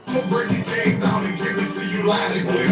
I'ma break the game down and give it to you logically.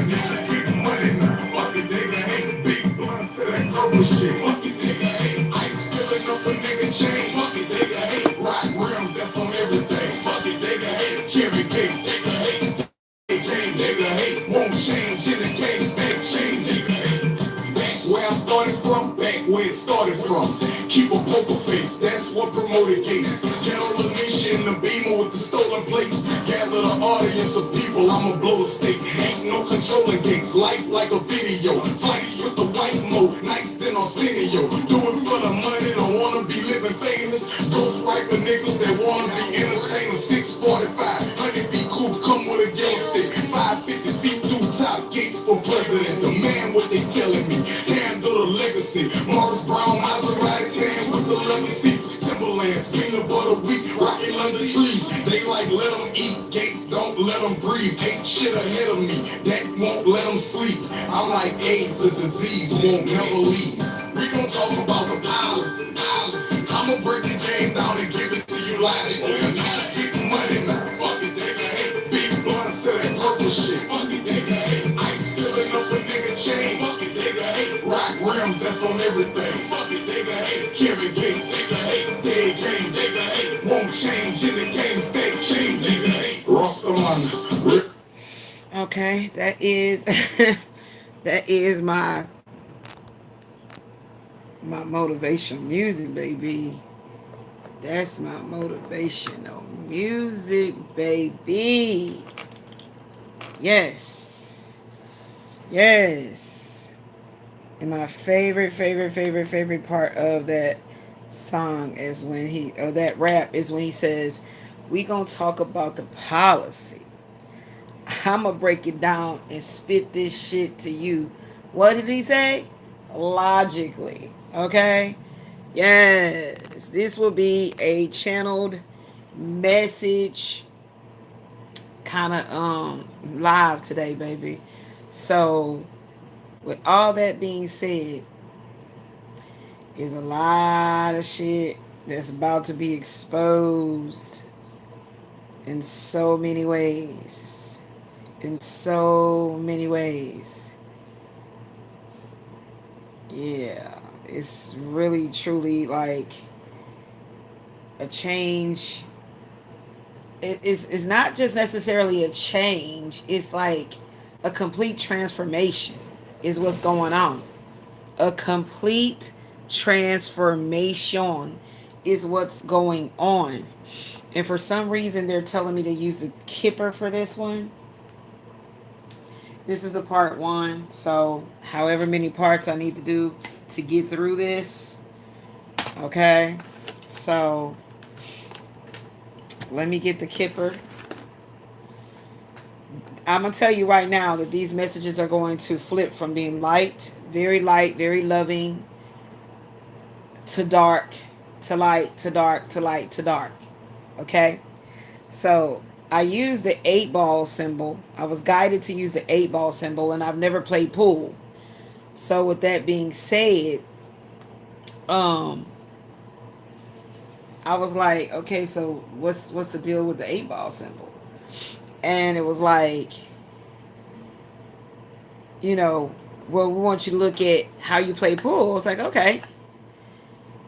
Keep the money now. Fuck it, nigga. Hate big blunts to that purple shit. Fuck it, nigga. Hate ice filling up a nigga chain. Fuck it, nigga. Hate rock rims that's on everything. Fuck it, nigga. Hate carry case. Nigga hate game. Nigga hate won't change in the game. Stay change. Nigga hate back where I started from. Back where it started from. Keep a poker face. That's what promoted gates. Get on the mission, the beamer with the stolen plates. Gather the audience of people, I'ma blow a stake. Ain't no controlling gates, life like a video. Flights with the white mode, nights then Arsenio. Do it for the money, don't wanna be living famous. Ghost for niggas that wanna be entertainers. 645, 100 be cool, come with a yellow stick. 550 see through top gates for president. The man what they telling me, handle the legacy. Morris Brown, Maserati, stand with the leather seats. Timberlands, peanut butter wheat, rocking under trees. They like let them eat. Gates don't let them breathe. Hate shit ahead of me. That won't let them sleep. I'm like AIDS, a disease won't never leave. We gon' talk about the policy. I'ma break the game down and give it to you logically. Keep the money now. Fuck it, nigga. Hate big blunts to that purple shit. Fuck it, nigga. Hate ice filling up a nigga chain. Fuck it, nigga. Hate rock rims that's on everything. Fuck it, nigga. Hate carry gates. Nigga hate dead game. Nigga hate won't change in the game. Stay change. Nigga hate Rosterman. Okay, that is that is my motivational music, baby. That's my motivational music, baby. Yes. Yes. And my favorite part of that song is when that rap is when he says, we gonna talk about the policy. I'ma break it down and spit this shit to you. What did he say? Logically. Okay? Yes. This will be a channeled message kind of live today, baby. So with all that being said, is a lot of shit that's about to be exposed in so many ways. In so many ways. Yeah, it's really truly like a change. It's not just necessarily a change, it's like a complete transformation is what's going on. A complete transformation is what's going on. And for some reason they're telling me to use the kipper for this one. This is the part one, so however many parts I need to do to get through this. Okay, so let me get the kipper. I'm going to tell you right now that these messages are going to flip from being light, very loving, to dark, to light, to dark, to light, to dark. Okay, so I used the 8-ball symbol. I was guided to use the 8-ball symbol, and I've never played pool. So with that being said, I was like, okay, so what's the deal with the 8-ball symbol? And it was like, well, we want you to look at how you play pool. I was like, okay.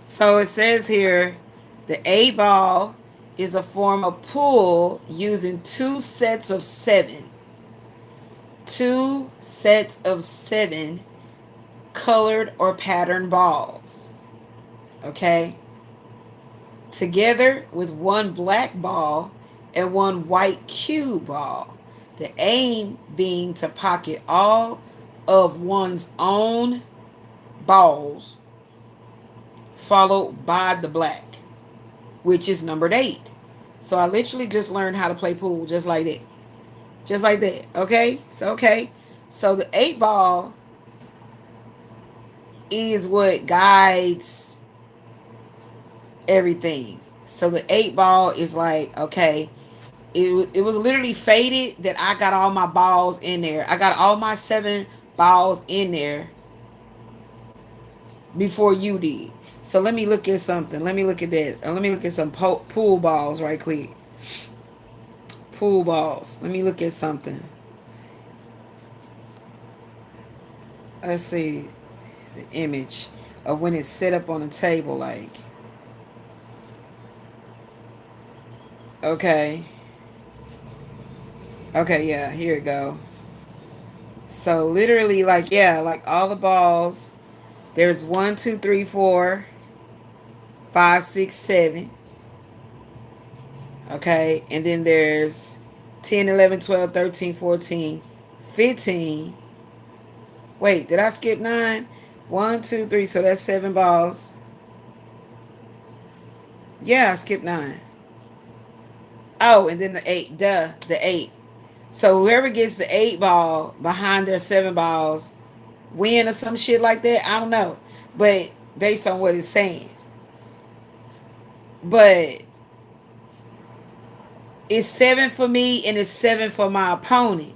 So it says here, the 8-ball is a form of pool using 2 sets of 7. 2 sets of 7 colored or patterned balls. Okay? Together with 1 black ball and 1 white cue ball. The aim being to pocket all of one's own balls, followed by the black, which is numbered 8. So I literally just learned how to play pool just like that. Just like that. Okay? So the 8-ball is what guides everything. So the 8-ball is like, okay, it was literally fated that I got all my balls in there. I got all my 7 balls in there before you did. So let me look at something. Let me look at that. Let me look at some pool balls right quick. Pool balls. Let me look at something. Let's see the image of when it's set up on a table, like. Okay. Okay, yeah, here it go. So literally, like, yeah, like all the balls. There's 1, 2, 3, 4, 5, 6, 7. Okay, and then there's 10, 11, 12, 13, 14, 15. Wait, did I skip 9? 1, 2, 3, so that's 7 balls. Yeah, I skipped 9. Oh, and then the 8, the 8. So whoever gets the 8 ball behind their 7 balls win or some shit like that. I don't know. But based on what it's saying. But it's 7 for me and it's 7 for my opponent.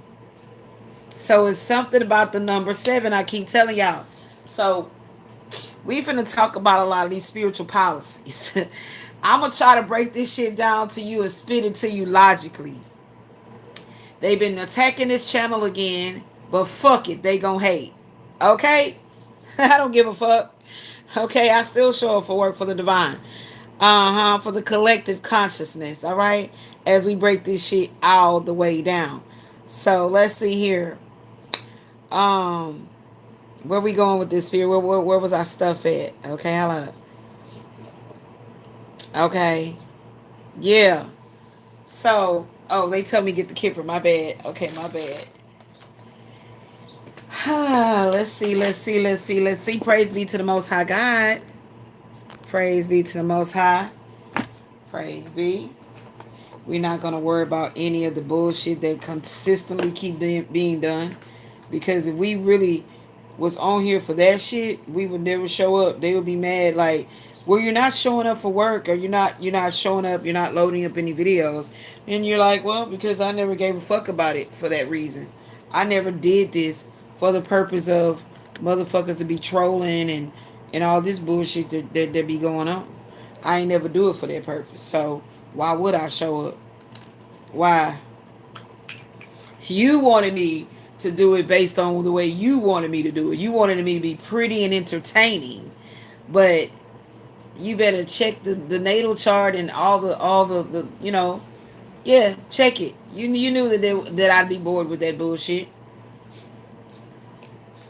So it's something about the number 7. I keep telling y'all. So we finna talk about a lot of these spiritual policies. I'm gonna try to break this shit down to you and spit it to you logically. They've been attacking this channel again, but fuck it, they gonna hate. Okay? I don't give a fuck. Okay, I still show up for work for the divine. For the collective consciousness, all right? As we break this shit all the way down. So let's see here. Where we going with this fear? Where was our stuff at? Okay, hello. Okay. Yeah. So, oh, they tell me get the kipper. My bad. Okay, my bad. Let's see. Praise be to the Most High God. Praise be to the Most High. Praise be. We're not going to worry about any of the bullshit that consistently keep being done. Because if we really was on here for that shit, we would never show up. They would be mad like, well, you're not showing up for work, or you're not showing up, you're not loading up any videos. And you're like, well, because I never gave a fuck about it for that reason. I never did this for the purpose of motherfuckers to be trolling and all this bullshit that be going on. I ain't never do it for that purpose. So why would I show up? Why? You wanted me to do it based on the way you wanted me to do it. You wanted me to be pretty and entertaining. But you better check the natal chart and all the you know, yeah, check it. You knew that I'd be bored with that bullshit.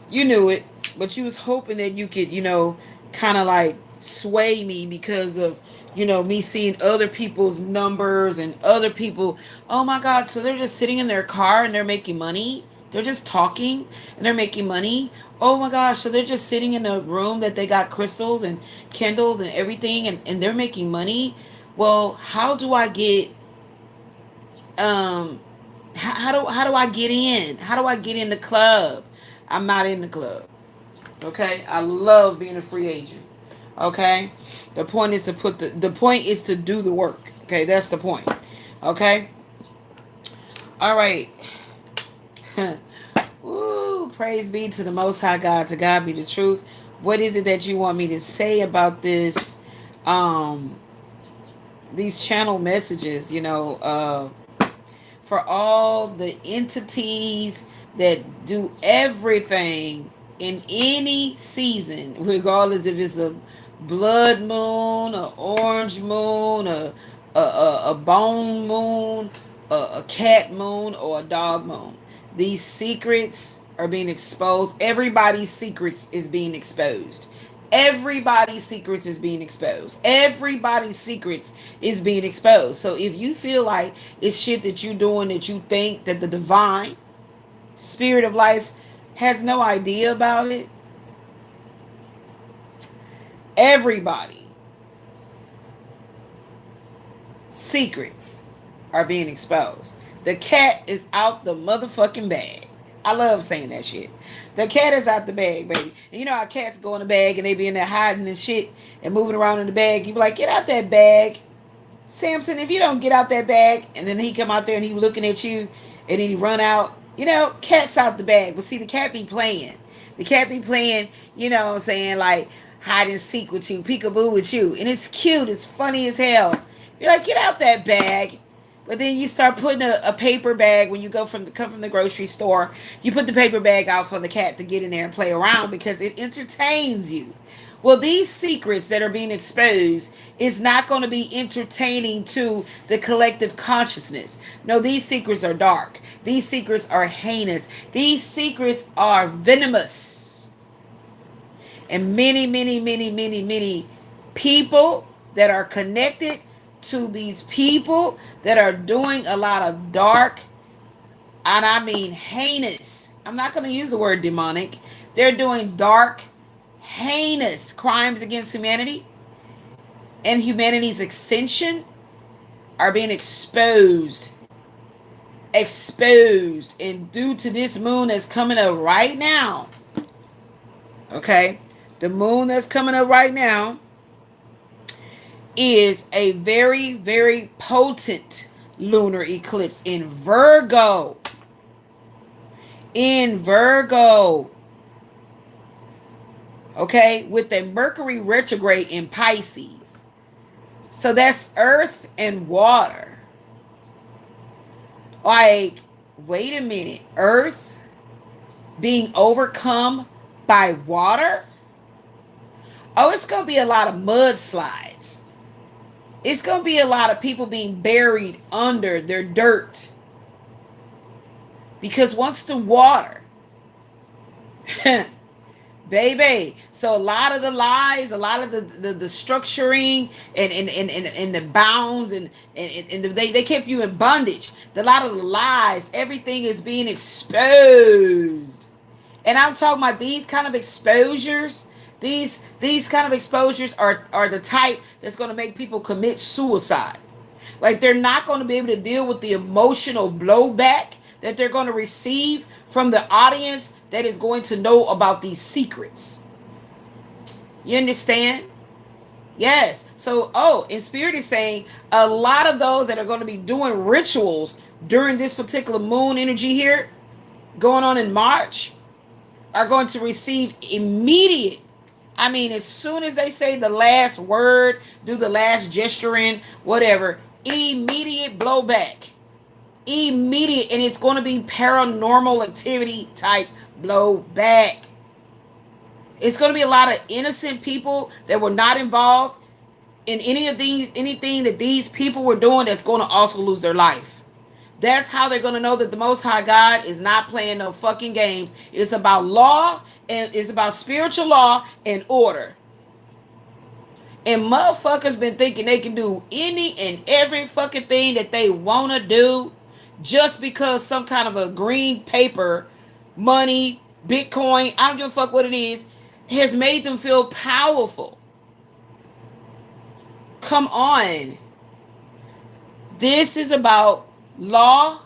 You knew it, but you was hoping that you could, you know, kind of like sway me because of, you know, me seeing other people's numbers and other people. Oh my God, so they're just sitting in their car and they're making money? They're just talking and they're making money? Oh my gosh, so they're just sitting in a room that they got crystals and candles and everything and they're making money? Well, how do I get, how do I get in? How do I get in the club? I'm not in the club. Okay? I love being a free agent. Okay? The point is to do the work. Okay? That's the point. Okay? All right. Woo, praise be to the Most High God. To God be the truth. What is it that you want me to say about this? These channel messages, you know, for all the entities that do everything in any season, regardless if it's a blood moon, a orange moon, a bone moon, a cat moon, or a dog moon. These secrets are being exposed. Everybody's secrets is being exposed. Everybody's secrets is being exposed. Everybody's secrets is being exposed. So if you feel like it's shit that you're doing that you think that the divine spirit of life has no idea about it, everybody secrets are being exposed. The cat is out the motherfucking bag. I love saying that shit. The cat is out the bag, baby. And you know how cats go in the bag and they be in there hiding and shit and moving around in the bag. You be like, get out that bag. Samson, if you don't get out that bag, and then he come out there and he looking at you and then he run out. You know, cat's out the bag. But see, the cat be playing. The cat be playing, you know what I'm saying, like hide and seek with you, peekaboo with you. And it's cute. It's funny as hell. You're like, get out that bag. But then you start putting a paper bag when you come from the grocery store. You put the paper bag out for the cat to get in there and play around because it entertains you. Well, these secrets that are being exposed is not going to be entertaining to the collective consciousness. No, these secrets are dark. These secrets are heinous. These secrets are venomous. And many people that are connected to these people that are doing a lot of dark, and I mean heinous. I'm not going to use the word demonic. They're doing dark, heinous crimes against humanity and humanity's ascension are being exposed. And due to this moon that's coming up right now, okay, the moon that's coming up right now is a very potent lunar eclipse in Virgo. Okay, with a Mercury retrograde in Pisces. So that's earth and water. Like, wait a minute. Earth being overcome by water? Oh, it's going to be a lot of mudslides. It's going to be a lot of people being buried under their dirt. Because once the water, baby, so a lot of the lies, a lot of the structuring and the bounds and they kept you in bondage. A lot of the lies, everything is being exposed. And I'm talking about these kind of exposures. These kind of exposures are the type that's going to make people commit suicide. Like, they're not going to be able to deal with the emotional blowback that they're going to receive from the audience that is going to know about these secrets. You understand? Yes. So, and Spirit is saying a lot of those that are going to be doing rituals during this particular moon energy here, going on in March, are going to receive immediate, I mean, as soon as they say the last word, do the last gesturing, whatever, immediate blowback. Immediate, and it's going to be paranormal activity type blowback. It's going to be a lot of innocent people that were not involved in anything that these people were doing that's going to also lose their life. That's how they're going to know that the Most High God is not playing no fucking games. It's about law, and it's about spiritual law and order. And motherfuckers been thinking they can do any and every fucking thing that they want to do just because some kind of a green paper, money, Bitcoin, I don't give a fuck what it is, has made them feel powerful. Come on. This is about law.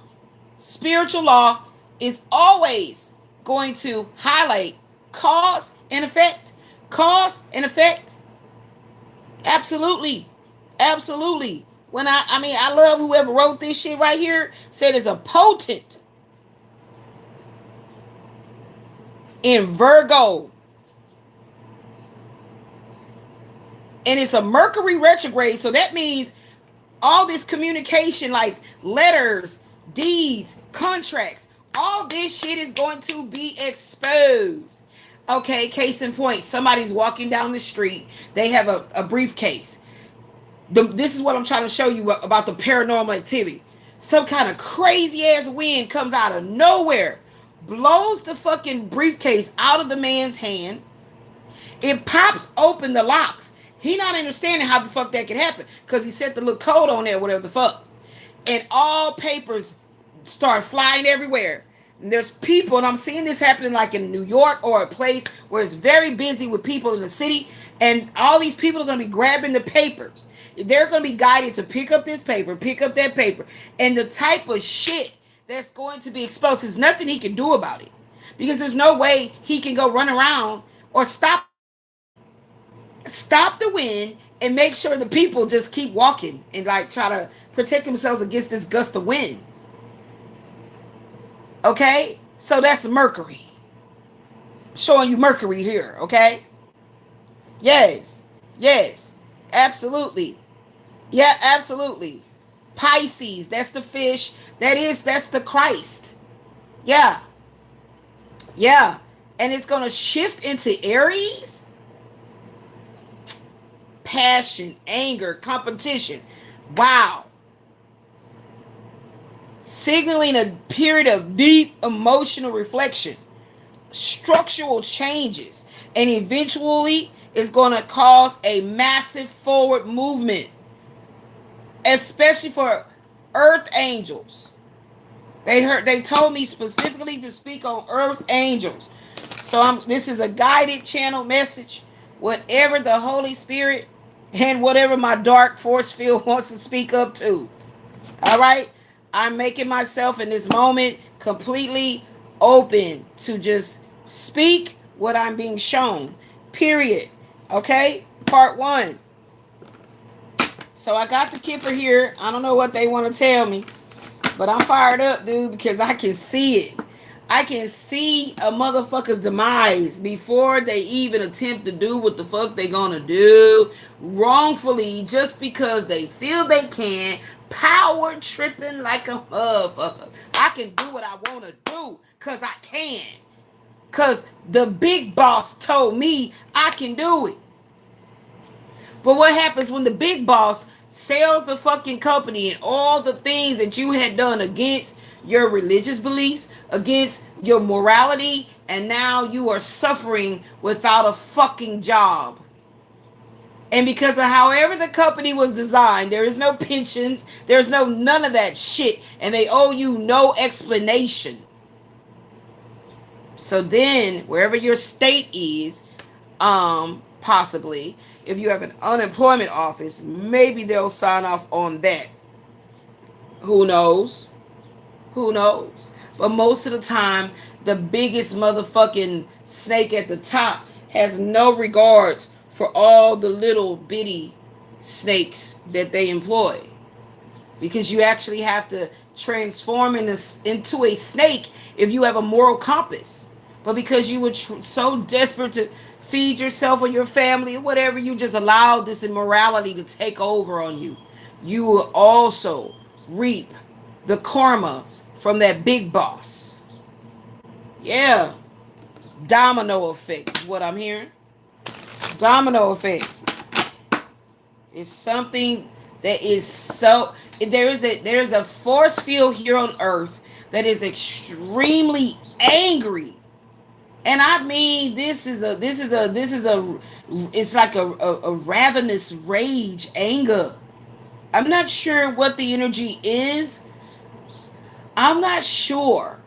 Spiritual law is always going to highlight cause and effect. Cause and effect. Absolutely. When I love whoever wrote this shit right here, said it's a potent in Virgo. And it's a Mercury retrograde, so that means all this communication, like letters, deeds, contracts, all this shit is going to be exposed. Okay, case in point, somebody's walking down the street, they have a briefcase. This is what I'm trying to show you about the paranormal activity. Some kind of crazy ass wind comes out of nowhere, blows the fucking briefcase out of the man's hand. It pops open the locks. He not understanding how the fuck that could happen because he set the little code on there, whatever the fuck. And all papers start flying everywhere. And there's people, and I'm seeing this happening like in New York or a place where it's very busy with people in the city. And all these people are going to be grabbing the papers. They're going to be guided to pick up this paper, pick up that paper. And the type of shit that's going to be exposed, there's nothing he can do about it. Because there's no way he can go run around or stop the wind and make sure the people just keep walking and like try to protect themselves against this gust of wind. Okay? So that's Mercury. Showing you Mercury here, okay? Yes. Absolutely. Yeah, absolutely. Pisces, that's the fish. That's the Christ. Yeah. Yeah. And it's going to shift into Aries. Passion, anger, competition. Wow. Signaling a period of deep emotional reflection, structural changes, and eventually it's going to cause a massive forward movement, especially for earth angels. They told me specifically to speak on earth angels. So this is a guided channel message. Whatever the Holy Spirit and whatever my dark force field wants to speak up to. All right? I'm making myself in this moment completely open to just speak what I'm being shown. Period. Okay? Part 1. So I got the Kipper here. I don't know what they want to tell me. But I'm fired up, dude, because I can see it. I can see a motherfucker's demise before they even attempt to do what the fuck they gonna do wrongfully just because they feel they can. Power tripping like a motherfucker. I can do what I want to do because I can. Because the big boss told me I can do it. But what happens when the big boss sells the fucking company and all the things that you had done against your religious beliefs, against your morality, and now you are suffering without a fucking job? And because of however the company was designed, there is no pensions, there's none of that shit, and they owe you no explanation. So then, wherever your state is, possibly, if you have an unemployment office, maybe they'll sign off on that. Who knows? Who knows? But most of the time, the biggest motherfucking snake at the top has no regards for all the little bitty snakes that they employ. Because you actually have to transform into a snake if you have a moral compass. But because you were so desperate to feed yourself or your family or whatever, you just allowed this immorality to take over on you. You will also reap the karma from that big boss. Yeah. Domino effect is what I'm hearing. Domino effect. It's something that is so... There's a force field here on Earth that is extremely angry. And I mean, it's like a ravenous rage, anger. I'm not sure what the energy is. I'm not sure.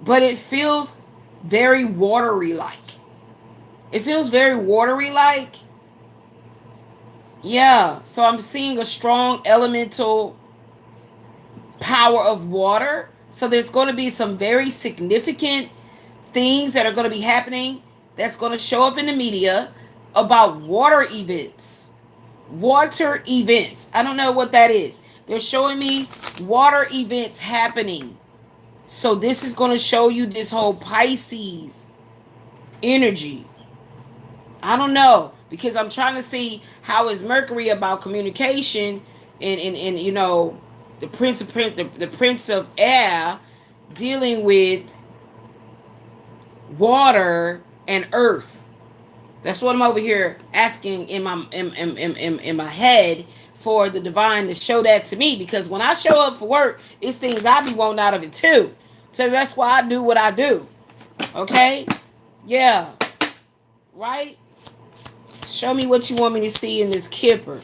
But it feels very watery like. It feels very watery like. Yeah. So I'm seeing a strong elemental power of water. So there's going to be some very significant things that are going to be happening that's going to show up in the media about water events. Water events. I don't know what that is. They're showing me water events happening. So this is going to show you this whole Pisces energy. I don't know, because I'm trying to see how is Mercury about communication and you know, the prince of air dealing with water and earth. That's what I'm over here asking in my head for the divine to show that to me, because when I show up for work, it's things I be wanting out of it too. So that's why I do what I do. Okay? Yeah. Right? Show me what you want me to see in this Kipper.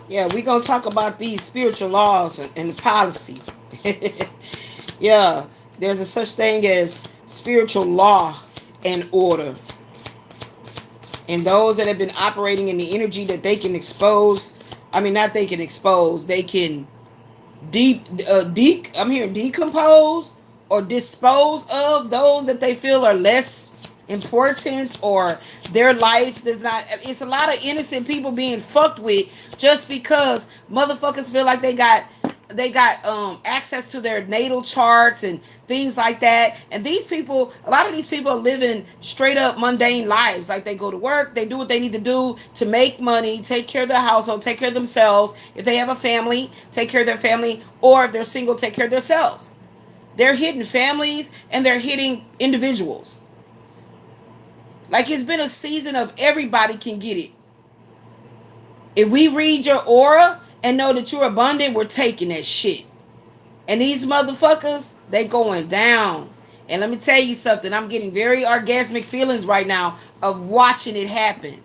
Yeah, we're going to talk about these spiritual laws and policy. Yeah, there's a such thing as spiritual law and order. And those that have been operating in the energy that they can expose, I mean, not they can expose, they can I'm hearing decompose or dispose of those that they feel are less important, or their life does not. It's a lot of innocent people being fucked with just because motherfuckers feel like they got access to their natal charts and things like that. And these people, a lot of these people are living straight up mundane lives. Like they go to work, they do what they need to do to make money, take care of their household, take care of themselves. If they have a family, take care of their family, or if they're single, take care of themselves. They're hitting families and they're hitting individuals. Like it's been a season of everybody can get it. If we read your aura and know that you're abundant, we're taking that shit. And these motherfuckers, they going down. And let me tell you something. I'm getting very orgasmic feelings right now of watching it happen.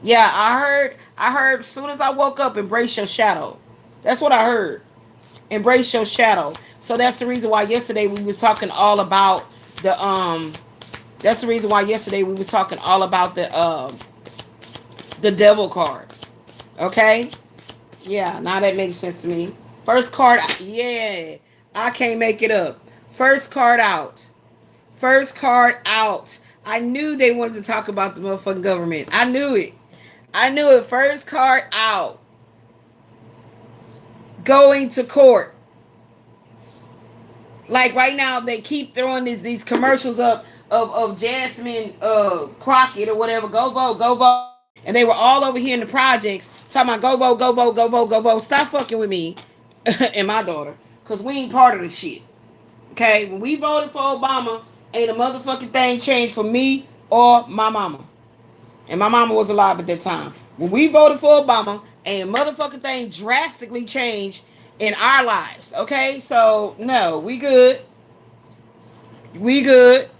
Yeah, I heard as soon as I woke up, embrace your shadow. That's what I heard. Embrace your shadow. So that's the reason why yesterday we was talking all about the devil card. Okay? Yeah, now that makes sense to me. First card, yeah. I can't make it up. First card out. First card out. I knew they wanted to talk about the motherfucking government. I knew it. I knew it. First card out. Going to court. Like right now, they keep throwing these commercials up of Jasmine Crockett or whatever. Go vote, go vote. And they were all over here in the projects talking about go vote, go vote, go vote, go vote. Stop fucking with me and my daughter. Because we ain't part of the shit. Okay? When we voted for Obama, ain't a motherfucking thing changed for me or my mama. And my mama was alive at that time. When we voted for Obama, ain't a motherfucking thing drastically changed in our lives. Okay? So, no, we good. We good.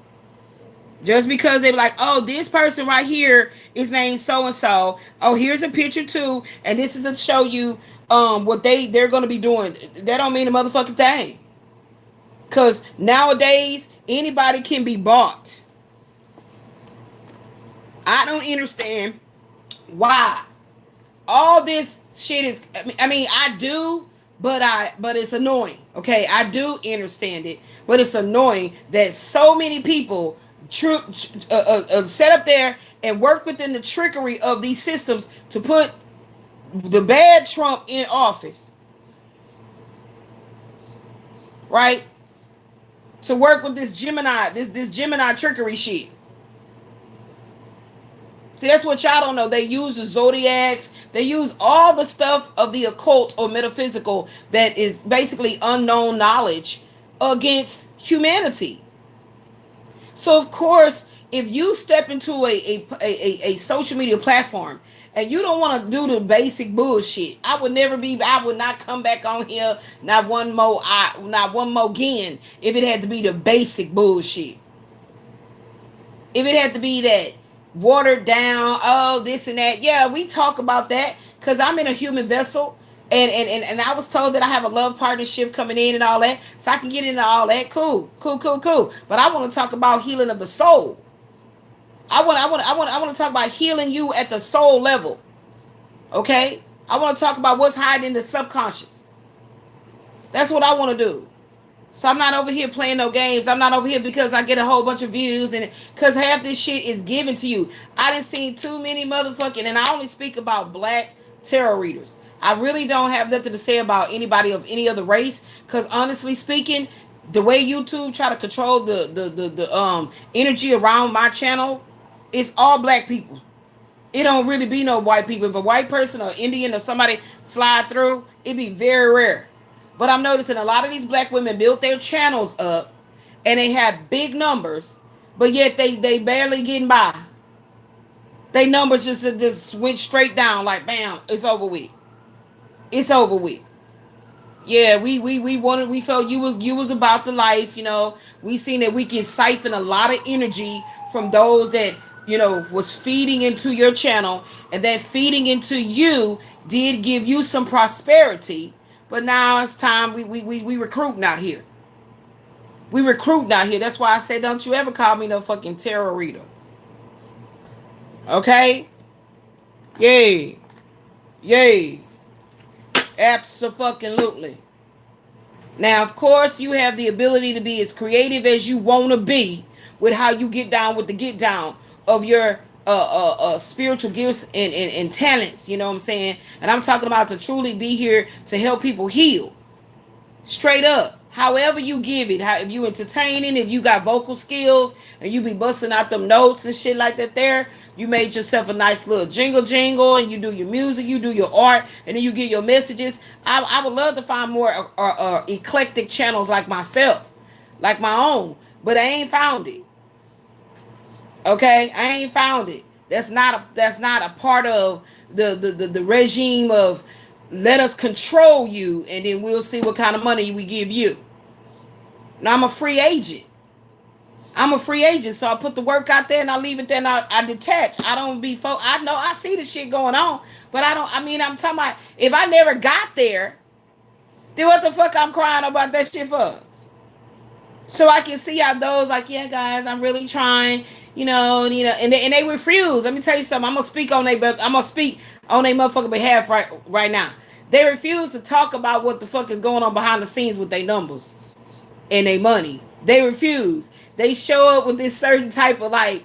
Just because they be like, oh, this person right here is named so-and-so. Oh, here's a picture too. And this is to show you what they're going to be doing. That don't mean a motherfucking thing. Because nowadays, anybody can be bought. I don't understand why all this shit is. I do, but it's annoying. Okay, I do understand it, but it's annoying that so sit up there and work within the trickery of these systems to put the bad Trump in office, right? To work with this Gemini trickery shit. See, that's what y'all don't know. They use the zodiacs. They use all the stuff of the occult or metaphysical that is basically unknown knowledge against humanity. So, of course, if you step into a social media platform and you don't want to do the basic bullshit, I would not come back on here not one more again if it had to be the basic bullshit. If it had to be that watered down, oh, this and that. Yeah, we talk about that because I'm in a human vessel and I was told that I have a love partnership coming in and all that, so I can get into all that. Cool. But I want to talk about healing of the soul. I want to talk about healing you at the soul level. Okay? I want to talk about what's hiding in the subconscious. That's what I want to do. So I'm not over here playing no games. I'm not over here because I get a whole bunch of views and because half this shit is given to you. I done seen too many motherfucking, and I only speak about black tarot readers. I really don't have nothing to say about anybody of any other race because honestly speaking, the way YouTube try to control the energy around my channel, it's all black people. It don't really be no white people. If a white person or Indian or somebody slide through, it'd be very rare. But I'm noticing a lot of these black women built their channels up and they have big numbers, but yet they barely getting by. They numbers just went straight down like bam, it's over with. It's over with. Yeah, we felt you was about the life, you know. We seen that we can siphon a lot of energy from those that, you know, was feeding into your channel, and that feeding into you did give you some prosperity. But now it's time we recruiting out here. We recruiting out here. That's why I said don't you ever call me no fucking tarot reader. Okay? Yay. Abso-fucking-lutely. Now, of course, you have the ability to be as creative as you want to be with how you get down with the get down of your spiritual gifts and talents, you know what I'm saying? And I'm talking about to truly be here to help people heal. Straight up. However you give it, how if you entertaining, if you got vocal skills and you be busting out them notes and shit like that there, you made yourself a nice little jingle and you do your music, you do your art, and then you get your messages. I would love to find more eclectic channels like myself, like my own, but I ain't found it. Okay, I ain't found it. That's not a part of the regime of let us control you and then we'll see what kind of money we give you. Now I'm a free agent. So I put the work out there and I leave it there and I detach. I don't be I know I see the shit going on, but I'm talking about if I never got there, then what the fuck I'm crying about that shit for? So I can see how those like, yeah, guys, I'm really trying, and they refuse. Let me tell you something. I'm gonna speak on their motherfucking behalf right now. They refuse to talk about what the fuck is going on behind the scenes with their numbers and their money. They refuse. They show up with this certain type of like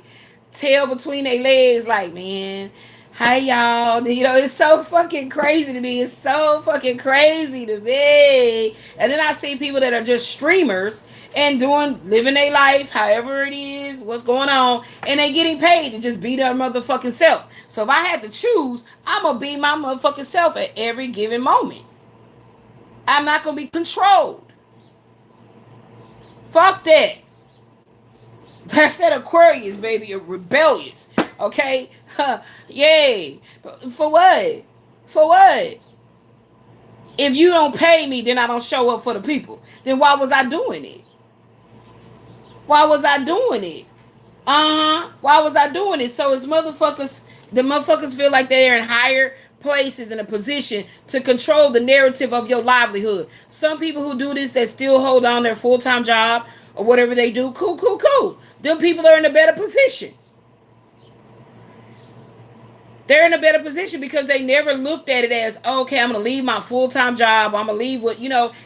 tail between their legs, like, man, hi y'all. It's so fucking crazy to me. It's so fucking crazy to me. And then I see people that are just streamers and living their life, however it is, what's going on, and they getting paid to just be their motherfucking self. So if I had to choose, I'm gonna be my motherfucking self at every given moment. I'm not gonna be controlled. Fuck that. That's that Aquarius, baby, rebellious. Okay? Yay. For what? For what? If you don't pay me, then I don't show up for the people. Then why was I doing it? Why was I doing it? Why was I doing it? So it's the motherfuckers feel like they're in higher places in a position to control the narrative of your livelihood. Some people who do this that still hold on their full-time job or whatever they do, cool. Them people are in a better position. They're in a better position because they never looked at it as, okay, I'm going to leave my full-time job. I'm going to leave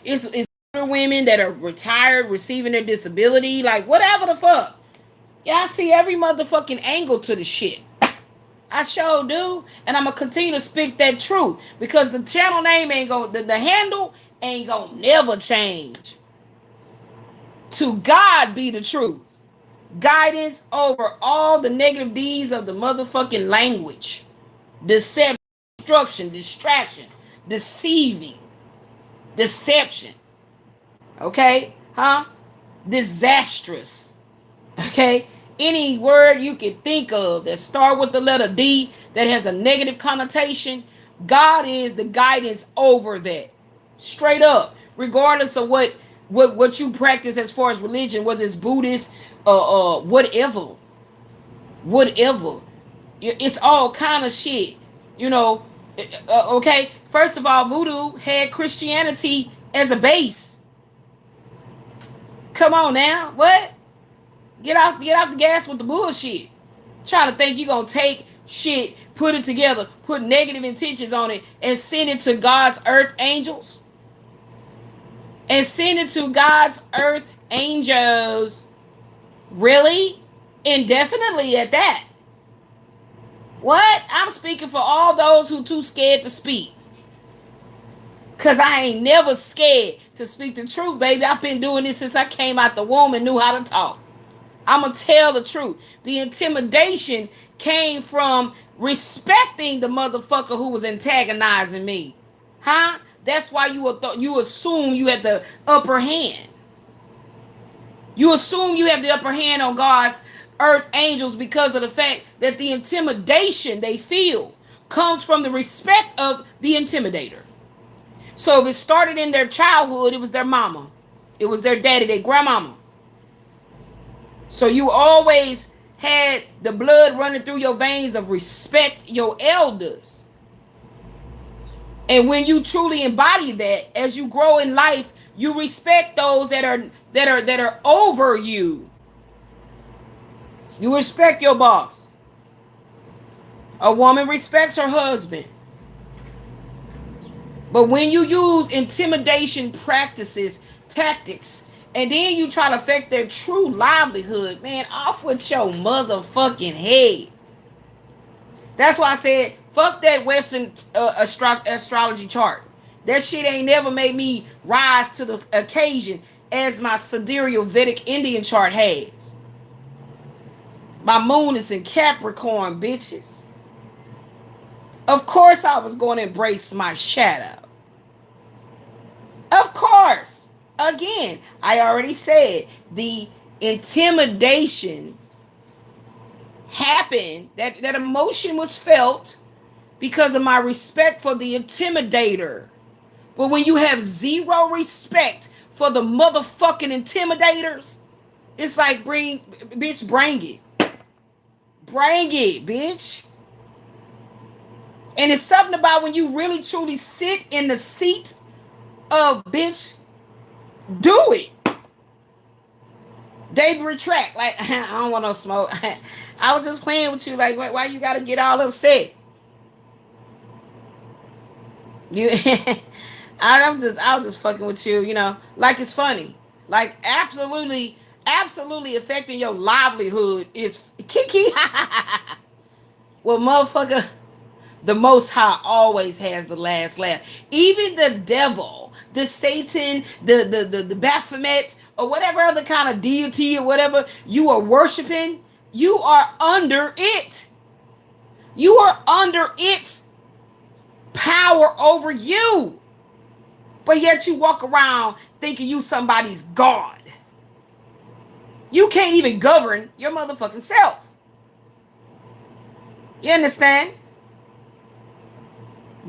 it's women that are retired, receiving their disability, like whatever the fuck. Yeah, I see every motherfucking angle to the shit. I sure do. And I'm going to continue to speak that truth because the channel name ain't going to, the handle ain't going to never change. To God be the truth. Guidance over all the negative deeds of the motherfucking language. Deception, destruction, distraction, deceiving, deception. Okay? Disastrous. Okay? Any word you can think of that start with the letter D that has a negative connotation, God is the guidance over that. Straight up. Regardless of what you practice as far as religion, whether it's Buddhist, whatever. It's all kind of shit. Okay? First of all, voodoo had Christianity as a base. Come on now. What? Get out the gas with the bullshit. Trying to think you gonna take shit, put it together, put negative intentions on it, and send it to God's earth angels? And send it to God's earth angels. Really? Indefinitely at that. What? I'm speaking for all those who too scared to speak. Because I ain't never scared to speak the truth, baby. I've been doing this since I came out the womb and knew how to talk. I'm going to tell the truth. The intimidation came from respecting the motherfucker who was antagonizing me. That's why you assume you had the upper hand. You assume you have the upper hand on God's earth angels because of the fact that the intimidation they feel comes from the respect of the intimidator. So if it started in their childhood, it was their mama. It was their daddy, their grandmama. So you always had the blood running through your veins of respect your elders. And when you truly embody that, as you grow in life, you respect those that are over you. You respect your boss. A woman respects her husband. But when you use intimidation practices, tactics, and then you try to affect their true livelihood, man, off with your motherfucking heads. That's why I said, fuck that Western astrology chart. That shit ain't never made me rise to the occasion as my sidereal Vedic Indian chart has. My moon is in Capricorn, bitches. Of course I was going to embrace my shadow. Of course. Again, I already said the intimidation happened, that emotion was felt because of my respect for the intimidator. But when you have zero respect for the motherfucking intimidators, it's like, bring it. Bring it, bitch. And it's something about when you really truly sit in the seat of, bitch, do it. They retract. Like, I don't want no smoke. I was just playing with you. Like, why you gotta get all upset? You, I was just fucking with you. You know, like it's funny. Like absolutely affecting your livelihood is kiki. Well, motherfucker, the Most High always has the last laugh. Even the devil, the Satan, the Baphomet, or whatever other kind of deity or whatever you are worshiping, you are under it. You are under its power over you. But yet you walk around thinking you somebody's God. You can't even govern your motherfucking self. You understand?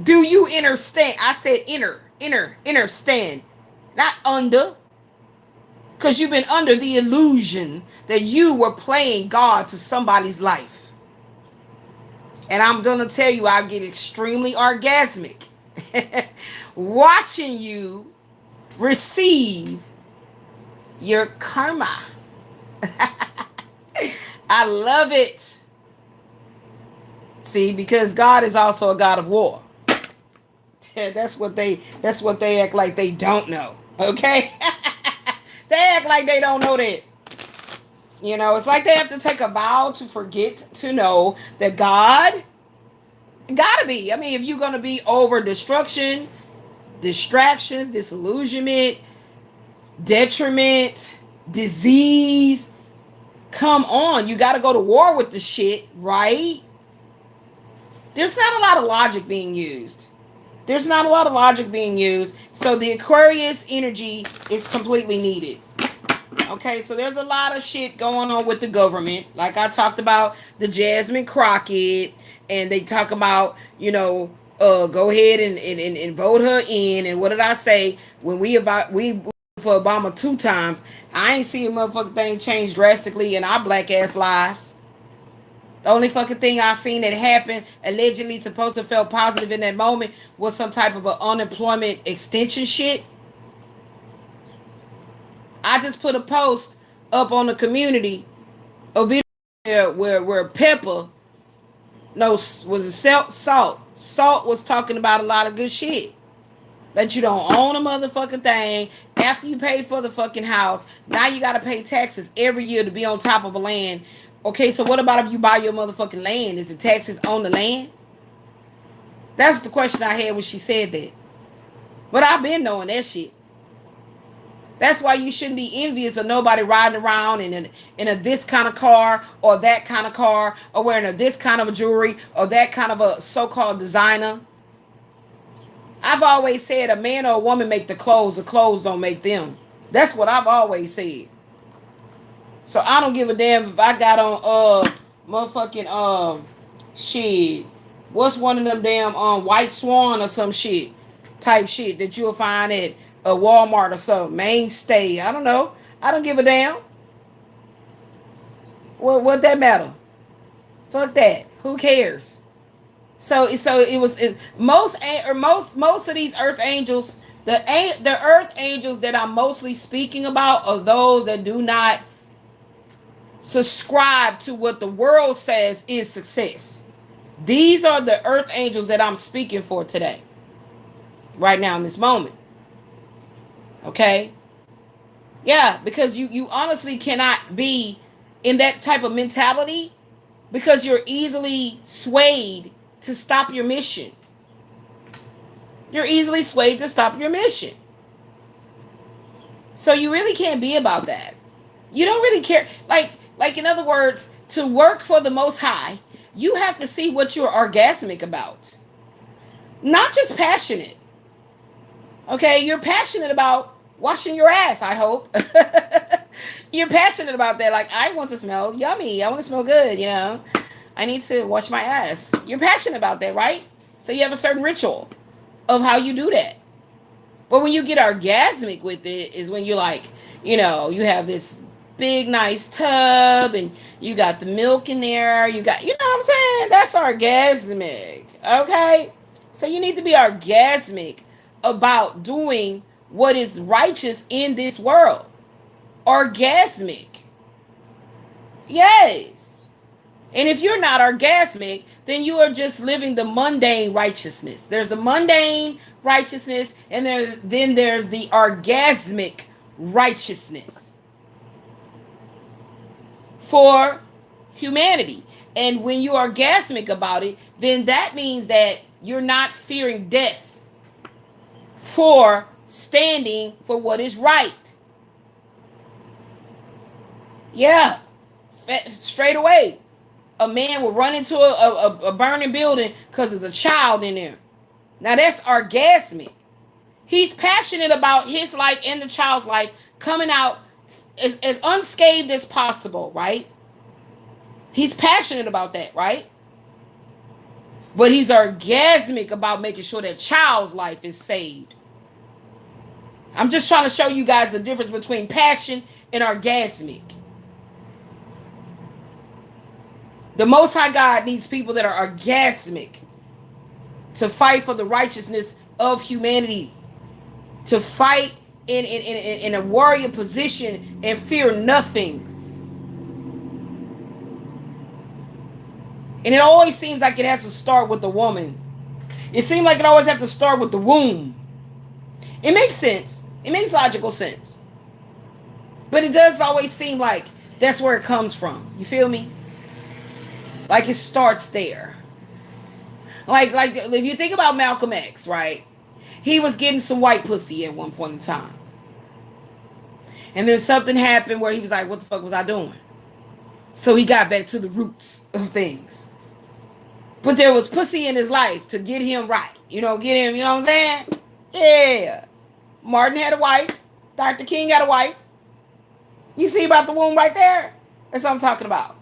Do you understand? I said understand, not under. Because you've been under the illusion that you were playing God to somebody's life. And I'm going to tell you, I get extremely orgasmic watching you receive your karma. I love it. See, because God is also a God of war. That's what they act like they don't know. Okay? They act like they don't know that. You know, it's like they have to take a vow to forget to know that God gotta be. I mean, if you're gonna be over destruction, distractions, disillusionment, detriment, disease, come on, you gotta go to war with the shit, right? There's not a lot of logic being used. So the Aquarius energy is completely needed. Okay, so there's a lot of shit going on with the government. Like I talked about the Jasmine Crockett, and they talk about, you know, go ahead and vote her in. And what did I say? When we for Obama 2 times, I ain't seen a motherfucking thing change drastically in our black ass lives. The only fucking thing I seen that happened, allegedly supposed to feel positive in that moment, was some type of an unemployment extension shit. I just put a post up on the community, a video where Pepper, no, was a Salt. Salt was talking about a lot of good shit. That you don't own a motherfucking thing. After you pay for the fucking house, now you gotta pay taxes every year to be on top of a land. Okay, so what about if you buy your motherfucking land? Is the taxes on the land? That's the question I had when she said that. But I've been knowing that shit. That's why you shouldn't be envious of nobody riding around in a this kind of car or that kind of car, or wearing a this kind of a jewelry or that kind of a so-called designer. I've always said a man or a woman make the clothes don't make them. That's what I've always said. So I don't give a damn if I got on motherfucking shit. What's one of them damn White Swan or some shit type shit that you'll find at a Walmart or something, Mainstay. I don't know. I don't give a damn. What that matter? Fuck that. Who cares? So it was most of these earth angels, the earth angels that I'm mostly speaking about are those that do not subscribe to what the world says is success. These are the earth angels that I'm speaking for today, right now in this moment. Okay? Yeah, because you honestly cannot be in that type of mentality because you're easily swayed to stop your mission. You're easily swayed to stop your mission. So you really can't be about that. You don't really care. Like in other words, to work for the Most High, you have to see what you're orgasmic about. Not just passionate. Okay, you're passionate about washing your ass, I hope. You're passionate about that. Like, I want to smell yummy. I want to smell good, you know. I need to wash my ass. You're passionate about that, right? So you have a certain ritual of how you do that. But when you get orgasmic with it is when you're like, you know, you have this big nice tub and you got the milk in there. You got, you know what I'm saying? That's orgasmic. Okay? So you need to be orgasmic about doing what is righteous in this world. Orgasmic. Yes. And if you're not orgasmic, then you are just living the mundane righteousness. There's the mundane righteousness, and then there's the orgasmic righteousness for humanity. And when you're orgasmic about it, then that means that you're not fearing death for standing for what is right. Yeah, straight away. A man will run into a burning building because there's a child in there. Now that's orgasmic. He's passionate about his life and the child's life coming out as unscathed as possible, right? He's passionate about that, right? But he's orgasmic about making sure that child's life is saved. I'm just trying to show you guys the difference between passion and orgasmic. The Most High God needs people that are orgasmic to fight for the righteousness of humanity, to fight in a warrior position and fear nothing. And it always seems like it has to start with the woman. It seems like it always has to start with the womb. It makes sense. It makes logical sense. But it does always seem like that's where it comes from. You feel me? Like it starts there. Like if you think about Malcolm X, right? He was getting some white pussy at one point in time. And then something happened where he was like, what the fuck was I doing? So he got back to the roots of things. But there was pussy in his life to get him right. You know, get him, you know what I'm saying? Yeah. Martin had a wife. Dr. King got a wife. You see about the womb right there? That's what I'm talking about.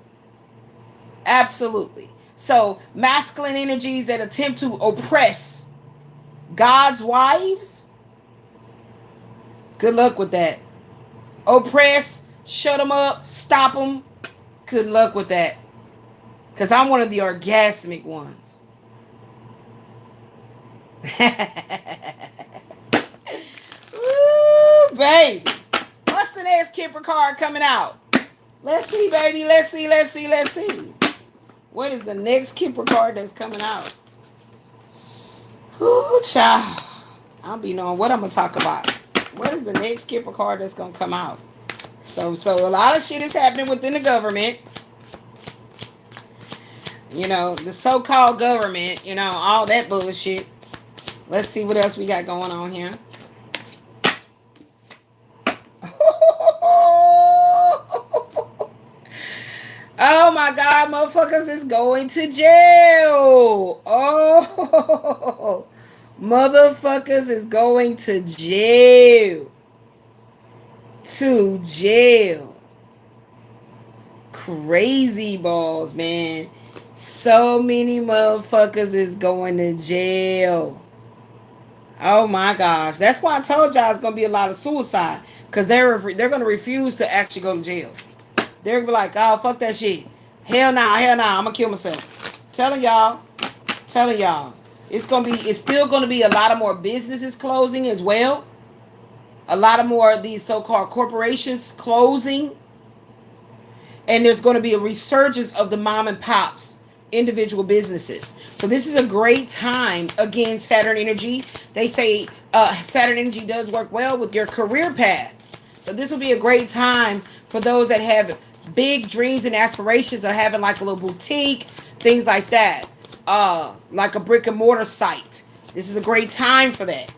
Absolutely. So masculine energies that attempt to oppress God's wives, good luck with that. Oppress, shut them up, stop them. Good luck with that. Because I'm one of the orgasmic ones. Ooh, baby. What's the next Kipper card coming out? Let's see, baby. Let's see. What is the next Kipper card that's coming out? Ooh, child. I'll be knowing what I'm going to talk about. What is the next Kipper card that's going to come out? So a lot of shit is happening within the government. You know, the so-called government, you know, all that bullshit. Let's see what else we got going on here. Oh my God, motherfuckers is going to jail. Oh, motherfuckers is going to jail. To jail. Crazy balls, man. So many motherfuckers is going to jail. Oh my gosh. That's why I told y'all it's going to be a lot of suicide. Because they're going to refuse to actually go to jail. They're going to be like, oh, fuck that shit. Hell nah. I'm going to kill myself. Telling y'all. It's still going to be a lot of more businesses closing as well. A lot of more of these so-called corporations closing. And there's going to be a resurgence of the mom and pops, individual businesses. So this is a great time. Again, Saturn energy. They say Saturn energy does work well with your career path. So this will be a great time for those that have big dreams and aspirations of having like a little boutique, things like that. Like a brick and mortar site. This is a great time for that.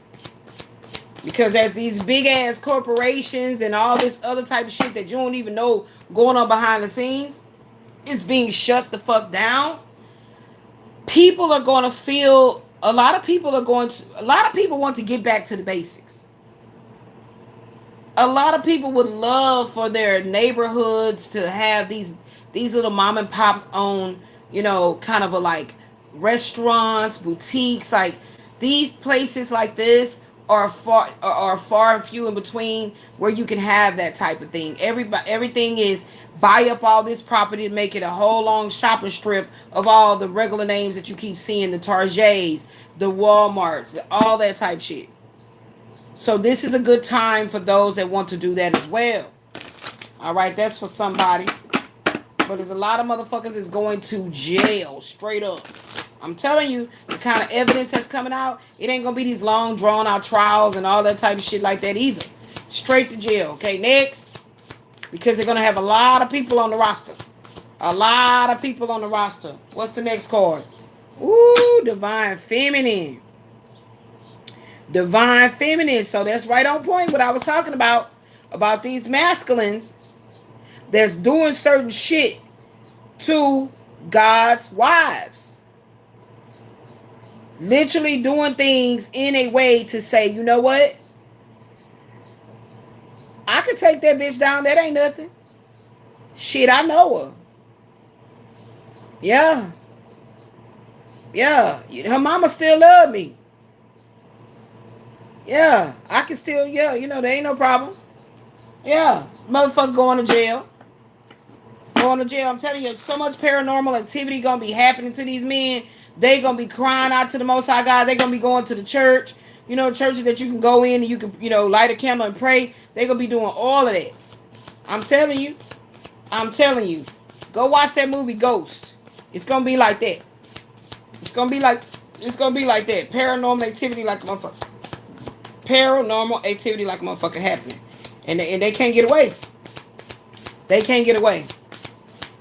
Because as these big ass corporations and all this other type of shit that you don't even know going on behind the scenes is being shut the fuck down, people are going to feel, a lot of people want to get back to the basics. A lot of people would love for their neighborhoods to have these little mom and pops own, kind of a like restaurants, boutiques, like these places like this are far and few in between where you can have that type of thing. Everything is buy up all this property to make it a whole long shopping strip of all the regular names that you keep seeing, the Targets, the Walmarts, all that type shit. So this is a good time for those that want to do that as well. All right, that's for somebody. But there's a lot of motherfuckers that's going to jail straight up. I'm telling you, the kind of evidence that's coming out, it ain't going to be these long, drawn-out trials and all that type of shit like that either. Straight to jail. Okay, next. Because they're going to have a lot of people on the roster. A lot of people on the roster. What's the next card? Ooh, Divine Feminine. Divine Feminine. So that's right on point what I was talking about these masculines that's doing certain shit to God's wives. Literally doing things in a way to say, you know what? I could take that bitch down. That ain't nothing. Shit, I know her. Yeah. Yeah. Her mama still love me. Yeah. I can still, there ain't no problem. Yeah. Motherfucker going to jail. Going to jail. I'm telling you, so much paranormal activity going to be happening to these men. They going to be crying out to the Most High God. They going to be going to the church. Churches that you can go in and you can, light a candle and pray. They going to be doing all of that. I'm telling you. Go watch that movie Ghost. It's going to be like that. It's going to be like that. Paranormal activity like a motherfucker. Paranormal activity like a motherfucker happening. And they can't get away. They can't get away.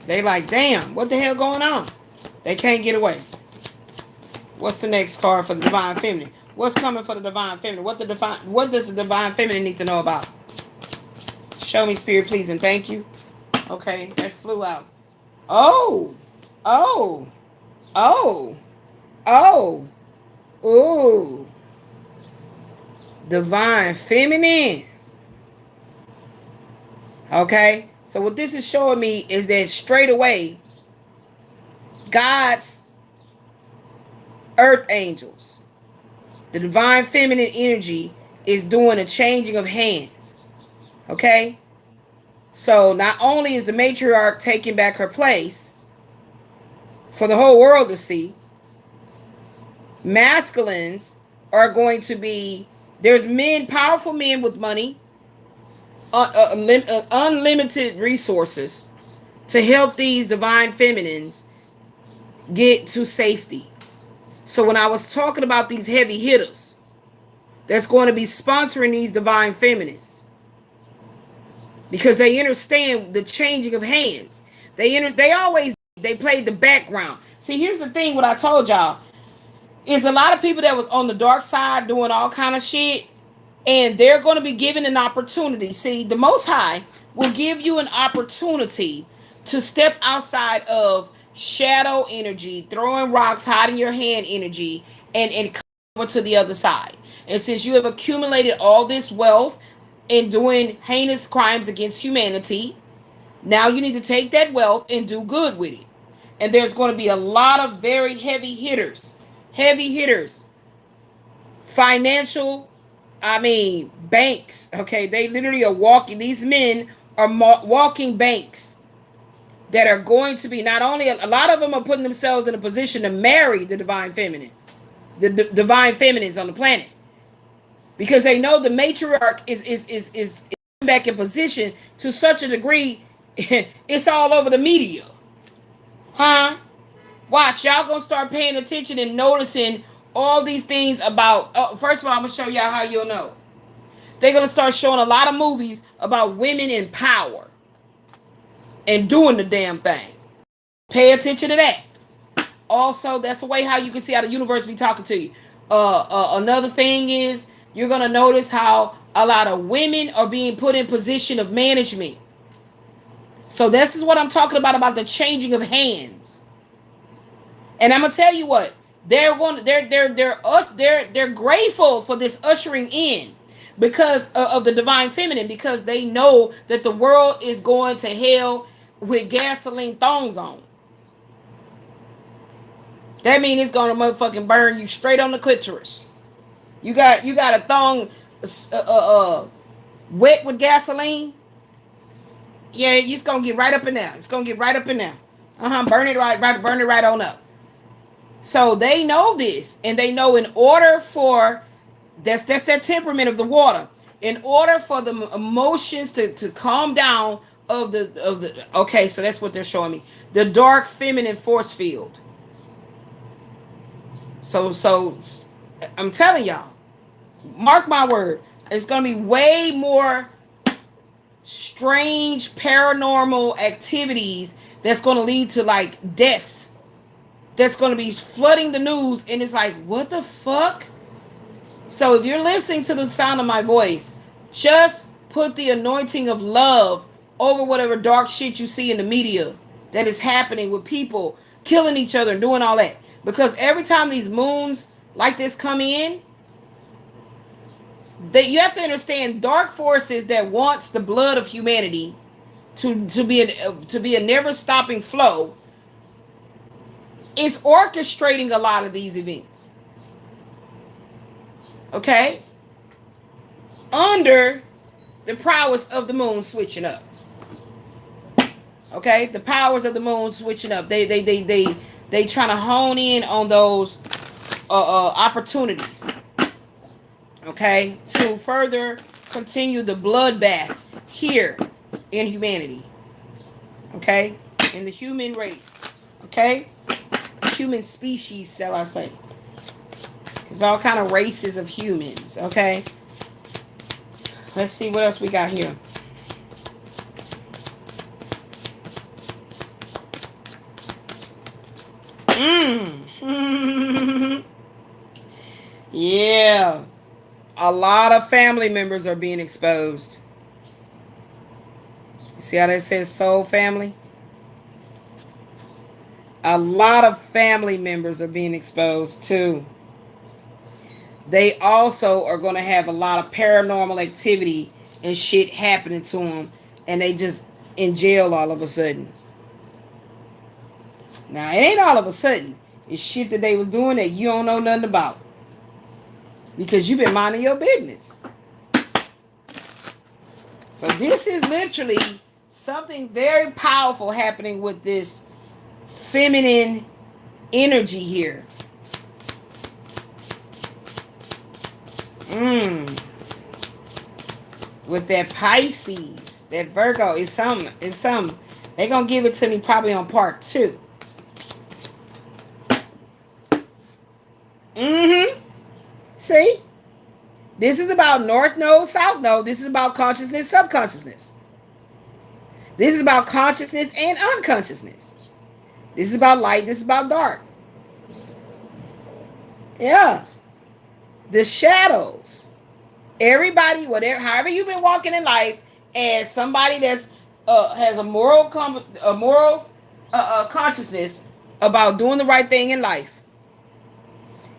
They like, damn, what the hell going on? They can't get away. What's the next card for the Divine Feminine? What's coming for the Divine Feminine? What does the Divine Feminine need to know about? Show me, Spirit, please, and thank you. Okay, that flew out. Oh. Ooh. Divine Feminine. Okay, so what this is showing me is that straight away, God's earth angels, the divine feminine energy is doing a changing of hands. Okay? So not only is the matriarch taking back her place for the whole world to see, masculines are going to be, there's men, powerful men with money, unlimited resources to help these divine feminines get to safety. So when I was talking about these heavy hitters that's going to be sponsoring these divine feminines, because they understand the changing of hands. They played the background. See, here's the thing, what I told y'all is a lot of people that was on the dark side doing all kind of shit, and they're going to be given an opportunity. See, the Most High will give you an opportunity to step outside of shadow energy, throwing rocks, hiding your hand energy, and come over to the other side. And since you have accumulated all this wealth in doing heinous crimes against humanity, now you need to take that wealth and do good with it. And there's going to be a lot of very heavy hitters, financial, banks. Okay, they literally are walking. These men are walking banks that are going to be, not only a lot of them are putting themselves in a position to marry the divine feminine, the divine feminines on the planet, because they know the matriarch is back in position to such a degree. It's all over the media. Watch, y'all gonna start paying attention and noticing all these things about, first of all, I'm gonna show y'all how you'll know. They're gonna start showing a lot of movies about women in power. and doing the damn thing. Pay attention to that. Also, that's the way how you can see how the universe be talking to you. Another thing is you're gonna notice how a lot of women are being put in position of management. So this is what I'm talking about the changing of hands. And I'm gonna tell you what, they're grateful for this ushering in because of the divine feminine, because they know that the world is going to hell with gasoline thongs on. That means it's gonna motherfucking burn you straight on the clitoris. You got a thong wet with gasoline. Yeah, it's gonna get right up in there. It's gonna get right up in there. Burn it burn it right on up. So they know this, and they know in order for that's their temperament of the water. In order for the emotions to calm down of the okay, so that's what they're showing me. The dark feminine force field. So I'm telling y'all, mark my word, it's gonna be way more strange paranormal activities that's gonna lead to like deaths. That's gonna be flooding the news, and it's like, what the fuck? So if you're listening to the sound of my voice, just put the anointing of love over whatever dark shit you see in the media that is happening with people killing each other and doing all that. Because every time these moons like this come in, that you have to understand dark forces that wants the blood of humanity to be a never stopping flow is orchestrating a lot of these events. Okay? Under the prowess of the moon switching up. Okay? The powers of the moon switching up. They trying to hone in on those opportunities. Okay? To further continue the bloodbath here in humanity. Okay? In the human race. Okay? Human species, shall I say. There's all kind of races of humans. Okay? Let's see what else we got here. Yeah. A lot of family members are being exposed. See how that says soul family? A lot of family members are being exposed too. They also are going to have a lot of paranormal activity and shit happening to them, and they just in jail all of a sudden. Now, it ain't all of a sudden. It's shit that they was doing that you don't know nothing about. Because you've been minding your business. So this is literally something very powerful happening with this feminine energy here. With that Pisces, that Virgo, it's something. They're going to give it to me probably on part 2. See? This is about North Node, South Node. This is about consciousness, subconsciousness. This is about consciousness and unconsciousness. This is about light. This is about dark. Yeah. The shadows. Everybody, whatever, however you've been walking in life, as somebody that's has a moral consciousness about doing the right thing in life,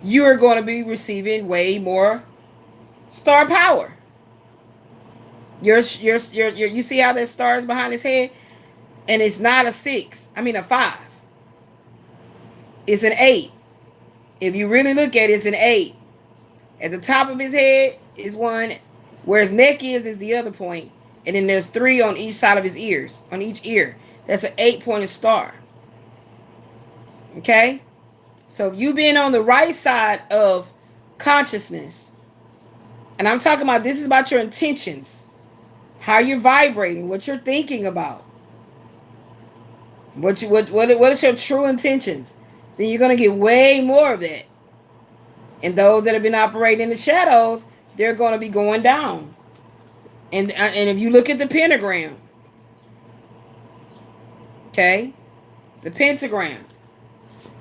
you are going to be receiving way more star power. You see how that star is behind his head, and it's not a 6. I mean a 5. It's an 8. If you really look at it, it's an 8. At the top of his head is 1, where his neck is the other point, and then there's 3 on each side of his ears, on each ear. That's an 8-pointed star. Okay? So if you've been on the right side of consciousness, and I'm talking about, this is about your intentions, how you're vibrating, what you're thinking about, what is your true intentions, then you're going to get way more of that. And those that have been operating in the shadows, they're going to be going down. And if you look at the pentagram, Okay? The pentagram.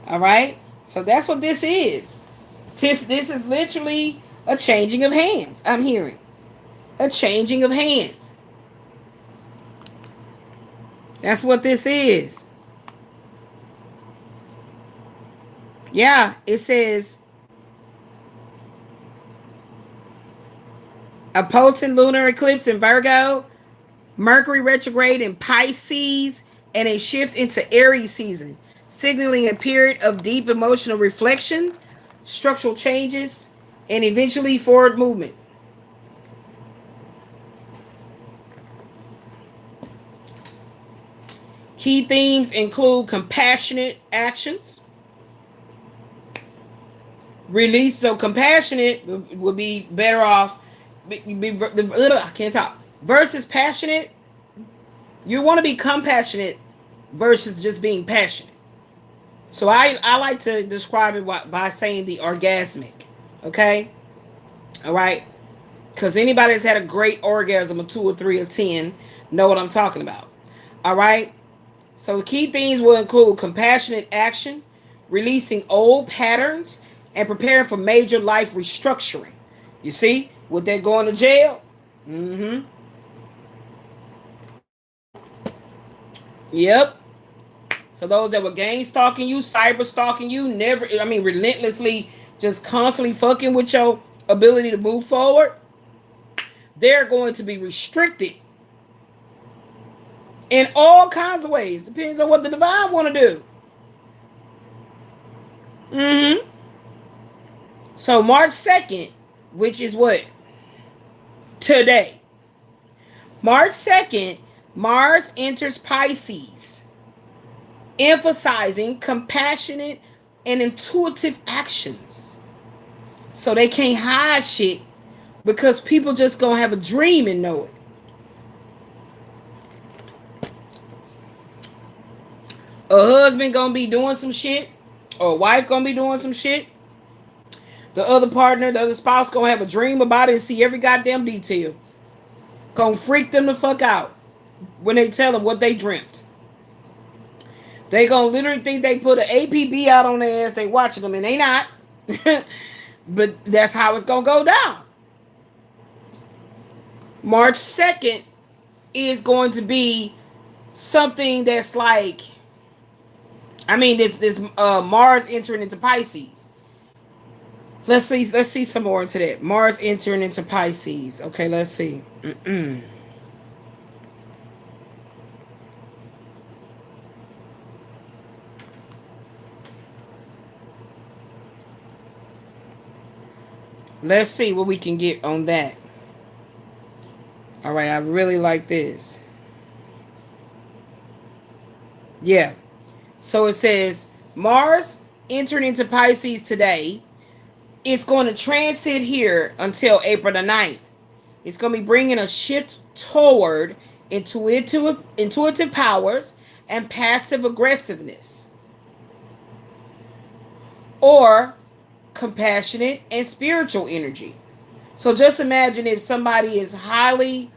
All right? So that's what this is. This is literally a changing of hands. I'm hearing. A changing of hands. That's what this is. Yeah, it says a potent lunar eclipse in Virgo, Mercury retrograde in Pisces, and a shift into Aries season, signaling a period of deep emotional reflection, structural changes, and eventually forward movement. Key themes include compassionate actions. Release, so compassionate would be better off. I can't talk. Versus passionate, you want to be compassionate versus just being passionate. So I like to describe it by saying the orgasmic. Okay? All right? Because anybody that's had a great orgasm, a 2 or 3 or 10, know what I'm talking about. All right? So the key themes will include compassionate action, releasing old patterns, and preparing for major life restructuring. You see? With that going to jail? Mm-hmm. Yep. So those that were gang stalking you, cyber stalking you, relentlessly just constantly fucking with your ability to move forward, they're going to be restricted in all kinds of ways. Depends on what the divine want to do. Mm-hmm. So March 2nd, which is what? Today. March 2nd, Mars enters Pisces, emphasizing compassionate and intuitive actions. So they can't hide shit because people just gonna have a dream and know it. A husband gonna be doing some shit, or a wife gonna be doing some shit. The other partner, the other spouse gonna have a dream about it and see every goddamn detail. Gonna freak them the fuck out when they tell them what they dreamt. They gonna literally think they put an APB out on their ass, they watching them, and they not. But that's how it's gonna go down. March 2nd is going to be something that's like, this Mars entering into Pisces. Let's see some more into that. Mars entering into Pisces. Okay, let's see. Let's see what we can get on that. All right, I really like this. Yeah. So it says Mars entering into Pisces today. It's going to transit here until April the 9th. It's going to be bringing a shift toward intuitive powers and passive aggressiveness, or compassionate and spiritual energy. So just imagine if somebody is highly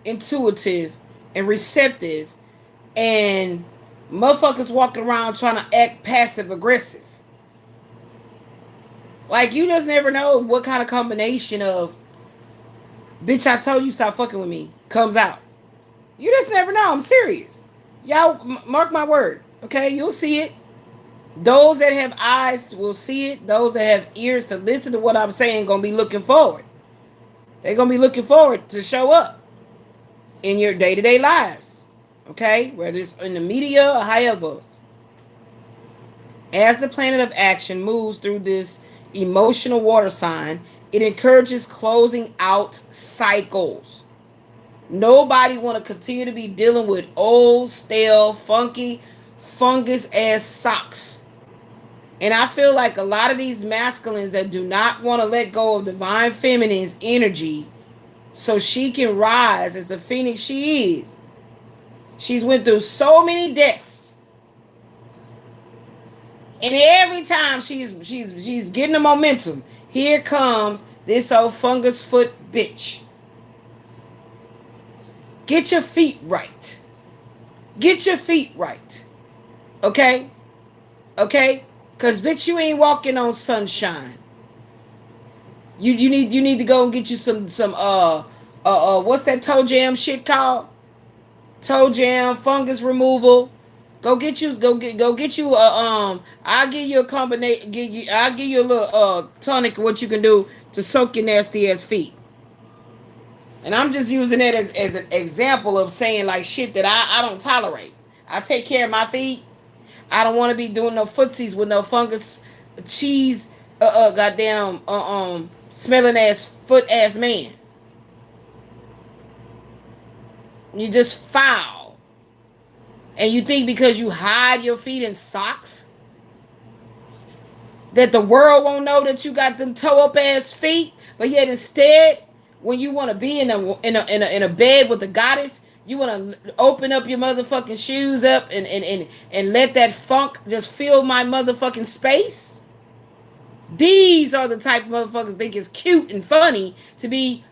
intuitive and receptive and motherfuckers walking around trying to act passive aggressive. Like, you just never know what kind of combination of bitch, I told you stop fucking with me comes out. You just never know. I'm serious. Y'all mark my word. Okay, you'll see it. Those that have eyes will see it. Those that have ears to listen to what I'm saying gonna be looking forward. They're gonna be looking forward to show up in your day-to-day lives. Okay, whether it's in the media or however. As the planet of action moves through this emotional water sign, it encourages closing out cycles. Nobody want to continue to be dealing with old, stale, funky, fungus-ass socks. And I feel like a lot of these masculines that do not want to let go of divine feminine's energy so she can rise as the phoenix she is. She's went through so many deaths. And every time she's getting the momentum, here comes this old fungus foot bitch. Get your feet right. Get your feet right. Okay? Okay? Cause bitch, you ain't walking on sunshine. You need to go and get you some what's that toe jam shit called? Toe jam, fungus removal. Go get you a I'll give you a combination, I'll give you a little tonic of what you can do to soak your nasty ass feet. And I'm just using that as an example of saying like shit that I don't tolerate. I take care of my feet. I don't want to be doing no footsies with no fungus, cheese, goddamn, smelling ass foot ass man. You just foul. And you think because you hide your feet in socks that the world won't know that you got them toe up ass feet, but yet instead, when you want to be in a bed with the goddess, you want to open up your motherfucking shoes up and let that funk just fill my motherfucking space. These are the type of motherfuckers think it's cute and funny to be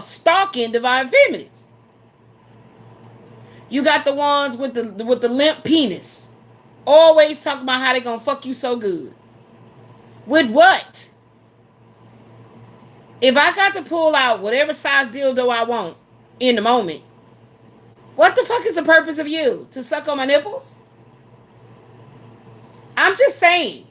stalking divine feminines. You got the ones with the limp penis, always talking about how they gonna fuck you so good. With what? If I got to pull out whatever size dildo I want in the moment, what the fuck is the purpose of you? To suck on my nipples? I'm just saying.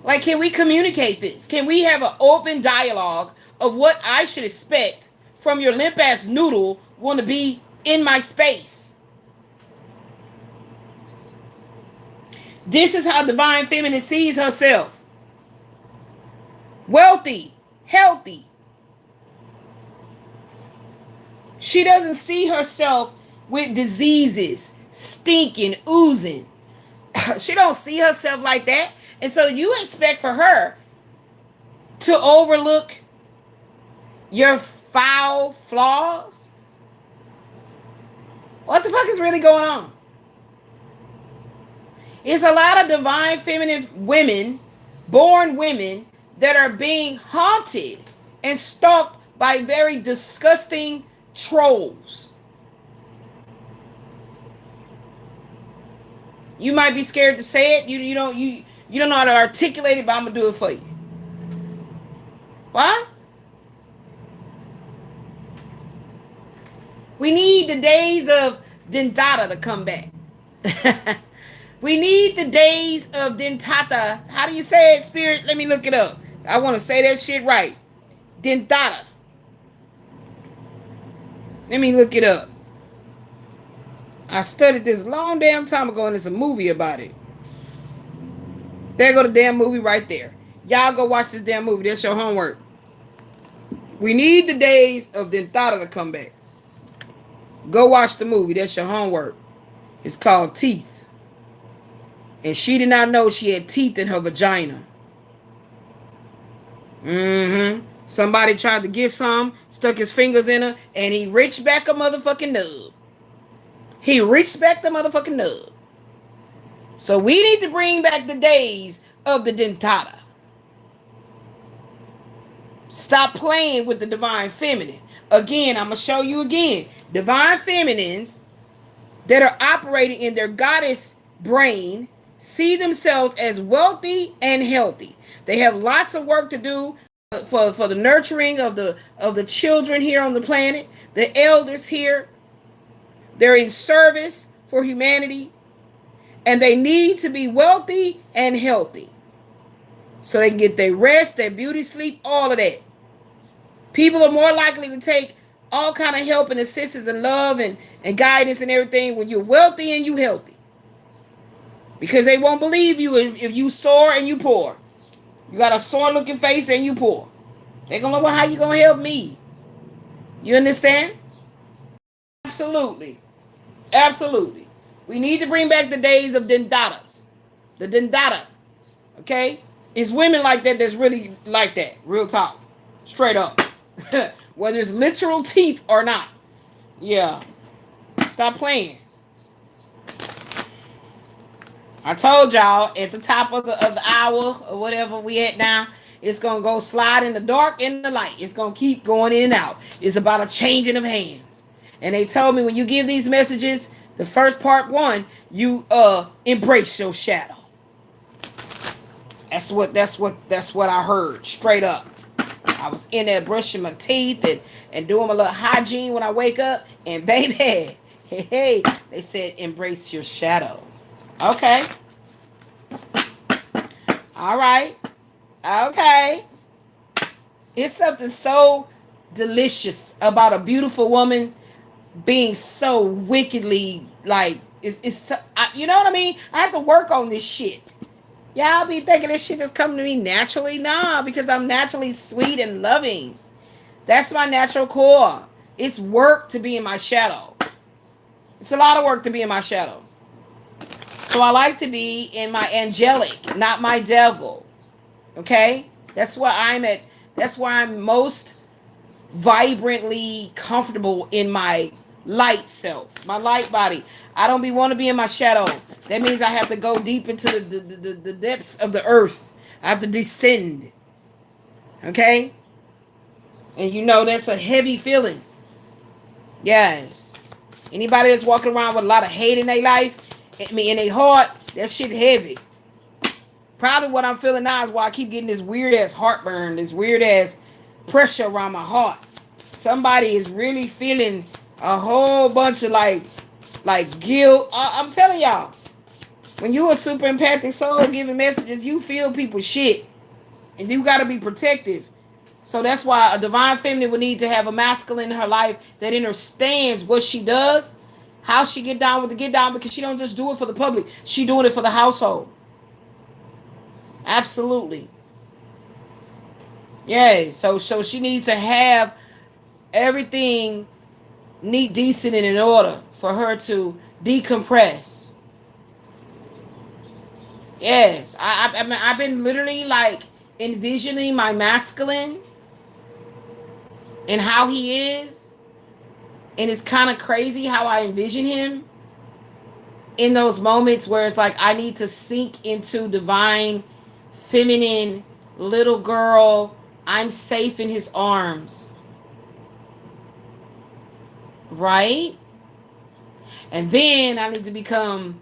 Like, can we communicate this? Can we have an open dialogue of what I should expect from your limp ass noodle want to be in my space? This is how divine feminine sees herself. Wealthy, healthy. She doesn't see herself with diseases, stinking, oozing. She don't see herself like that. And so you expect for her to overlook your foul flaws? What the fuck is really going on? It's a lot of divine feminine women, born women, that are being haunted and stalked by very disgusting trolls. You might be scared to say it. You don't know how to articulate it, but I'm gonna do it for you. What? We need the days of dentata to come back. We need the days of dentata. How do you say it, Spirit? Let me look it up. I want to say that shit right. Dentata. Let me look it up. I studied this long damn time ago and there's a movie about it. There go the damn movie right there. Y'all go watch this damn movie. That's your homework. We need the days of dentata to come back. Go watch the movie. That's your homework. It's called Teeth. And she did not know she had teeth in her vagina. Somebody tried to get some, stuck his fingers in her, and he reached back a motherfucking nub. He reached back the motherfucking nub. So we need to bring back the days of the dentata. Stop playing with the divine feminine. Again, I'm going to show you again. Divine feminines that are operating in their goddess brain see themselves as wealthy and healthy. They have lots of work to do for the nurturing of the children here on the planet, the elders here. They're in service for humanity, and they need to be wealthy and healthy so they can get their rest, their beauty sleep, all of that. People are more likely to take all kind of help and assistance and love and guidance and everything when you're wealthy and you healthy, because they won't believe you if you sore and you poor. You got a sore looking face and you poor. They're gonna know, well, how you gonna help me? You understand? Absolutely. Absolutely. We need to bring back the days of dendatas. The dendata. Okay? It's women like that that's really like that. Real talk. Straight up. Whether it's literal teeth or not. Yeah. Stop playing. I told y'all at the top of the hour or whatever we at now, it's going to go slide in the dark and the light. It's going to keep going in and out. It's about a changing of hands. And they told me when you give these messages, The first part one, you embrace your shadow. That's what I heard straight up. I was in there brushing my teeth and doing my little hygiene when I wake up, and baby, hey, they said embrace your shadow. Okay. All right. Okay. It's something so delicious about a beautiful woman being so wickedly like it's you know what I mean? I have to work on this shit. Y'all be thinking this shit just coming to me naturally? Nah, because I'm naturally sweet and loving. That's my natural core. It's work to be in my shadow. It's a lot of work to be in my shadow. So I like to be in my angelic, not my devil. Okay? That's where I'm at. That's where I'm most vibrantly comfortable in my light self, my light body. I don't want to be in my shadow. That means I have to go deep into the depths of the earth. I have to descend. Okay? And you know that's a heavy feeling. Yes. Anybody that's walking around with a lot of hate in their life, in their heart, that shit heavy. Probably what I'm feeling now is why I keep getting this weird ass heartburn, this weird ass pressure around my heart. Somebody is really feeling a whole bunch of like guilt. I'm telling y'all, when you a super empathic soul giving messages, you feel people's shit, and you got to be protective. So that's why a divine feminine would need to have a masculine in her life that understands what she does, how she get down with the get down, because she don't just do it for the public. She doing it for the household. Absolutely. Yeah. So she needs to have everything neat, decent, and in order for her to decompress. Yes. I've been literally like envisioning my masculine and how he is. And it's kind of crazy how I envision him in those moments where it's like I need to sink into divine, feminine, little girl. I'm safe in his arms. Right? And then I need to become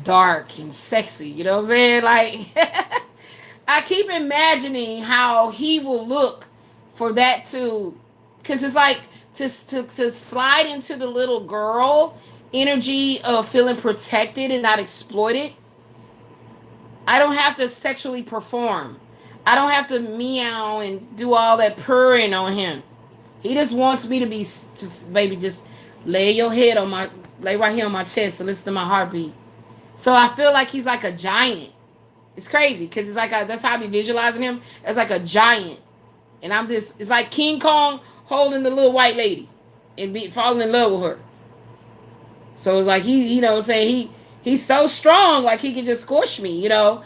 dark and sexy. You know what I'm saying? Like, I keep imagining how he will look for that to, because it's like to slide into the little girl energy of feeling protected and not exploited. I don't have to sexually perform. I don't have to meow and do all that purring on him. He just wants me to be, baby, just lay your head on lay right here on my chest and listen to my heartbeat. So I feel like he's like a giant. It's crazy because it's like that's how I be visualizing him as like a giant, and it's like King Kong holding the little white lady and falling in love with her. So it's like you know what I'm saying, he's so strong, like he can just squish me, you know.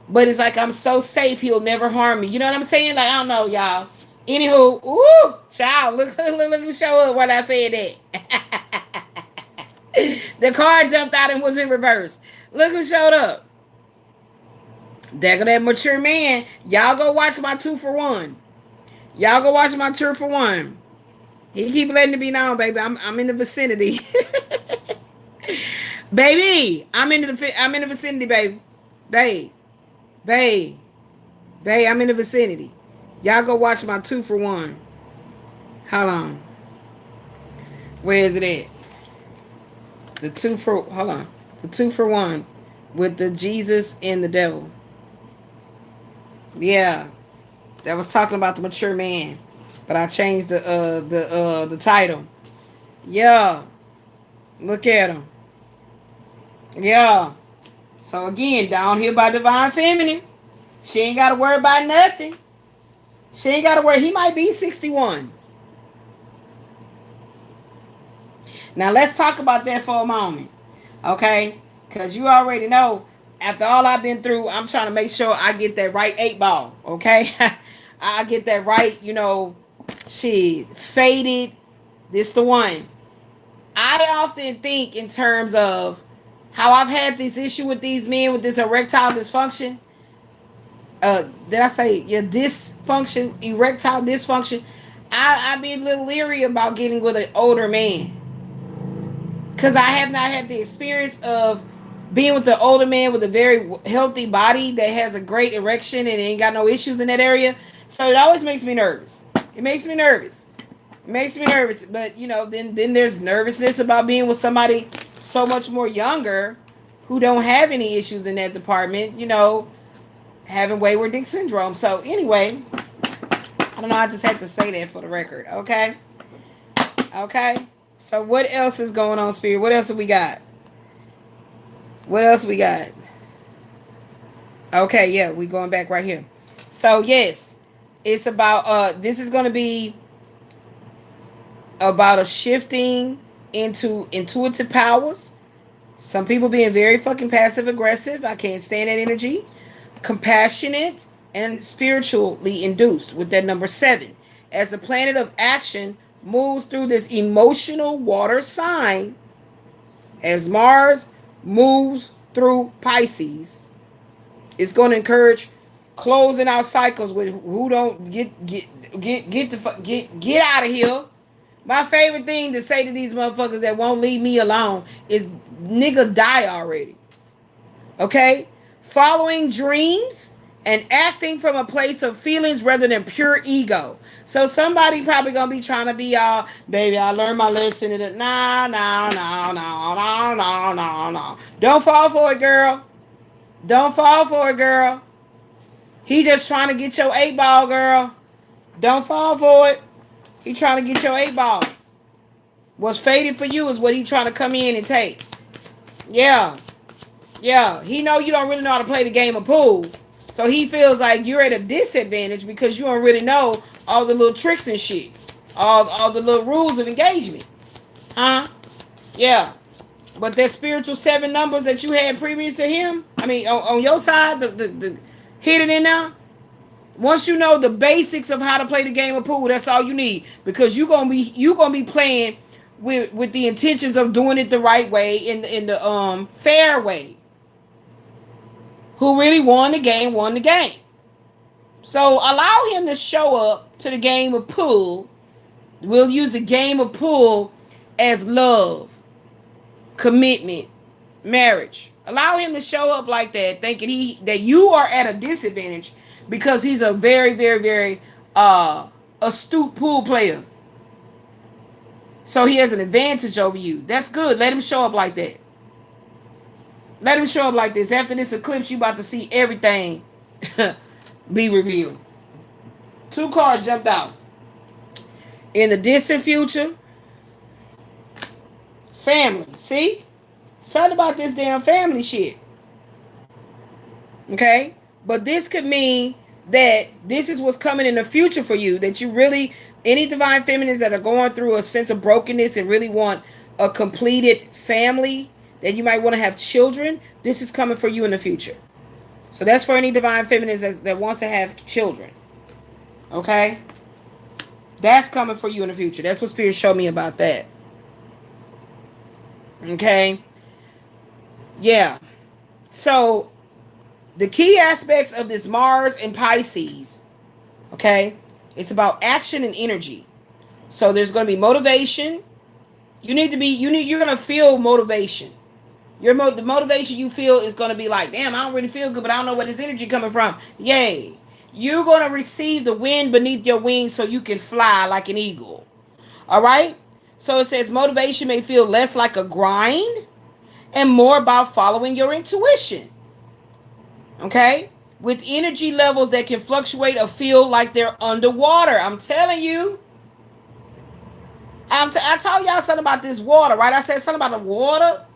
But it's like I'm so safe, he'll never harm me. You know what I'm saying? Like, I don't know, y'all. Anywho, ooh, child, look who showed up when I said that. The car jumped out and was in reverse. Look who showed up. There go that mature man. Y'all go watch my 2-for-1. Y'all go watch my 2-for-1. He keep letting it be known, baby. I'm in the vicinity. Baby, I'm in the vicinity, baby. Babe, I'm in the vicinity. Y'all go watch my 2-for-1. Hold on. Where is it at? The 2-for-1 with the Jesus and the devil. Yeah, that was talking about the mature man, but I changed the title. Yeah, look at him. Yeah. So again, down here by divine feminine, she ain't got to worry about nothing. She ain't got to worry. He might be 61. Now let's talk about that for a moment, okay? Because you already know, after all I've been through, I'm trying to make sure I get that right 8-ball, okay? I get that right, you know, faded. This the one. I often think in terms of how I've had this issue with these men with this erectile dysfunction. Did I say dysfunction, erectile dysfunction? I be a little leery about getting with an older man. because I have not had the experience of being with an older man with a very healthy body that has a great erection and ain't got no issues in that area. So it always makes me nervous. It makes me nervous. It makes me nervous. But then there's nervousness about being with somebody so much more younger who don't have any issues in that department. Having wayward dick syndrome. So anyway, I don't know. I just had to say that for the record. Okay. Okay. So what else is going on, Spirit? What else have we got? What else we got? Okay, yeah, we going back right here. So yes, it's about this is going to be about a shifting into intuitive powers. Some people being very fucking passive aggressive. I can't stand that energy. Compassionate and spiritually induced with that number 7. As the planet of action moves through this emotional water sign, as Mars moves through Pisces, it's going to encourage closing out cycles with who don't get out of here. My favorite thing to say to these motherfuckers that won't leave me alone is nigga die already. Okay? Following dreams and acting from a place of feelings rather than pure ego. So somebody probably gonna be trying to be all, baby, I learned my lesson. No. Don't fall for it, girl. Don't fall for it, girl. He just trying to get your 8-ball, girl. Don't fall for it. He trying to get your 8-ball. What's fated for you is what he trying to come in and take. Yeah. He know you don't really know how to play the game of pool. So he feels like you're at a disadvantage because you don't really know all the little tricks and shit. All the little rules of engagement. Huh? Yeah. But that spiritual 7 numbers that you had previous to him, I mean, on your side, the hit it in there. Once you know the basics of how to play the game of pool, that's all you need. Because you're gonna be playing with the intentions of doing it the right way, in the fair way. Who really won the game. So allow him to show up to the game of pool. We'll use the game of pool as love, commitment, marriage. Allow him to show up like that, thinking that you are at a disadvantage because he's a very, very, very astute pool player. So he has an advantage over you. That's good. Let him show up like that. Let him show up like this. After this eclipse, you about to see everything be revealed. 2 cards jumped out. In the distant future, family. See? Something about this damn family shit. Okay? But this could mean that this is what's coming in the future for you. That you really, any divine feminines that are going through a sense of brokenness and really want a completed family, that you might want to have children, this is coming for you in the future. So that's for any divine feminines that wants to have children. Okay? That's coming for you in the future. That's what Spirit showed me about that. Okay? Yeah. So, the key aspects of this Mars and Pisces, okay, it's about action and energy. So, there's going to be motivation. You're going to feel motivation. The motivation you feel is going to be like, damn, I don't really feel good, but I don't know where this energy coming from. Yay. You're going to receive the wind beneath your wings so you can fly like an eagle. All right? So it says motivation may feel less like a grind and more about following your intuition. Okay? With energy levels that can fluctuate or feel like they're underwater. I'm telling you. I told y'all something about this water, right? I said something about the water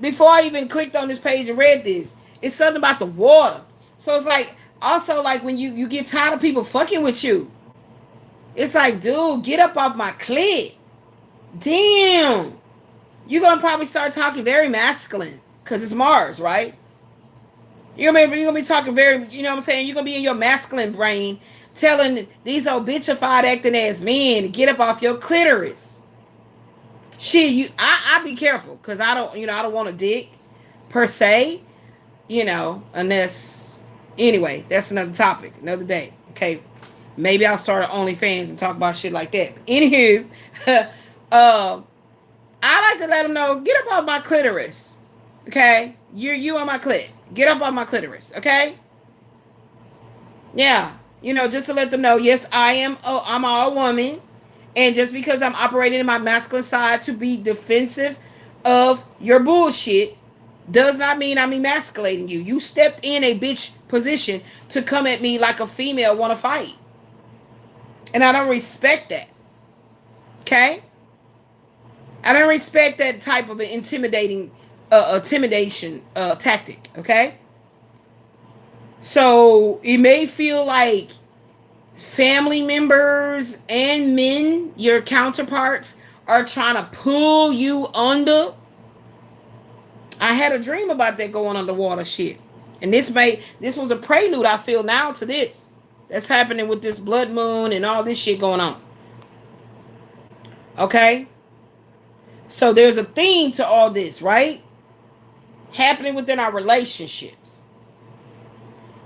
before I even clicked on this page and read this. It's something about the water. So it's like, also like when you get tired of people fucking with you. It's like, dude, get up off my clit. Damn. You're going to probably start talking very masculine because it's Mars, right? You're gonna be talking very, you know what I'm saying? You're going to be in your masculine brain telling these old bitchified acting ass men to get up off your clitoris. Shit, I be careful because I don't want a dick per se, unless, anyway, that's another topic, another day. Okay, maybe I'll start an OnlyFans and talk about shit like that. Anywho, I like to let them know, get up off my clitoris. Okay? You on my clit. Get up off my clitoris. Okay? Yeah. Just to let them know, yes, I'm all woman. And just because I'm operating in my masculine side to be defensive of your bullshit does not mean I'm emasculating you. You stepped in a bitch position to come at me like a female want to fight. And I don't respect that. Okay? I don't respect that type of an intimidation tactic. Okay? So it may feel like family members and men, your counterparts, are trying to pull you under. I had a dream about that going underwater shit. And this was a prelude, I feel now, to this. That's happening with this blood moon and all this shit going on. Okay? So there's a theme to all this, right? Happening within our relationships.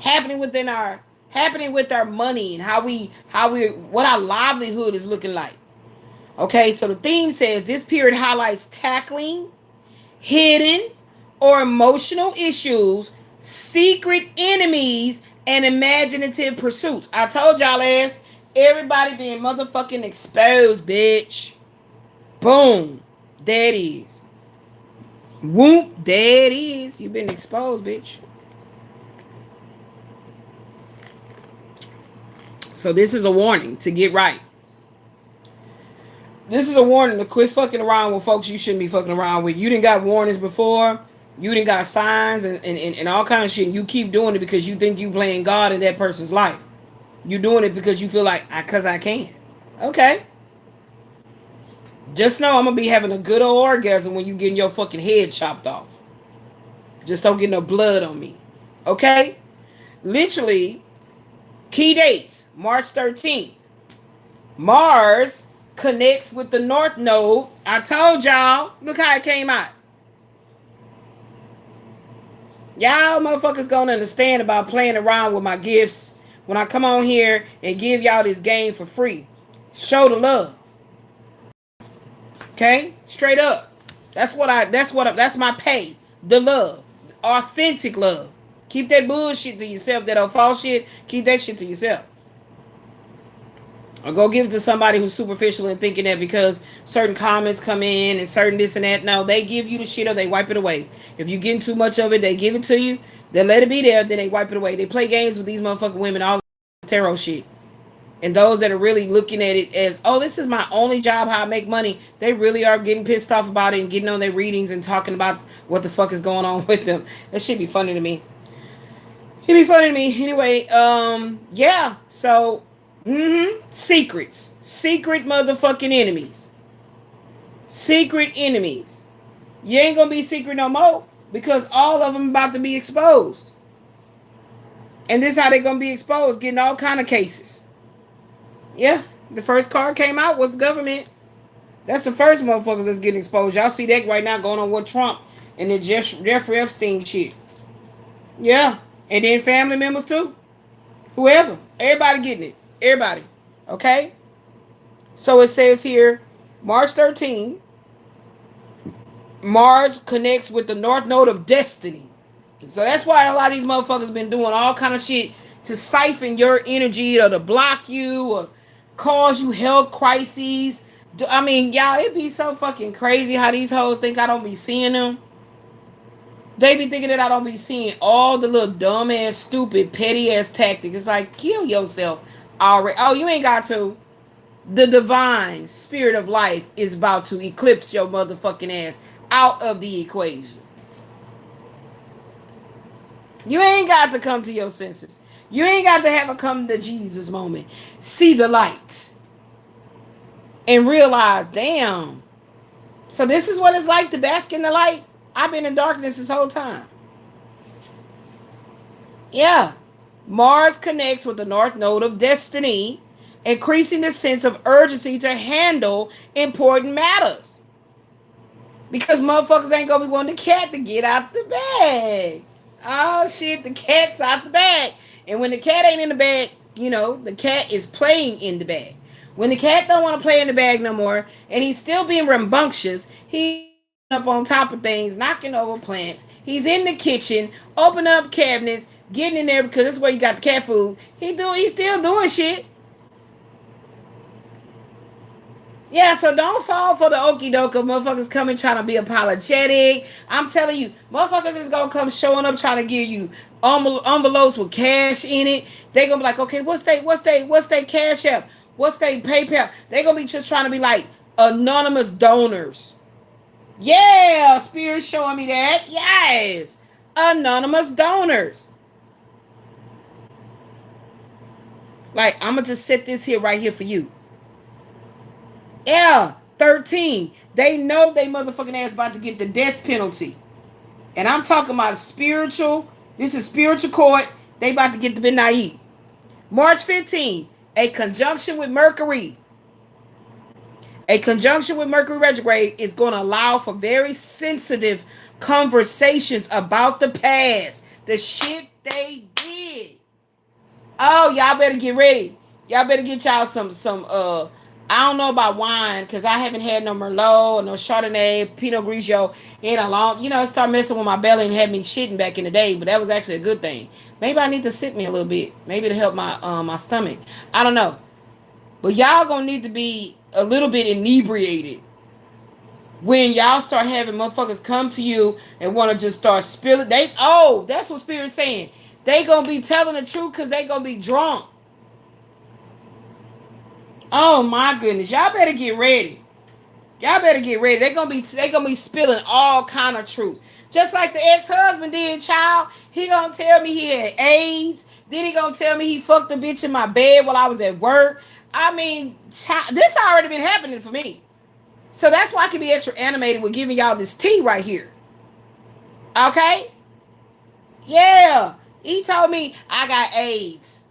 Happening with our money and what our livelihood is looking like. Okay, so the theme says this period highlights tackling hidden or emotional issues, secret enemies, and imaginative pursuits. I told y'all everybody being motherfucking exposed, bitch. Boom. There it is. Whoop. There it is. You've been exposed, bitch. So this is a warning to get right. This is a warning to quit fucking around with folks you shouldn't be fucking around with. You didn't got warnings before. You didn't got signs and all kind of shit. And you keep doing it because you think you playing God in that person's life. You doing it because you feel like, because I can. Okay. Just know I'm going to be having a good old orgasm when you getting your fucking head chopped off. Just don't get no blood on me. Okay? Literally, key dates, March 13th. Mars connects with the North Node. I told y'all, look how it came out. Y'all motherfuckers gonna understand about playing around with my gifts when I come on here and give y'all this game for free. Show the love. Okay? Straight up. That's my pay. The love. Authentic love. Keep that bullshit to yourself, that false shit, keep that shit to yourself. Or go give it to somebody who's superficial and thinking that because certain comments come in and certain this and that. No, they give you the shit or they wipe it away. If you getting too much of it, they give it to you. They let it be there, then they wipe it away. They play games with these motherfucking women, all the tarot shit. And those that are really looking at it as, oh, this is my only job, how I make money, they really are getting pissed off about it and getting on their readings and talking about what the fuck is going on with them. That shit be funny to me. It'd be funny to me. Anyway, yeah, so... Secrets. Secret motherfucking enemies. Secret enemies. You ain't gonna be secret no more because all of them about to be exposed. And this is how they gonna be exposed, getting all kind of cases. Yeah, the first card came out was the government. That's the first motherfuckers that's getting exposed. Y'all see that right now going on with Trump and the Jeffrey Epstein shit. Yeah, and then family members too. Whoever. Everybody getting it. Everybody. Okay? So it says here, March 13, Mars connects with the North Node of Destiny. So that's why a lot of these motherfuckers been doing all kind of shit to siphon your energy or to block you or cause you health crises. I mean, y'all, it be so fucking crazy how these hoes think I don't be seeing them. They be thinking that I don't be seeing all the little dumb ass, stupid, petty ass tactics. It's like, kill yourself. Already. Oh, you ain't got to. The divine spirit of life is about to eclipse your motherfucking ass out of the equation. You ain't got to come to your senses. You ain't got to have a come to Jesus moment. See the light. And realize, damn. So this is what it's like to bask in the light. I've been in darkness this whole time. Yeah. Mars connects with the North Node of Destiny, increasing the sense of urgency to handle important matters. Because motherfuckers ain't gonna be wanting the cat to get out the bag. Oh shit, the cat's out the bag. And when the cat ain't in the bag, the cat is playing in the bag. When the cat don't want to play in the bag no more, and he's still being rambunctious, he's up on top of things, knocking over plants. He's in the kitchen, opening up cabinets, getting in there because that's where you got the cat food. He's still doing shit. Yeah, so don't fall for the okie doke of motherfuckers coming trying to be apologetic. I'm telling you, motherfuckers is gonna come showing up trying to give you envelopes with cash in it. They gonna be like, okay, what's they cash app? What's they PayPal? They gonna be just trying to be like anonymous donors. Yeah, Spirit showing me that. Yes, anonymous donors. Like, I'm gonna just set this here right here for you. Yeah, 13. They know they motherfucking ass about to get the death penalty. And I'm talking about spiritual. This is spiritual court. They about to get the Benai. March 15. A conjunction with Mercury. A conjunction with Mercury retrograde is going to allow for very sensitive conversations about the past. The shit they did. Oh, y'all better get ready. Y'all better get y'all some I don't know about wine because I haven't had no Merlot or no Chardonnay, Pinot Grigio in a long. It started messing with my belly and had me shitting back in the day, but that was actually a good thing. Maybe I need to sip me a little bit, maybe to help my stomach. I don't know, but y'all gonna need to be a little bit inebriated when y'all start having motherfuckers come to you and want to just start spilling. That's what Spirit's saying. They gonna be telling the truth because they gonna be drunk. Oh my goodness. Y'all better get ready. Y'all better get ready. They gonna be spilling all kind of truth. Just like the ex-husband did, child. He gonna tell me he had AIDS. Then he gonna tell me he fucked a bitch in my bed while I was at work. I mean, child, this already been happening for me. So that's why I can be extra animated with giving y'all this tea right here. Okay? Yeah. He told me I got AIDS.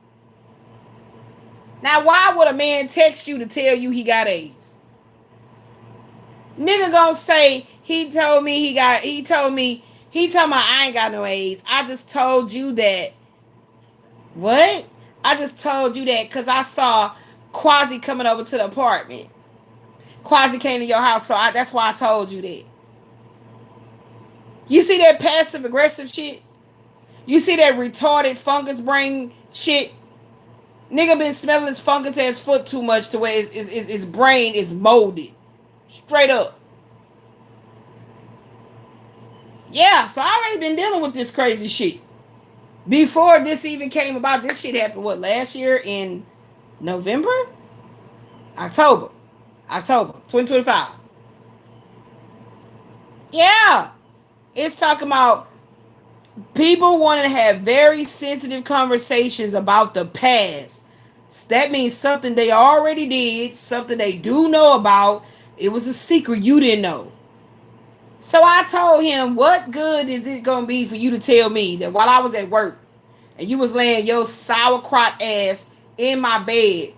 Now, why would a man text you to tell you he got AIDS? Nigga gonna say he told me I ain't got no AIDS. I just told you that. What? I just told you that because I saw Quasi coming over to the apartment. Quasi came to your house, so that's why I told you that. You see that passive aggressive shit? You see that retarded fungus brain shit? Nigga been smelling his fungus ass foot too much to where his brain is molded. Straight up. Yeah, so I already been dealing with this crazy shit. Before this even came about, this shit happened, last year in November? October 2025. Yeah. It's talking about people wanting to have very sensitive conversations about the past. That means something they already did, something they do know about. It was a secret you didn't know. So I told him, what good is it going to be for you to tell me that while I was at work and you was laying your sauerkraut ass in my bed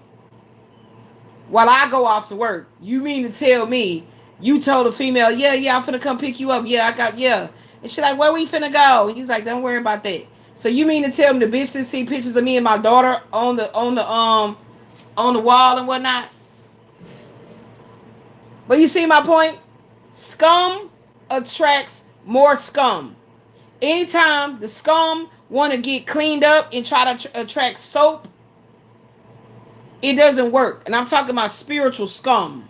while I go off to work? You mean to tell me you told a female, yeah, I'm finna come pick you up. Yeah. And she like, where we finna go? And he was like, don't worry about that. So you mean to tell me the bitch didn't see pictures of me and my daughter on the wall and whatnot? But you see my point? Scum attracts more scum. Anytime the scum want to get cleaned up and try to attract soap, it doesn't work. And I'm talking about spiritual scum.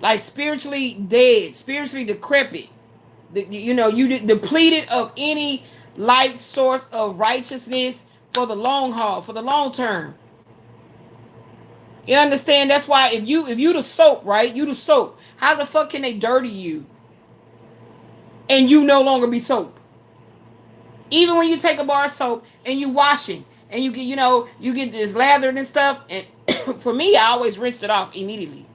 Like spiritually dead, spiritually decrepit. You depleted of any light source of righteousness for the long haul, for the long term. You understand? That's why if you the soap, right? You the soap. How the fuck can they dirty you and you no longer be soap? Even when you take a bar of soap and you wash it and you get this lather and stuff, and for me, I always rinsed it off immediately.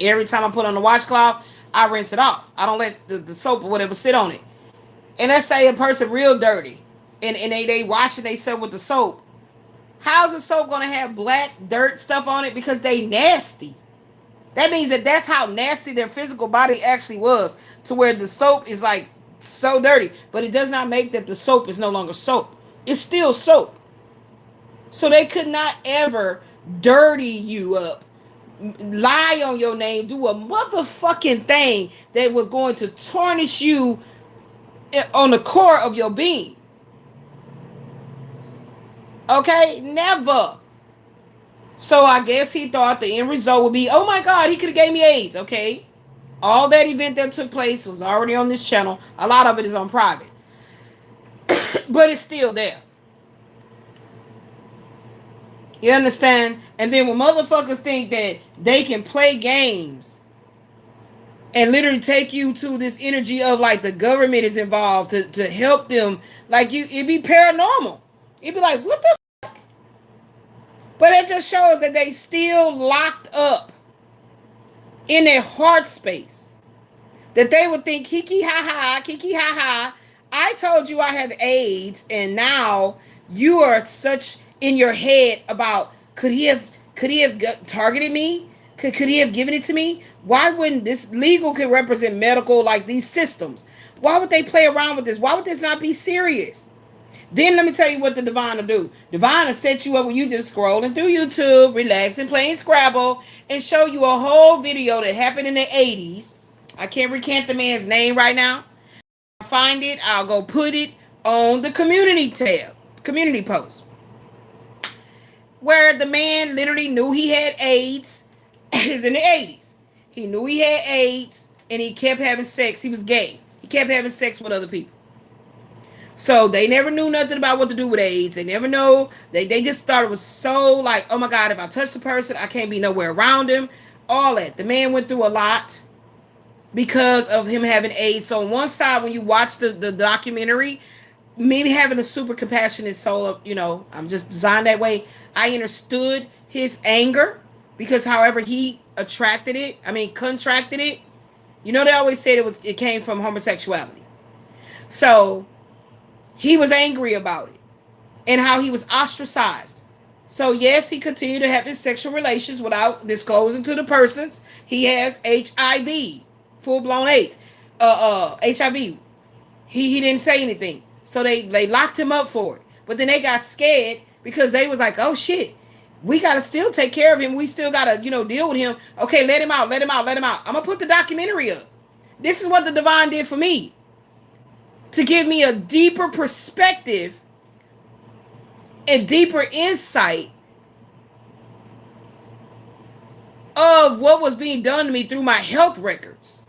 Every time I put on the washcloth, I rinse it off. I don't let the soap or whatever sit on it. And let's say a person real dirty and they wash it themselves with the soap. How's the soap going to have black dirt stuff on it? Because they nasty. That means that's how nasty their physical body actually was, to where the soap is like so dirty. But it does not make that the soap is no longer soap. It's still soap. So they could not ever dirty you up, lie on your name, do a motherfucking thing that was going to tarnish you on the core of your being. Okay? Never. So I guess he thought the end result would be, oh my God, he could have gave me AIDS. Okay? All that event that took place was already on this channel. A lot of it is on private. But it's still there. You understand? And then when motherfuckers think that they can play games and literally take you to this energy of like the government is involved to help them, like it'd be paranormal. It'd be like, what the fuck? But it just shows that they still locked up in their heart space. That they would think, kiki ha ha, I told you I have AIDS, and now you are such in your head about could he have targeted me? Could he have given it to me? Why wouldn't this legal could represent medical, like these systems? Why would they play around with this? Why would this not be serious? Then let me tell you what the divine will do. Divine will set you up when you just scrolling through YouTube, relaxing, playing Scrabble, and show you a whole video that happened in the 80s. I can't recant the man's name right now. I'll find it. I'll go put it on the community tab, community post, where the man literally knew he had AIDS. It was in the 80s. He knew he had AIDS, and he kept having sex. He was gay. He kept having sex with other people. So they never knew nothing about what to do with AIDS. They never know. They just thought it was so like, oh my God, if I touch the person, I can't be nowhere around him. All that. The man went through a lot because of him having AIDS. So on one side, when you watch the documentary, maybe having a super compassionate soul, I'm just designed that way. I understood his anger because however he contracted it. They always said it came from homosexuality. So he was angry about it and how he was ostracized. So yes, he continued to have his sexual relations without disclosing to the persons. He has HIV, full-blown AIDS, HIV. He didn't say anything. So they locked him up for it. But then they got scared because they was like, oh shit, we got to still take care of him. We still got to, deal with him. Okay, let him out. I'm going to put the documentary up. This is what the divine did for me. To give me a deeper perspective and deeper insight of what was being done to me through my health records.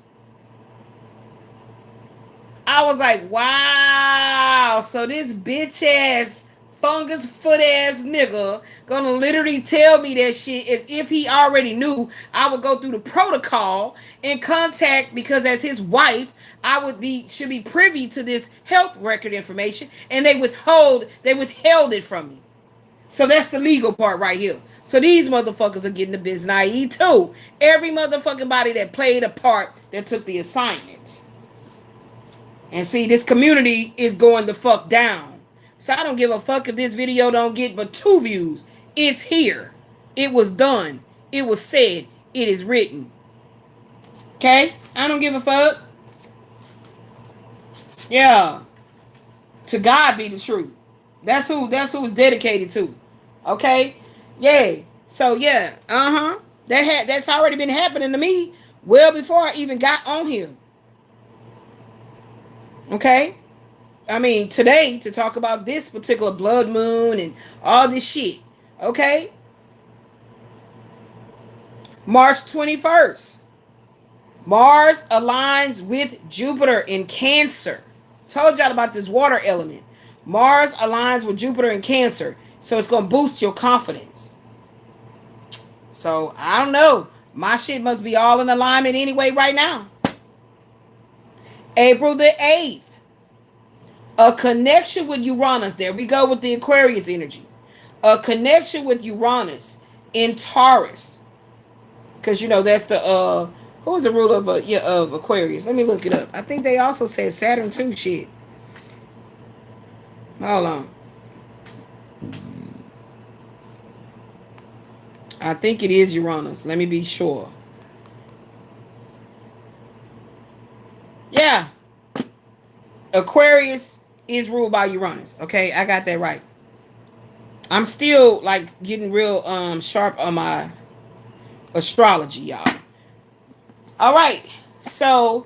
I was like, wow, so this bitch ass, fungus foot ass nigga gonna literally tell me that shit as if he already knew I would go through the protocol and contact, because as his wife, should be privy to this health record information, and they withheld it from me. So that's the legal part right here. So these motherfuckers are getting the biz naive too. Every motherfucking body that played a part that took the assignment. And see, this community is going the fuck down. So I don't give a fuck if this video don't get but 2 views. It's here. It was done. It was said. It is written. Okay? I don't give a fuck. Yeah. To God be the truth. That's who it's dedicated to. Okay? Yeah. So yeah. That's already been happening to me well before I even got on here. Okay? I mean, today, to talk about this particular blood moon and all this shit. Okay? March 21st. Mars aligns with Jupiter in Cancer. Told y'all about this water element. Mars aligns with Jupiter in Cancer. So it's going to boost your confidence. So, I don't know. My shit must be all in alignment anyway right now. April the 8th. A connection with Uranus. There we go with the Aquarius energy. A connection with Uranus in Taurus. Because, that's the, who's the ruler of Aquarius? Let me look it up. I think they also said Saturn too, shit. Hold on. I think it is Uranus. Let me be sure. Yeah. Aquarius is ruled by Uranus. Okay, I got that right. I'm still like getting real sharp on my astrology, y'all. All right. So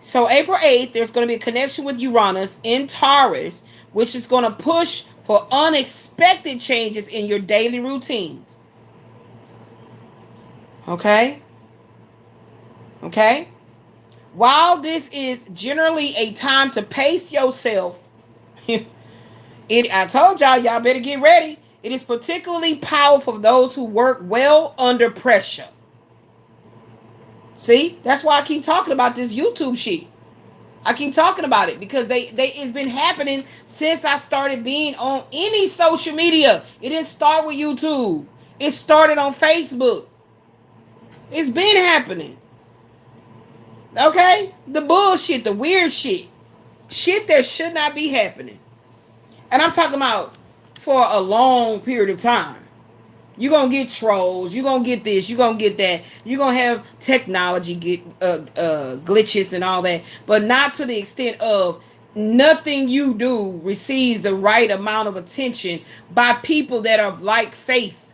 April 8th, there's going to be a connection with Uranus in Taurus, which is going to push for unexpected changes in your daily routines. Okay? Okay? While this is generally a time to pace yourself, I told y'all better get ready. It is particularly powerful for those who work well under pressure. See? That's why I keep talking about this YouTube shit. I keep talking about it because it's been happening since I started being on any social media. It didn't start with YouTube. It started on Facebook. It's been happening. Okay? The bullshit, the weird shit. Shit that should not be happening. And I'm talking about for a long period of time. You're going to get trolls. You're going to get this. You're going to get that. You're going to have technology get glitches and all that. But not to the extent of nothing you do receives the right amount of attention by people that are like faith.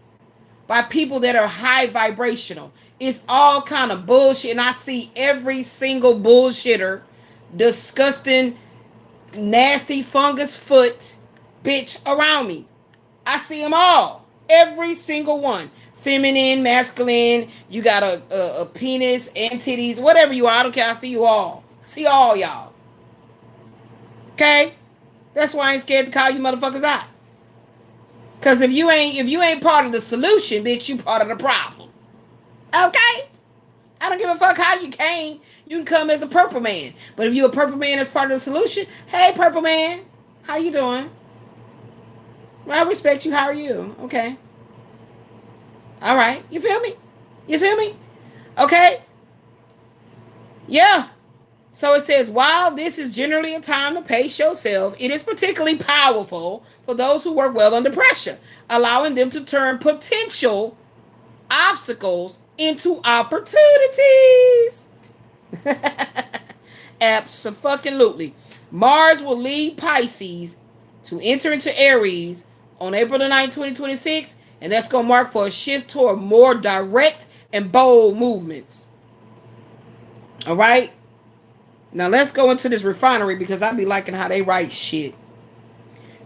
By people that are high vibrational. It's all kind of bullshit. And I see every single bullshitter, disgusting, nasty fungus foot bitch around me. I see them all. Every single one. Feminine, masculine, you got a penis and titties, whatever you are. I don't care. I see you all. See all y'all. Okay? That's why I ain't scared to call you motherfuckers out. Cause if you ain't part of the solution, bitch, you part of the problem. Okay? I don't give a fuck how you came. You can come as a purple man. But if you're a purple man as part of the solution, hey purple man, how you doing? Well, I respect you. How are you? Okay. All right. You feel me? You feel me? Okay. Yeah. So it says, while this is generally a time to pace yourself, it is particularly powerful for those who work well under pressure, allowing them to turn potential obstacles into opportunities. Absolutely. Mars will lead Pisces to enter into Aries on April the 9th, 2026, and that's going to mark for a shift toward more direct and bold movements. All right? Now let's go into this refinery because I be liking how they write shit.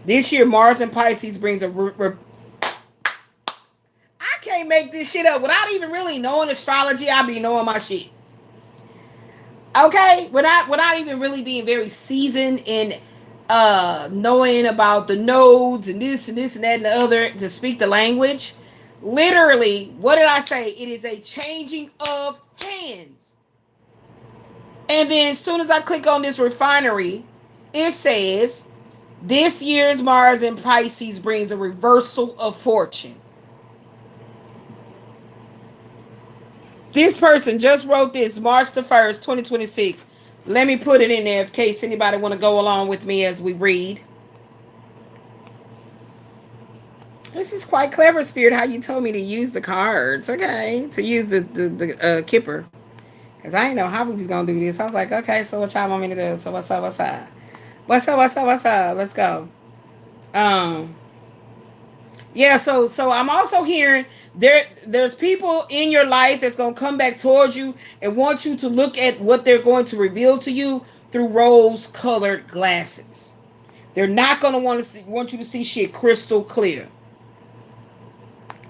This year, Mars in Pisces brings I can't make this shit up. Without even really knowing astrology, I be knowing my shit. Okay? Without even really being very seasoned in knowing about the nodes and this and that and the other to speak the language. Literally, what did I say? It is a changing of hands. And then as soon as I click on this refinery, it says, this year's Mars in Pisces brings a reversal of fortune. This person just wrote this March the 1st, 2026. Let me put it in there in case anybody want to go along with me as we read. This is quite clever, Spirit, how you told me to use the cards. Okay, to use the kipper. Because I didn't know how we was going to do this. I was like, okay, so what y'all want me to do? So what's up? What's up? Let's go. Yeah, so I'm also hearing there's people in your life that's going to come back towards you and want you to look at what they're going to reveal to you through rose-colored glasses. They're not going to want you to see shit crystal clear.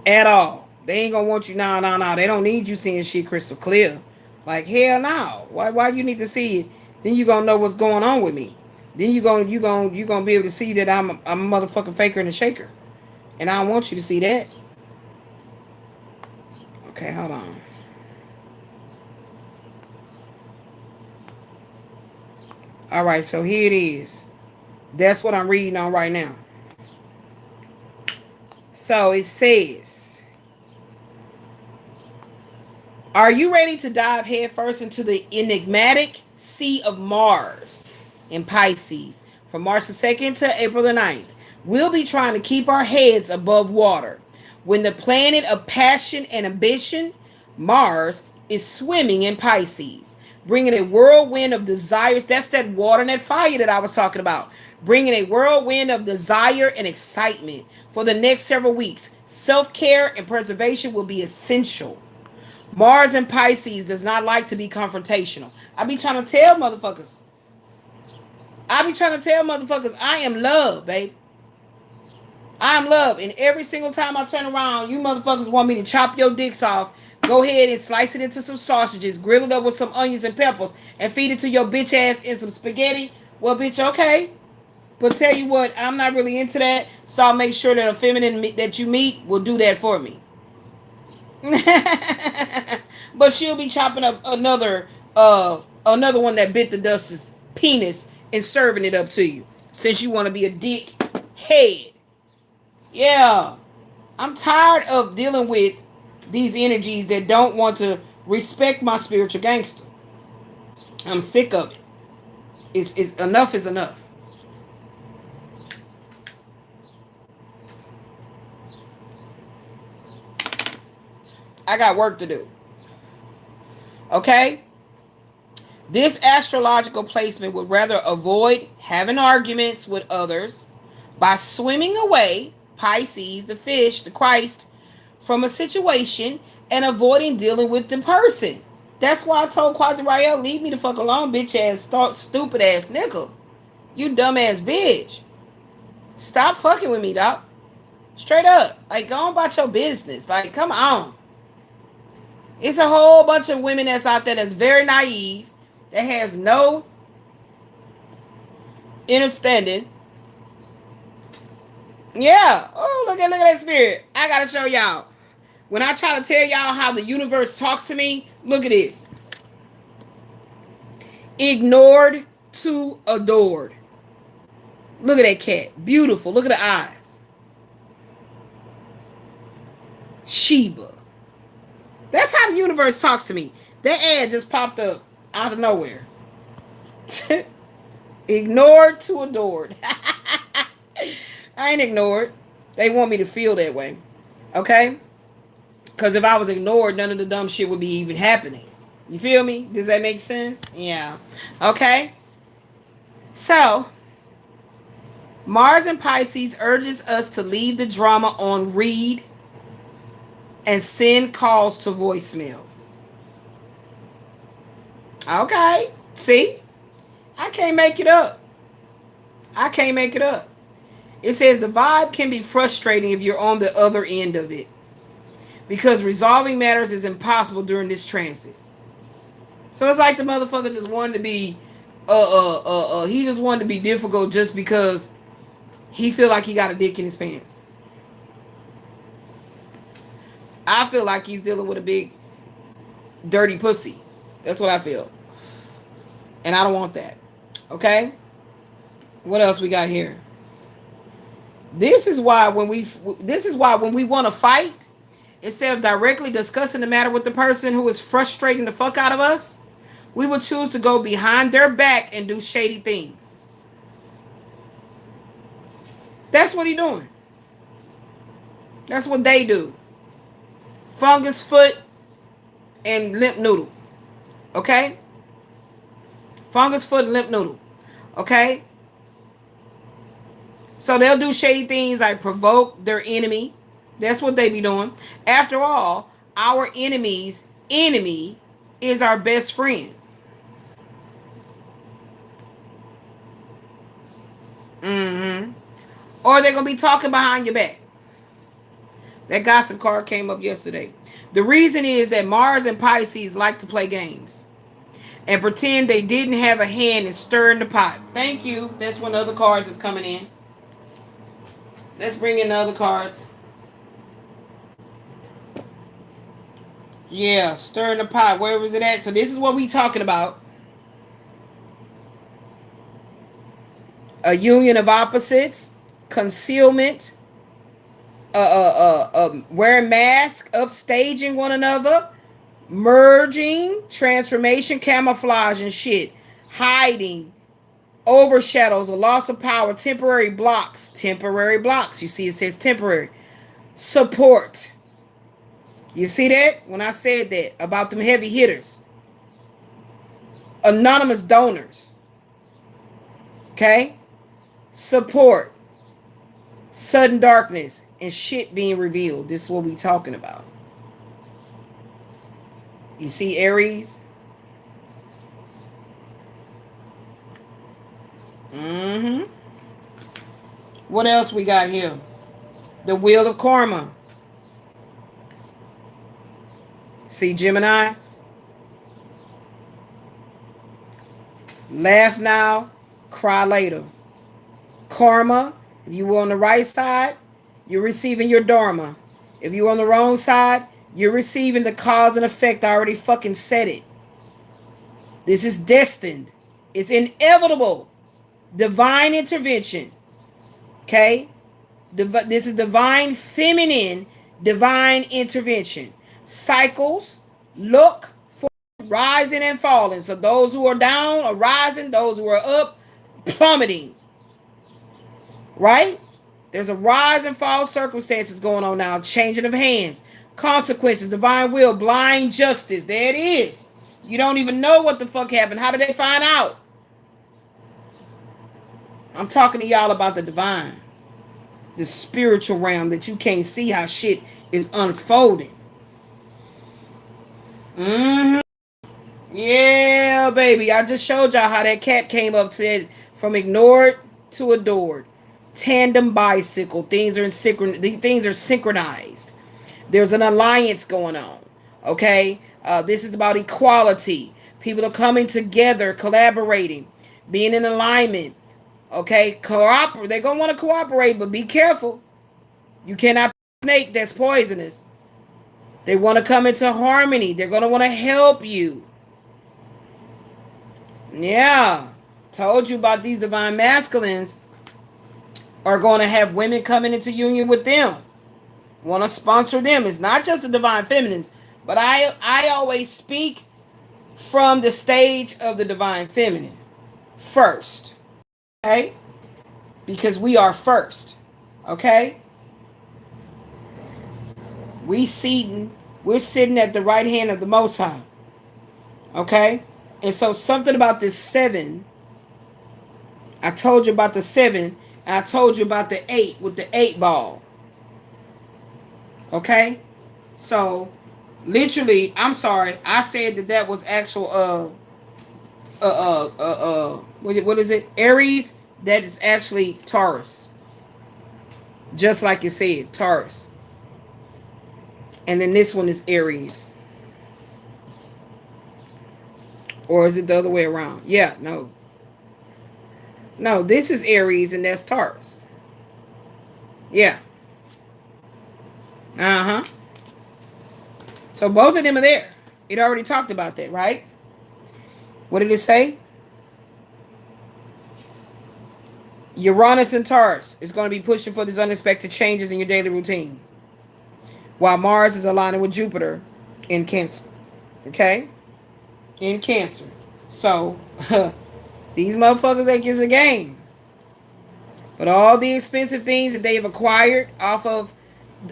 At all. They ain't going to want you, no. They don't need you seeing shit crystal clear. Like, hell no. Why you need to see it? Then you going to know what's going on with me. Then you going to be able to see that I'm a motherfucking faker and a shaker. And I don't want you to see that. Okay, hold on. All right, so here it is. That's what I'm reading on right now. So it says, are you ready to dive headfirst into the enigmatic sea of Mars in Pisces from March the 2nd to April the 9th? We'll be trying to keep our heads above water. When the planet of passion and ambition, Mars, is swimming in Pisces, bringing a whirlwind of desires. That's that water and that fire that I was talking about. bringing a whirlwind of desire and excitement for the next several weeks. Self-care and preservation will be essential. Mars in Pisces does not like to be confrontational. I be trying to tell motherfuckers. I am love, babe. I am love. And every single time I turn around, you motherfuckers want me to chop your dicks off. Go ahead and slice it into some sausages, grill it up with some onions and peppers, and feed it to your bitch ass in some spaghetti. Well, bitch, okay. But tell you what, I'm not really into that, so I'll make sure that a feminine that you meet will do that for me. But she'll be chopping up another one that bit the dust's penis and serving it up to you, since you want to be a dick head. Yeah. I'm tired of dealing with these energies that don't want to respect my spiritual gangster. I'm sick of it. It's enough is enough. I got work to do. Okay? This astrological placement would rather avoid having arguments with others by swimming away, Pisces, the fish, the Christ, from a situation and avoiding dealing with the person. That's why I told Quasi Rael, leave me the fuck alone, bitch ass, stupid ass nigga. You dumb ass bitch. Stop fucking with me, dog. Straight up. Like, go on about your business. Like, come on. It's a whole bunch of women that's out there that's very naive, that has no understanding. Yeah. Oh, look at that spirit. I gotta show y'all. When I try to tell y'all how the universe talks to me, look at this. Ignored to adored. Look at that cat. Beautiful. Look at the eyes. Sheba. That's how the universe talks to me. That ad just popped up out of nowhere. Ignored to adored. I ain't ignored. They want me to feel that way. Okay? Because if I was ignored, none of the dumb shit would be even happening. You feel me? Does that make sense? Yeah. Okay? So, Mars in Pisces urges us to leave the drama on read and send calls to voicemail. Okay. See? I can't make it up. It says the vibe can be frustrating if you're on the other end of it, because resolving matters is impossible during this transit. So it's like the motherfucker just wanted to be he just wanted to be difficult just because he feel like he got a dick in his pants. I feel like he's dealing with a big dirty pussy. That's what I feel. And I don't want that. Okay? What else we got here? This is why when we want to fight, instead of directly discussing the matter with the person who is frustrating the fuck out of us, we will choose to go behind their back and do shady things. That's what he's doing. That's what they do. Fungus foot and limp noodle. Okay? Fungus foot and limp noodle. Okay? So they'll do shady things like provoke their enemy. That's what they be doing. After all, our enemy's enemy is our best friend. Or they're going to be talking behind your back. That gossip card came up yesterday. The reason is that Mars and Pisces like to play games and pretend they didn't have a hand in stirring the pot. Thank you. That's when the other cards is coming in. Let's bring in the other cards. Yeah, stirring the pot. Where was it at? So this is what we talking about. A union of opposites, concealment, wearing masks, upstaging one another, merging, transformation, camouflage and shit, hiding, overshadows, a loss of power, temporary blocks. You see it says temporary. Support. You see that? When I said that about them heavy hitters. Anonymous donors. Okay? support, sudden darkness, and shit being revealed. This is what we talking about. You see Aries? Mm-hmm. What else we got here? The wheel of karma. See Gemini? Laugh now, cry later. Karma, if you were on the right side, you're receiving your dharma. If you're on the wrong side, you're receiving the cause and effect. I already fucking said it. This is destined. It's inevitable. Divine intervention. Okay? This is divine feminine, divine intervention. Cycles look for rising and falling. So those who are down are rising, those who are up plummeting. Right? There's a rise and fall circumstances going on now. Changing of hands. Consequences. Divine will. Blind justice. There it is. You don't even know what the fuck happened. How did they find out? I'm talking to y'all about the divine. The spiritual realm that you can't see how shit is unfolding. Mm-hmm. Yeah, baby. I just showed y'all how that cat came up to it from ignored to adored. Tandem bicycle. Things are synchronized. There's an alliance going on. Okay? This is about equality. People are coming together, collaborating, being in alignment. Okay? Cooperate. They're going to want to cooperate, but be careful. You cannot be a snake that's poisonous. They want to come into harmony. They're going to want to help you. Yeah. Told you about these divine masculines are going to have women coming into union with them. Want to sponsor them. It's not just the divine feminines, but I always speak from the stage of the divine feminine first. Okay? Because we are first. Okay? We're sitting at the right hand of the Most High. Okay? And so something about this 7, I told you about the 7, and I told you about the 8 with the 8 ball. Okay? So, literally, I'm sorry, I said that was actual, what is it? Aries, that is actually Taurus. Just like you said, Taurus. And then this one is Aries. Or is it the other way around? Yeah, no. No, this is Aries and that's Taurus. Yeah. Uh-huh. So both of them are there. It already talked about that, right? What did it say? Uranus and Taurus is going to be pushing for these unexpected changes in your daily routine. While Mars is aligning with Jupiter in Cancer. Okay? In Cancer. So, these motherfuckers ain't just a game. But all the expensive things that they've acquired off of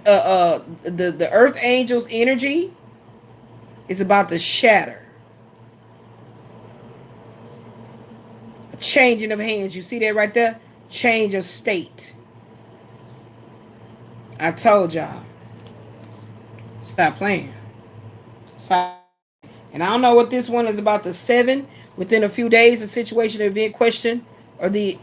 the Earth Angel's energy is about to shatter. A changing of hands. You see that right there? Change of state. I told y'all. Stop playing. Stop. And I don't know what this one is about. The 7 within a few days, the situation or event question, or the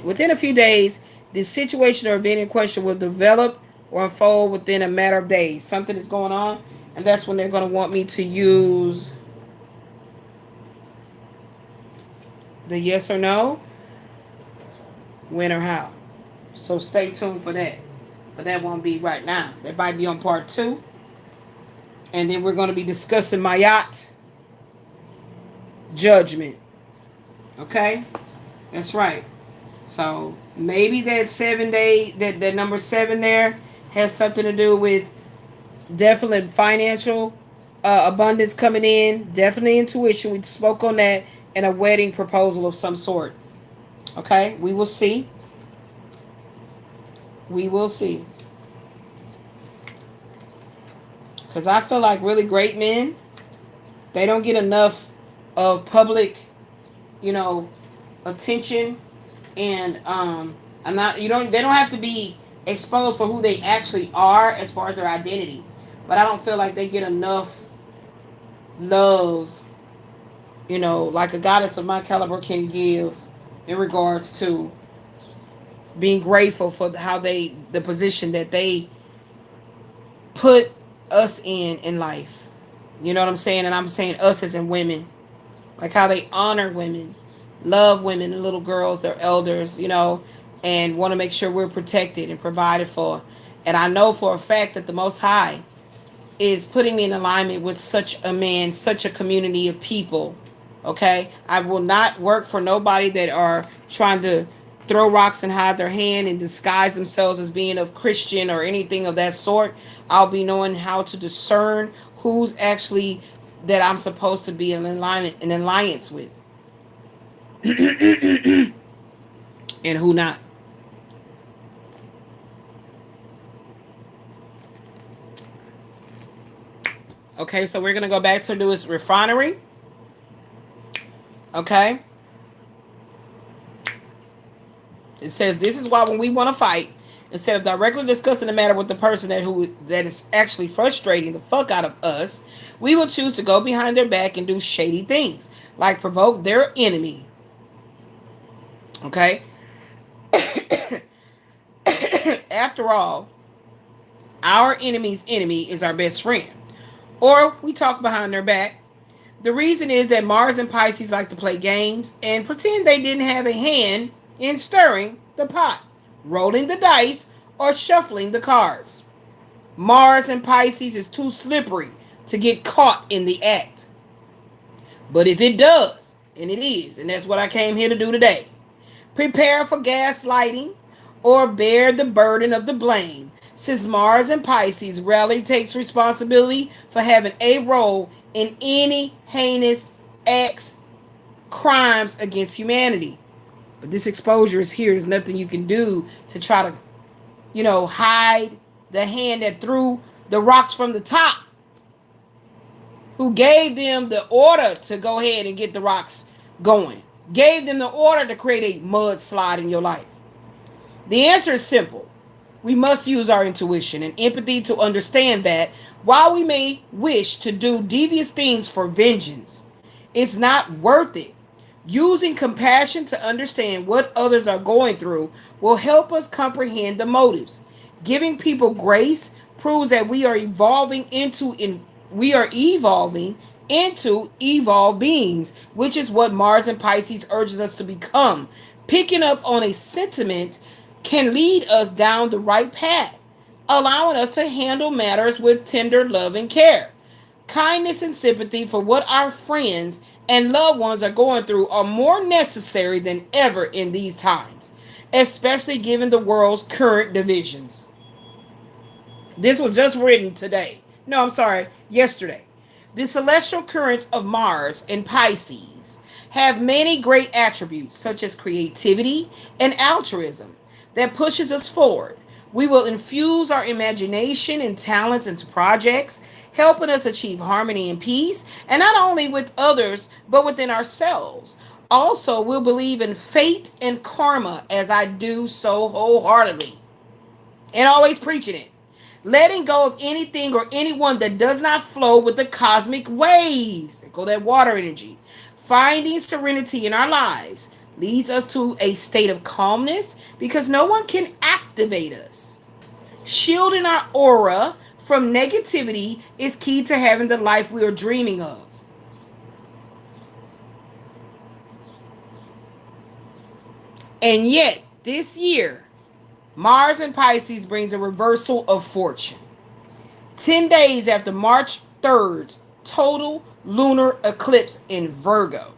within a few days, the situation or event in question will develop or unfold within a matter of days. Something is going on, and that's when they're going to want me to use the yes or no, when or how. So stay tuned for that. But that won't be right now. That might be on part 2. And then we're going to be discussing Mayat judgment. Okay? That's right. So maybe that 7 day, that number 7 there has something to do with definitely financial abundance coming in. Definitely intuition. We spoke on that. And a wedding proposal of some sort. Okay? We will see. We will see. Because I feel like really great men, they don't get enough of public, attention And I'm not, they don't have to be exposed for who they actually are as far as their identity. But I don't feel like they get enough love, like a goddess of my caliber can give in regards to being grateful for how the position that they put us in life. You know what I'm saying? And I'm saying us as in women. Like how they honor women, love women and little girls, their elders, and want to make sure we're protected and provided for. And I know for a fact that the Most High is putting me in alignment with such a man, such a community of people. Okay? I will not work for nobody that are trying to throw rocks and hide their hand and disguise themselves as being of Christian or anything of that sort. I'll be knowing how to discern who's actually that I'm supposed to be in alignment, in alliance with, and who not. Okay, so we're gonna go back to this refinery. Okay. It says this is why when we want to fight, instead of directly discussing the matter with the person that is actually frustrating the fuck out of us, we will choose to go behind their back and do shady things, like provoke their enemy. Okay? After all, our enemy's enemy is our best friend. Or we talk behind their back. The reason is that Mars and Pisces like to play games and pretend they didn't have a hand in stirring the pot, rolling the dice, or shuffling the cards. Mars and Pisces is too slippery to get caught in the act. But if it does, and it is, and that's what I came here to do today, prepare for gaslighting or bear the burden of the blame, since Mars and Pisces rarely takes responsibility for having a role in any heinous acts, crimes against humanity. But this exposure is here. There's nothing you can do to try to, hide the hand that threw the rocks from the top, who gave them the order to go ahead and get the rocks going, gave them the order to create a mudslide in your life. The answer is simple. We must use our intuition and empathy to understand that while we may wish to do devious things for vengeance, it's not worth it. Using compassion to understand what others are going through will help us comprehend the motives. Giving people grace proves that we are evolving into evolved beings, which is what Mars and Pisces urges us to become. Picking up on a sentiment can lead us down the right path, allowing us to handle matters with tender love and care. Kindness and sympathy for what our friends and loved ones are going through are more necessary than ever in these times, especially given the world's current divisions. This was just written today. No, I'm sorry, yesterday. The celestial currents of Mars and Pisces have many great attributes, such as creativity and altruism, that pushes us forward. We will infuse our imagination and talents into projects, helping us achieve harmony and peace, and not only with others, but within ourselves. Also, we'll believe in fate and karma, as I do so wholeheartedly, and always preaching it. Letting go of anything or anyone that does not flow with the cosmic waves. There go that water energy. Finding serenity in our lives leads us to a state of calmness because no one can activate us. Shielding our aura from negativity is key to having the life we are dreaming of. And yet, this year, Mars in Pisces brings a reversal of fortune. 10 days after March 3rd's total lunar eclipse in Virgo.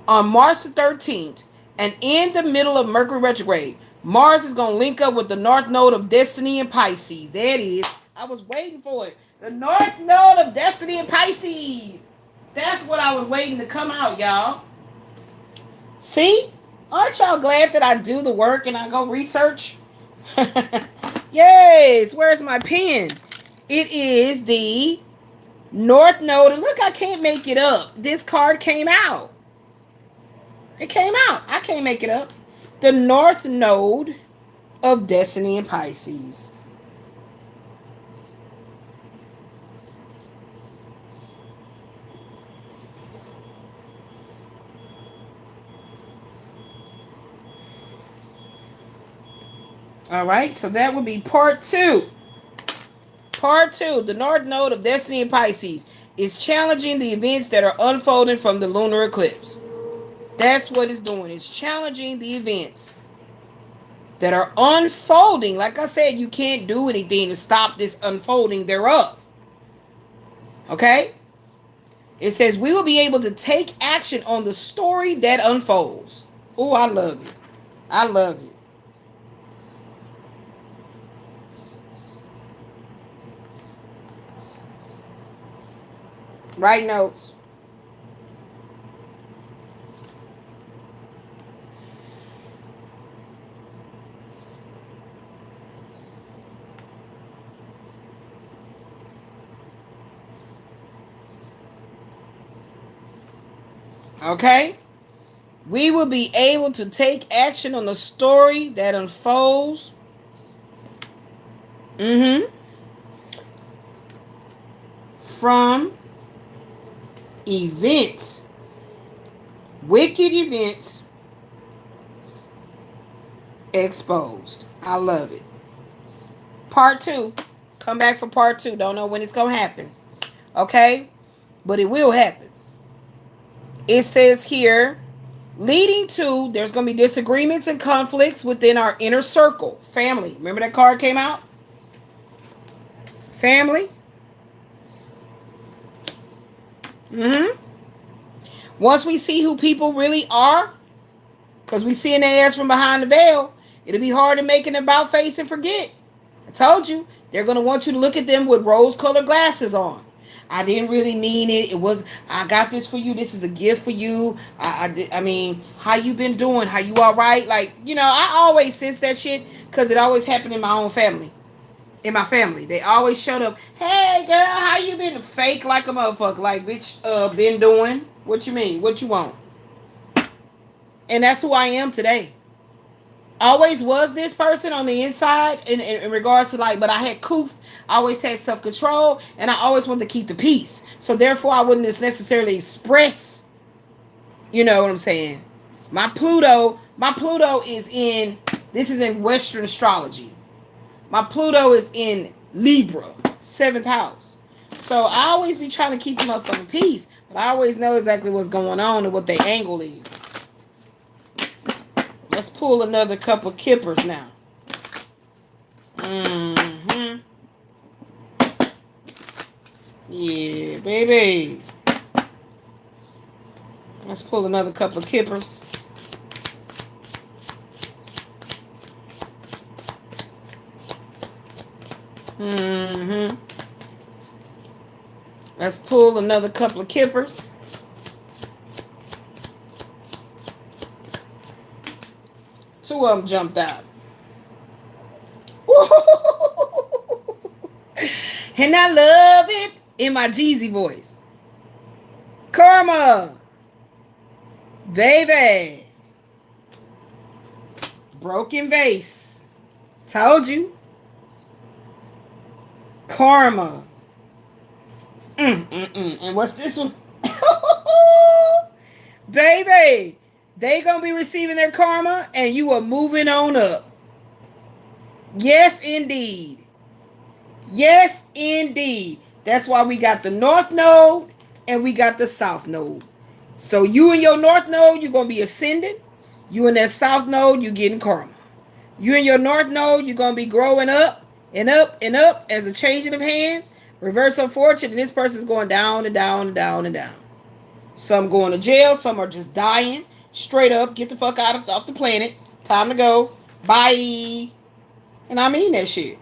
On March the 13th, and in the middle of Mercury retrograde, Mars is going to link up with the North Node of Destiny in Pisces. There it is. I was waiting for it. The North Node of Destiny in Pisces. That's what I was waiting to come out, y'all. See? Aren't y'all glad that I do the work and I go research? Yes. Where's my pen? It is the North Node. And look, I can't make it up. This card came out. It came out. I can't make it up. The North Node of Destiny in Pisces. All right, so that would be part 2. Part 2, the North Node of Destiny in Pisces is challenging the events that are unfolding from the lunar eclipse. That's what it's doing. It's challenging the events that are unfolding. Like I said, you can't do anything to stop this unfolding thereof. Okay? It says we will be able to take action on the story that unfolds. Oh, I love it. I love it. Write notes. Okay? We will be able to take action on the story that unfolds. From events. Wicked events exposed. I love it. Part 2. Come back for part 2. Don't know when it's going to happen. Okay? But it will happen. It says here, leading to, there's going to be disagreements and conflicts within our inner circle. Family. Remember that card came out? Family. Once we see who people really are, because we seeing their ass from behind the veil, it'll be hard to make an about face and forget. I told you, they're going to want you to look at them with rose-colored glasses on. I didn't really mean it. It was, I got this for you. This is a gift for you. I mean, how you been doing? How you all right? Like, you know, I always sense that shit because it always happened in my own family. In my family, they always showed up. Hey, girl, how you been? Fake like a motherfucker. Like, bitch, been doing? What you mean? What you want? And that's who I am today. Always was this person on the inside in regards to like, but I had coof. I always had self-control, and I always wanted to keep the peace. So therefore, I wouldn't necessarily express, you know what I'm saying? My Pluto is in, this is in Western astrology. My Pluto is in Libra, 7th house. So I always be trying to keep the motherfucking peace. But I always know exactly what's going on and what their angle is. Let's pull another couple kippers now. Yeah, baby. Let's pull another couple of kippers. Let's pull another couple of kippers. Two of them jumped out. And I love it in my Jeezy voice. Karma. Baby. Broken vase. Told you. Karma. And what's this one? Baby, they gonna be receiving their karma and you are moving on up. Yes, indeed. Yes, indeed. That's why we got the North Node and we got the South Node. So you and your North Node, you're gonna be ascending. You and that South Node, you're getting karma. You and your North Node, you're gonna be growing up and up and up as a changing of hands. Reverse of fortune, and this person's going down and down and down and down. Some going to jail, some are just dying. Straight up, get the fuck off the planet. Time to go. Bye. And I mean that shit.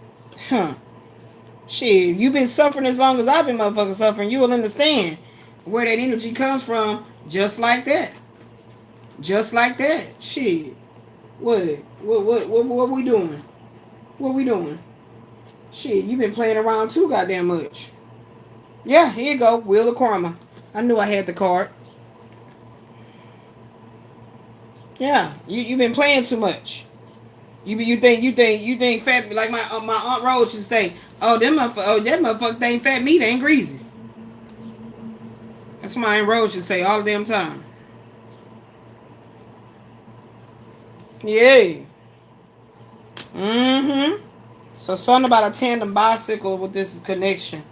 Shit, you've been suffering as long as I've been motherfucking suffering. You will understand where that energy comes from. Just like that. Just like that. Shit. What we doing? What we doing? Shit, you been playing around too goddamn much. Yeah, here you go. Wheel of Karma. I knew I had the card. Yeah, you've been playing too much. You think fat, like my aunt Rose should say, oh that motherfucker ain't fat meat, ain't greasy. That's what my aunt Rose should say all the damn time. Yeah. Mm-hmm. So something about a tandem bicycle with this connection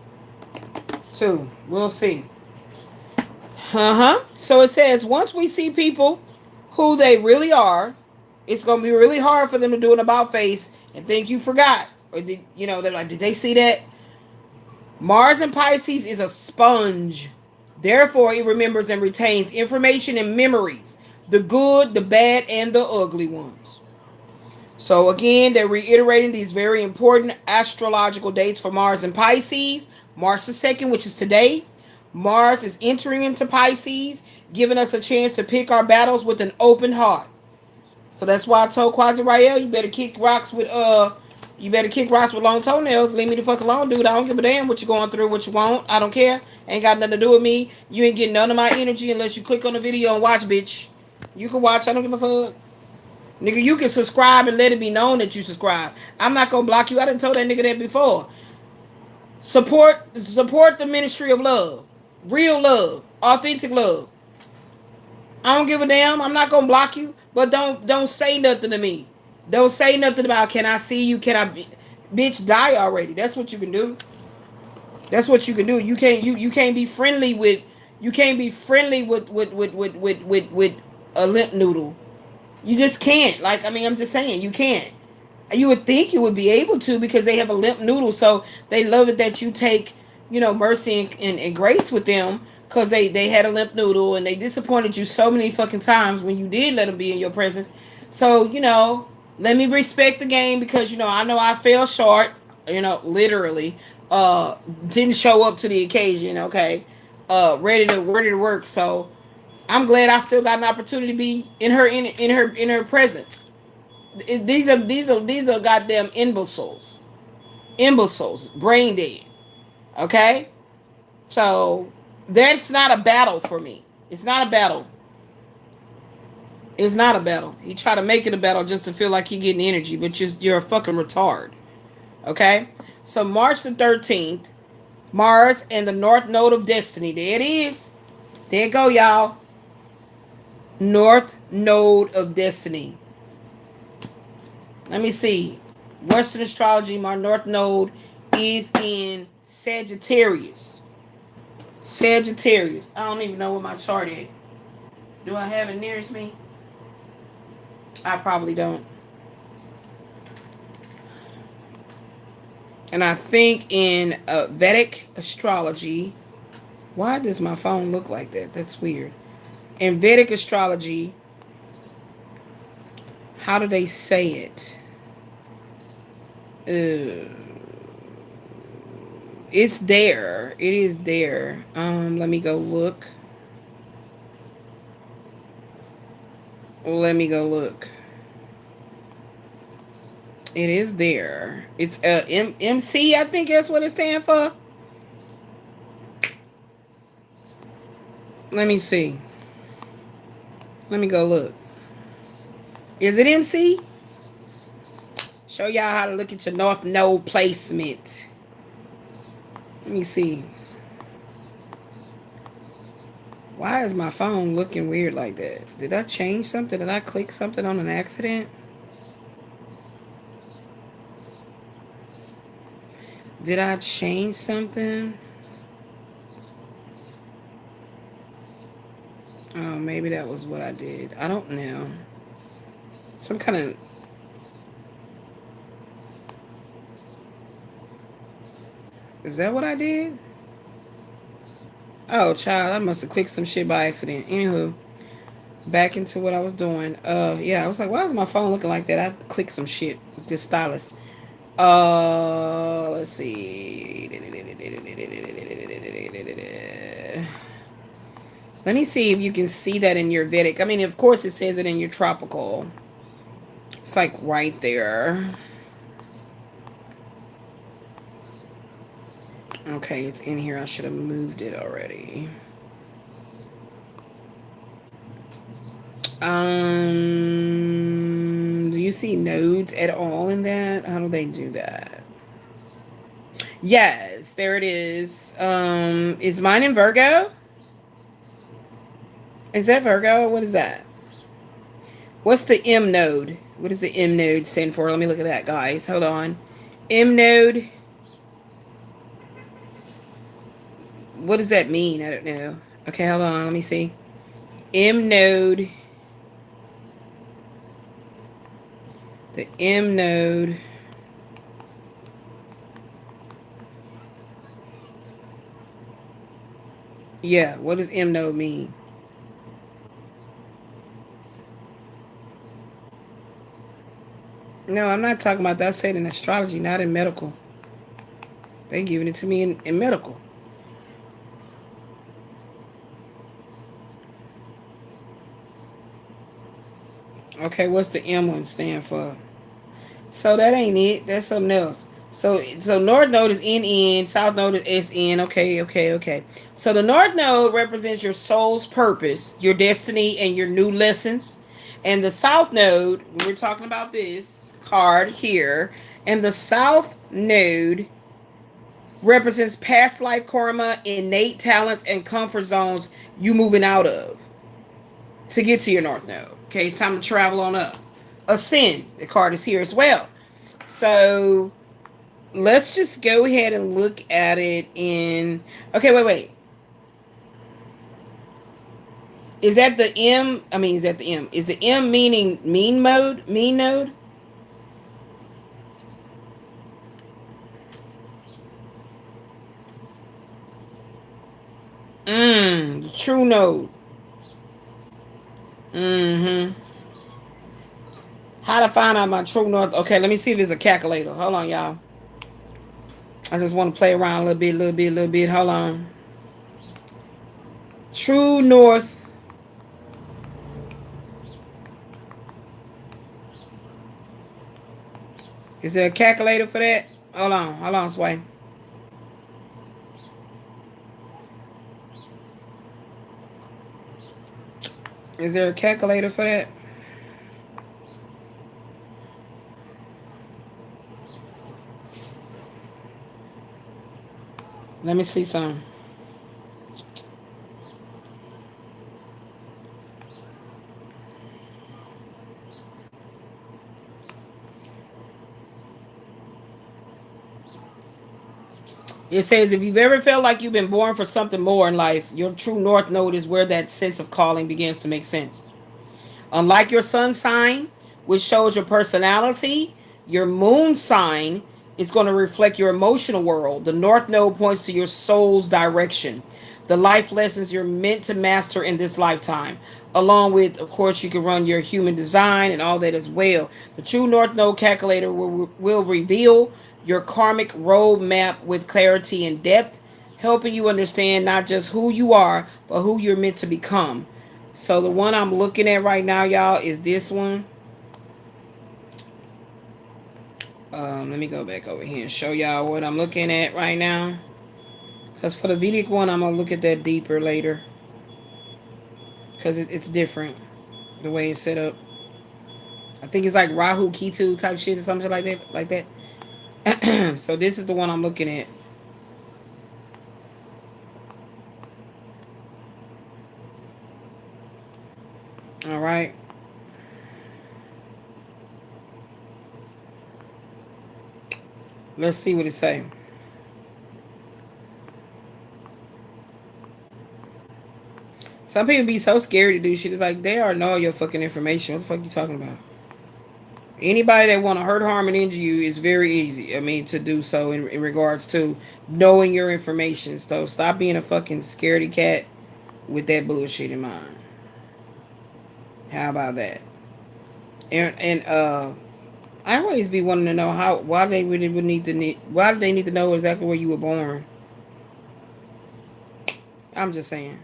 too. We'll see. Uh-huh. So it says once we see people who they really are, it's gonna be really hard for them to do an about face and think you forgot. Or did they're like, did they see that? Mars in Pisces is a sponge. Therefore, it remembers and retains information and memories, the good, the bad, and the ugly ones. So again, they're reiterating these very important astrological dates for Mars in Pisces. March the 2nd, which is today. Mars is entering into Pisces, giving us a chance to pick our battles with an open heart. So that's why I told Quasi Rael, you better kick rocks with long toenails. Leave me the fuck alone, dude. I don't give a damn what you're going through, what you want. I don't care. Ain't got nothing to do with me. You ain't getting none of my energy unless you click on the video and watch, bitch. You can watch. I don't give a fuck. Nigga, you can subscribe and let it be known that you subscribe. I'm not gonna block you. I done told that nigga that before. Support the ministry of love. Real love. Authentic love. I don't give a damn. I'm not gonna block you. But don't say nothing to me. Don't say nothing about can I see you? Can I be, bitch, die already. That's what you can do. That's what you can do. You can't be friendly with with a limp noodle. You just can't. Like, I mean, I'm just saying, you can't. You would think you would be able to because they have a limp noodle, so they love it that you take, mercy and grace with them because they had a limp noodle and they disappointed you so many fucking times when you did let them be in your presence. So, let me respect the game because, I know I fell short, literally, didn't show up to the occasion, okay, ready to work. So I'm glad I still got an opportunity to be in her presence. These are goddamn imbeciles, brain dead. Okay, so that's not a battle for me. It's not a battle. It's not a battle. You try to make it a battle just to feel like you're getting energy, but you're a fucking retard. Okay, so March the 13th, Mars and the North Node of Destiny. There it is. There you go, y'all. North Node of Destiny. Let me see. Western astrology, my North Node is in Sagittarius. Sagittarius. I don't even know what my chart is. Do I have it nearest me? I probably don't. And I think in Vedic astrology, why does my phone look like that? That's weird. In Vedic astrology, how do they say it? It's there. It is there. Let me go look. It is there. It's MC, I think that's what it stands for. Let me see. Let me go look. Is it MC? Show y'all how to look at your North Node placement. Let me see. Why is my phone looking weird like that? Did I change something? Did I click something on an accident? Did I change something? Oh, maybe that was what I did. I don't know. Some kind of... Is that what I did? Oh, child, I must have clicked some shit by accident. Anywho, back into what I was doing. Yeah, I was like, why is my phone looking like that? I clicked some shit with this stylus. Let's see. Let me see if you can see that in your Vedic. I mean, of course it says it in your tropical. It's like right there. Okay, it's in here. I should have moved it already. Do you see nodes at all in that? How do they do that? Yes, there it is. Is mine in Virgo? Is that Virgo? What is that? What's the M node? What does the M node stand for? Let me look at that, guys. Hold on. M node. What does that mean? I don't know. Okay, hold on. Let me see. M node. The M node. Yeah, what does M node mean? No, I'm not talking about that. I said in astrology, not in medical. They giving it to me in medical. Okay, what's the M one stand for? So that ain't it. That's something else. So North Node is NN, South Node is SN. Okay. So the North Node represents your soul's purpose, your destiny, and your new lessons. And the South Node, we're talking about this card here, and the South Node represents past life karma, innate talents, and comfort zones you moving out of to get to your North Node. Okay, it's time to travel on up. Ascend. The card is here as well. So let's just go ahead and look at it in. Okay, wait. Is that the M? I mean, is that the M? Is the M meaning mean mode? Mean node? The true node. Mm-hmm. How to find out my true north? Okay, let me see if there's a calculator. Hold on, y'all. I just want to play around a little bit. Hold on. True north. Is there a calculator for that? Hold on, Sway. Is there a calculator for that? Let me see some. It says if you've ever felt like you've been born for something more in life, your true north node is where that sense of calling begins to make sense. Unlike your sun sign, which shows your personality, your moon sign is going to reflect your emotional world. The north node points to your soul's direction, the life lessons you're meant to master in this lifetime. Along with, of course, you can run your human design and all that as well. The true north node calculator will reveal your karmic roadmap with clarity and depth, helping you understand not just who you are, but who you're meant to become. So the one I'm looking at right now, y'all, is this one. Let me go back over here and show y'all what I'm looking at right now. Because for the Vedic one, I'm going to look at that deeper later. Because it's different, the way it's set up. I think it's like Rahu Ketu type shit or something like that. So this is the one I'm looking at. All right. Let's see what it say. Some people be so scared to do shit. It's like they already know your fucking information. What the fuck you talking about? Anybody that want to hurt, harm, and injure you is very easy. I mean, to do so in regards to knowing your information. So stop being a fucking scaredy cat with that bullshit in mind. How about that? And I always be wanting to know why they really would why do they need to know exactly where you were born. I'm just saying.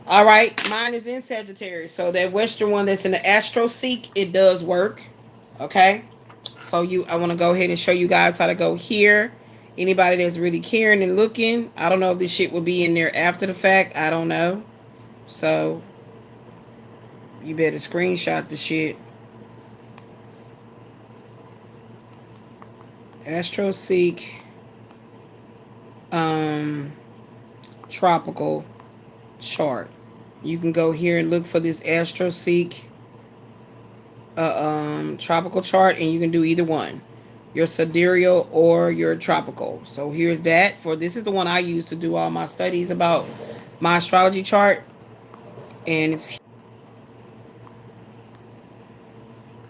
All right, mine is in Sagittarius, so that Western one that's in the Astroseek, it does work. Okay, so I want to go ahead and show you guys how to go here Anybody that's really caring and looking, I don't know if this shit will be in there after the fact. I don't know. So you better screenshot the shit. AstroSeek tropical chart. You can go here and look for this AstroSeek tropical chart, and you can do either one, your sidereal or your tropical. So here's that. For this is the one I use to do all my studies about my astrology chart, and it's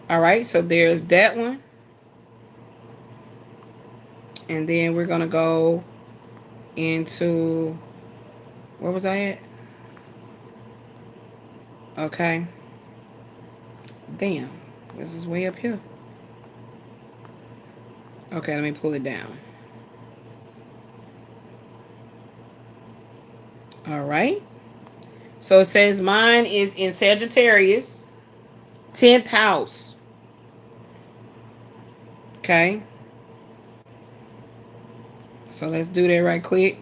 all right. So there's that one, and then we're gonna go into, where was I at? Okay. Damn, this is way up here. Okay, let me pull it down. All right. So it says mine is in Sagittarius, 10th house. Okay. So let's do that right quick.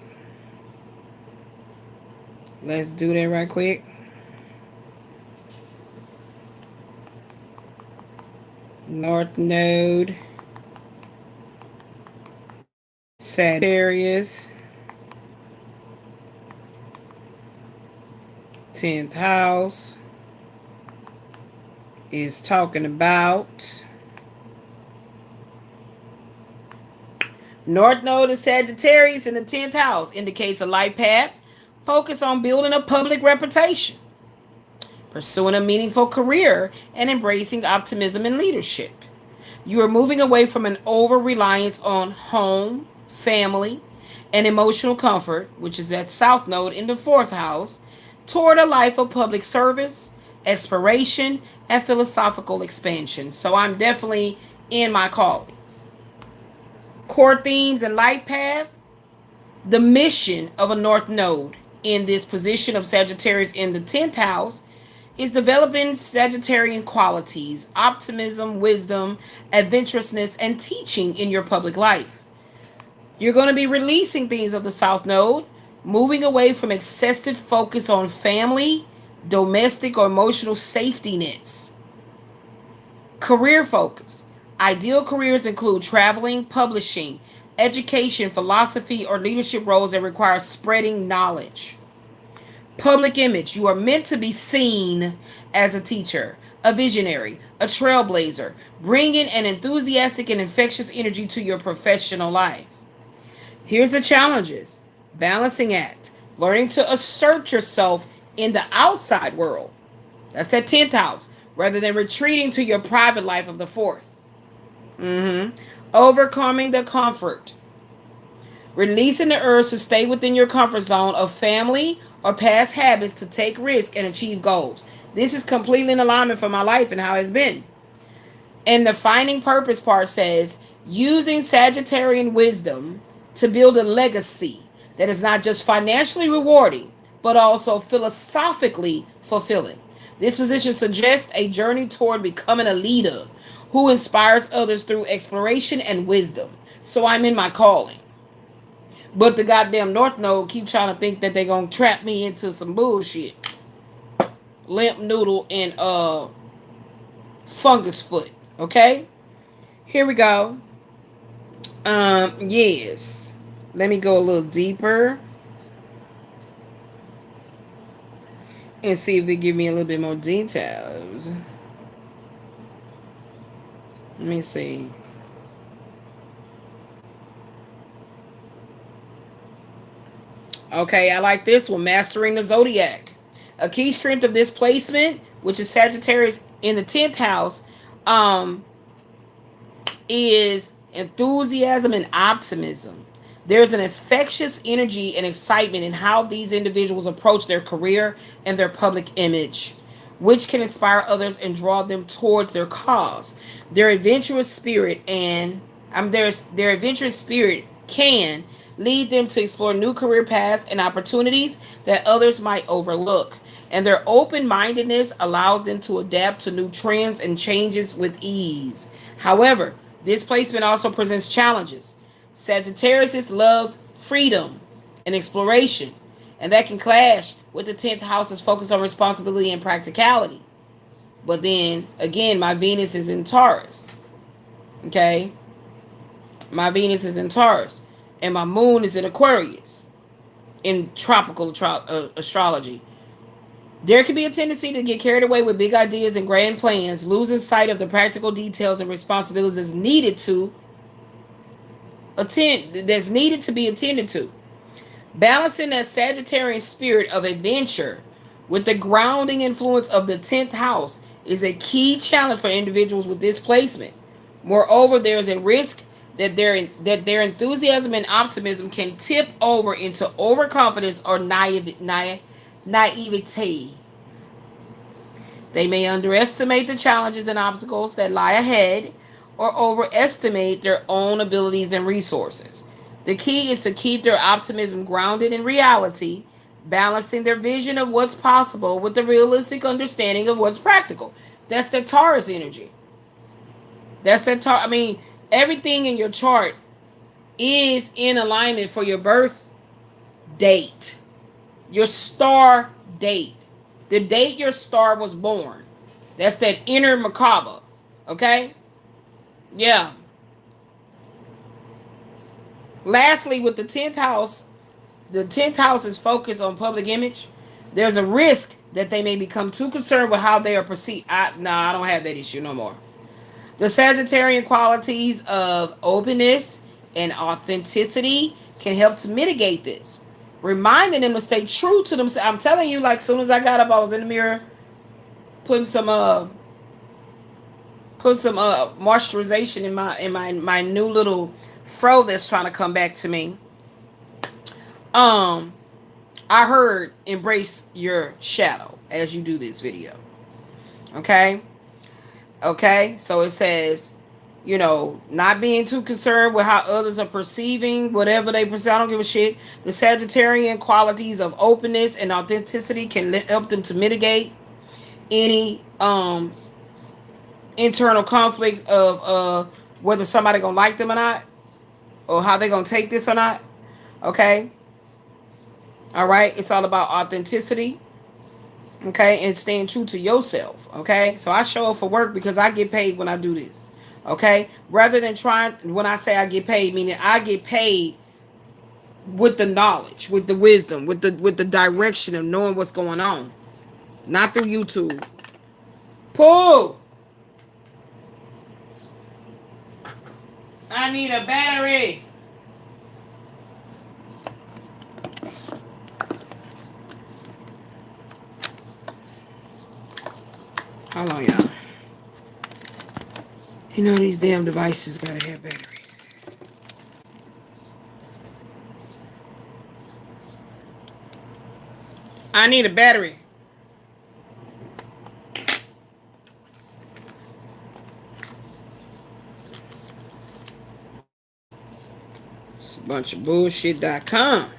North Node, Sagittarius, 10th house is talking about North Node is Sagittarius in the 10th house, indicates a life path. Focus on building a public reputation, pursuing a meaningful career, and embracing optimism and leadership. You are moving away from an over-reliance on home, family, and emotional comfort, which is that South Node in the 4th house, toward a life of public service, exploration, and philosophical expansion. So I'm definitely in my calling. Core themes and life path. The mission of a North Node in this position of Sagittarius in the 10th house is developing Sagittarian qualities, optimism, wisdom, adventurousness, and teaching in your public life. You're going to be releasing things of the South Node, moving away from excessive focus on family, domestic, or emotional safety nets. Career focus. Ideal careers include traveling, publishing, education, philosophy, or leadership roles that require spreading knowledge. Public image. You are meant to be seen as a teacher, a visionary, a trailblazer, bringing an enthusiastic and infectious energy to your professional life. Here's the challenges. Balancing act. Learning to assert yourself in the outside world. That's that 10th house. Rather than retreating to your private life of the 4th. Overcoming the comfort. Releasing the urge to stay within your comfort zone of family or past habits to take risks and achieve goals. This is completely in alignment for my life and how it's been. And the finding purpose part says, using Sagittarian wisdom to build a legacy that is not just financially rewarding, but also philosophically fulfilling. This position suggests a journey toward becoming a leader who inspires others through exploration and wisdom. So I'm in my calling. But the goddamn North Node keep trying to think that they're going to trap me into some bullshit. Limp noodle and fungus foot. Okay? Here we go. Yes. Let me go a little deeper. And see if they give me a little bit more details. Let me see. Okay, I like this one. Mastering the Zodiac. A key strength of this placement, which is Sagittarius in the 10th house, is enthusiasm and optimism. There's an infectious energy and excitement in how these individuals approach their career and their public image, which can inspire others and draw them towards their cause. Their adventurous spirit can lead them to explore new career paths and opportunities that others might overlook. And their open-mindedness allows them to adapt to new trends and changes with ease. However, this placement also presents challenges. Sagittarius loves freedom and exploration, and that can clash with the 10th house's focus on responsibility and practicality. But then again, my Venus is in Taurus. Okay? My Venus is in Taurus, and my moon is in Aquarius in tropical astrology. There can be a tendency to get carried away with big ideas and grand plans, losing sight of the practical details and responsibilities needed to be attended to. Balancing that Sagittarian spirit of adventure with the grounding influence of the 10th house is a key challenge for individuals with this placement. Moreover, there is a risk that their enthusiasm and optimism can tip over into overconfidence or naivety. They may underestimate the challenges and obstacles that lie ahead or overestimate their own abilities and resources. The key is to keep their optimism grounded in reality, balancing their vision of what's possible with the realistic understanding of what's practical. That's their Taurus energy. That's their Taurus. I mean, everything in your chart is in alignment for your birth date, your star date, the date your star was born. That's that inner Merkaba. Okay? Yeah. Lastly, with the 10th house is focused on public image. There's a risk that they may become too concerned with how they are perceived. I don't have that issue no more. The Sagittarian qualities of openness and authenticity can help to mitigate this, reminding them to stay true to themselves. I'm telling you, like, as soon as I got up, I was in the mirror putting some moisturization in my new little fro that's trying to come back to me. I heard embrace your shadow as you do this video. Okay? Okay? So it says, not being too concerned with how others are perceiving whatever they perceive. I don't give a shit. The Sagittarian qualities of openness and authenticity can help them to mitigate any internal conflicts of whether somebody gonna like them or not, or how they gonna take this or not. Okay? All right? It's all about authenticity. Okay? And staying true to yourself. Okay? So I show up for work because I get paid when I do this. Okay? Rather than when I say I get paid, meaning I get paid with the knowledge, with the wisdom, with the direction of knowing what's going on. Not through YouTube. Pull! I need a battery. Hold on, y'all. These damn devices gotta have batteries. I need a battery. It's a bunch of bullshit.com.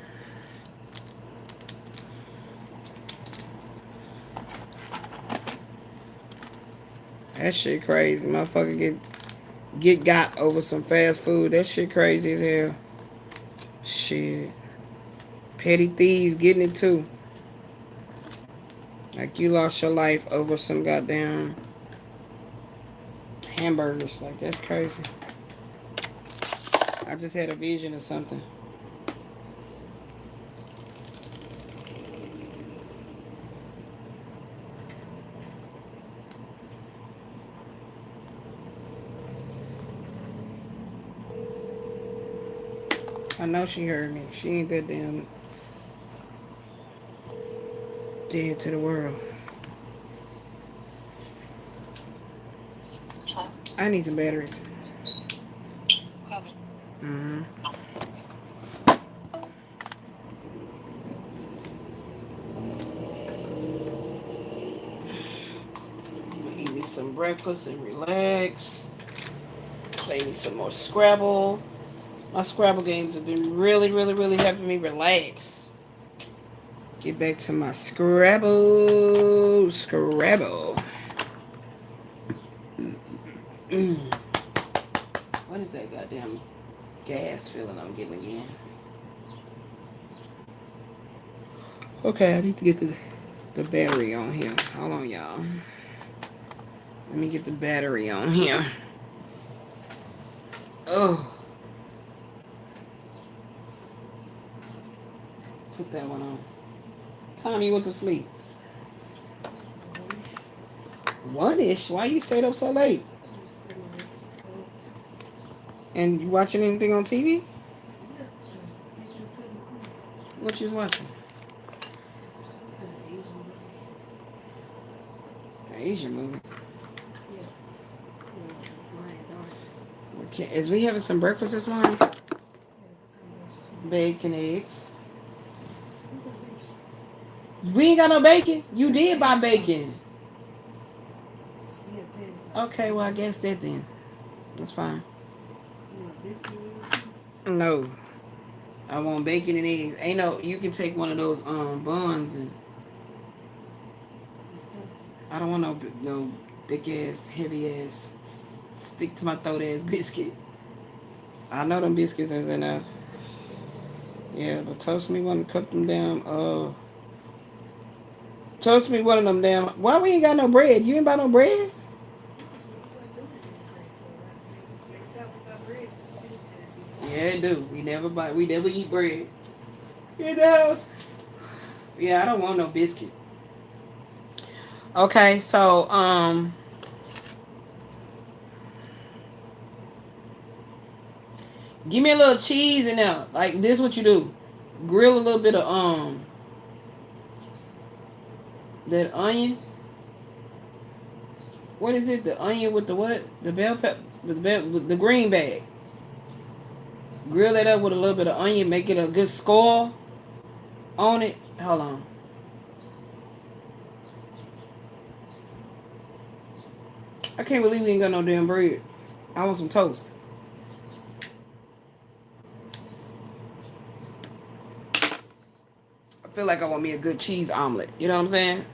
That shit crazy. Motherfucker get got over some fast food. That shit crazy as hell. Shit. Petty thieves getting it too. Like you lost your life over some goddamn hamburgers. Like, that's crazy. I just had a vision of something. I know she heard me. She ain't that damn dead to the world. Huh? I need some batteries. Coming. Mm-hmm. Eat me some breakfast and relax. Play me some more Scrabble. My Scrabble games have been really, really, really helping me relax. Get back to my Scrabble. What is that goddamn gas feeling I'm getting again. Okay, I need to get the battery on here. Hold on, y'all. Let me get the battery on here. Oh. Put that one on. Time you went to sleep? 1-ish. Why you stayed up so late? And you watching anything on TV? What you was watching? An Asian movie. Is we having some breakfast this morning? Bacon, eggs. We ain't got no bacon. You did buy bacon. Okay, well I guess that then. That's fine. No. I want bacon and eggs. Ain't no, you can take one of those buns and I don't want no thick ass, heavy ass, stick to my throat ass biscuit. I know them biscuits is in there. Yeah, but toast me one, cut them down. Toast me one of them damn. Why we ain't got no bread? You ain't buy no bread? Yeah, it do. We never eat bread. You know? Yeah, I don't want no biscuit. Okay, so, give me a little cheese in there. Like, this what you do. Grill a little bit of, that onion. What is it? The onion with the what? The bell pepper, with the green bag. Grill it up with a little bit of onion. Make it a good score on it. Hold on. I can't believe we ain't got no damn bread. I want some toast. I feel like I want me a good cheese omelet. You know what I'm saying?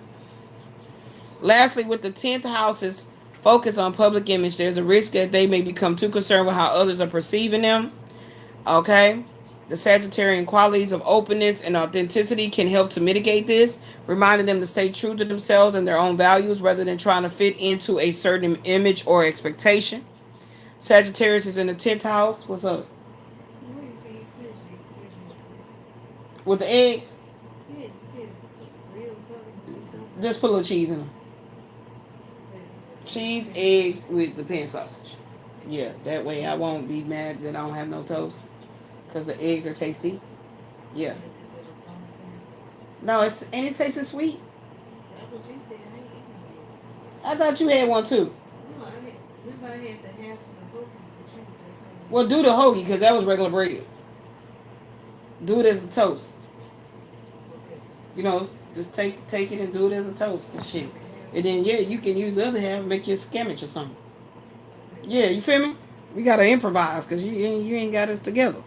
Lastly, with the 10th house's focus on public image, there's a risk that they may become too concerned with how others are perceiving them. Okay? The Sagittarian qualities of openness and authenticity can help to mitigate this, reminding them to stay true to themselves and their own values rather than trying to fit into a certain image or expectation. Sagittarius is in the 10th house. What's up? With the eggs? Just put a little cheese in them. Cheese, eggs with the pan sausage. Yeah, that way I won't be mad that I don't have no toast. Because the eggs are tasty. Yeah. No, it tastes sweet. I thought you had one too. Well, do the hoagie because that was regular bread. Do it as a toast. You know, just take it and do it as a toast and shit. And then yeah, you can use the other half and make your sandwich or something. Yeah, you feel me? We gotta improvise because you ain't got us together.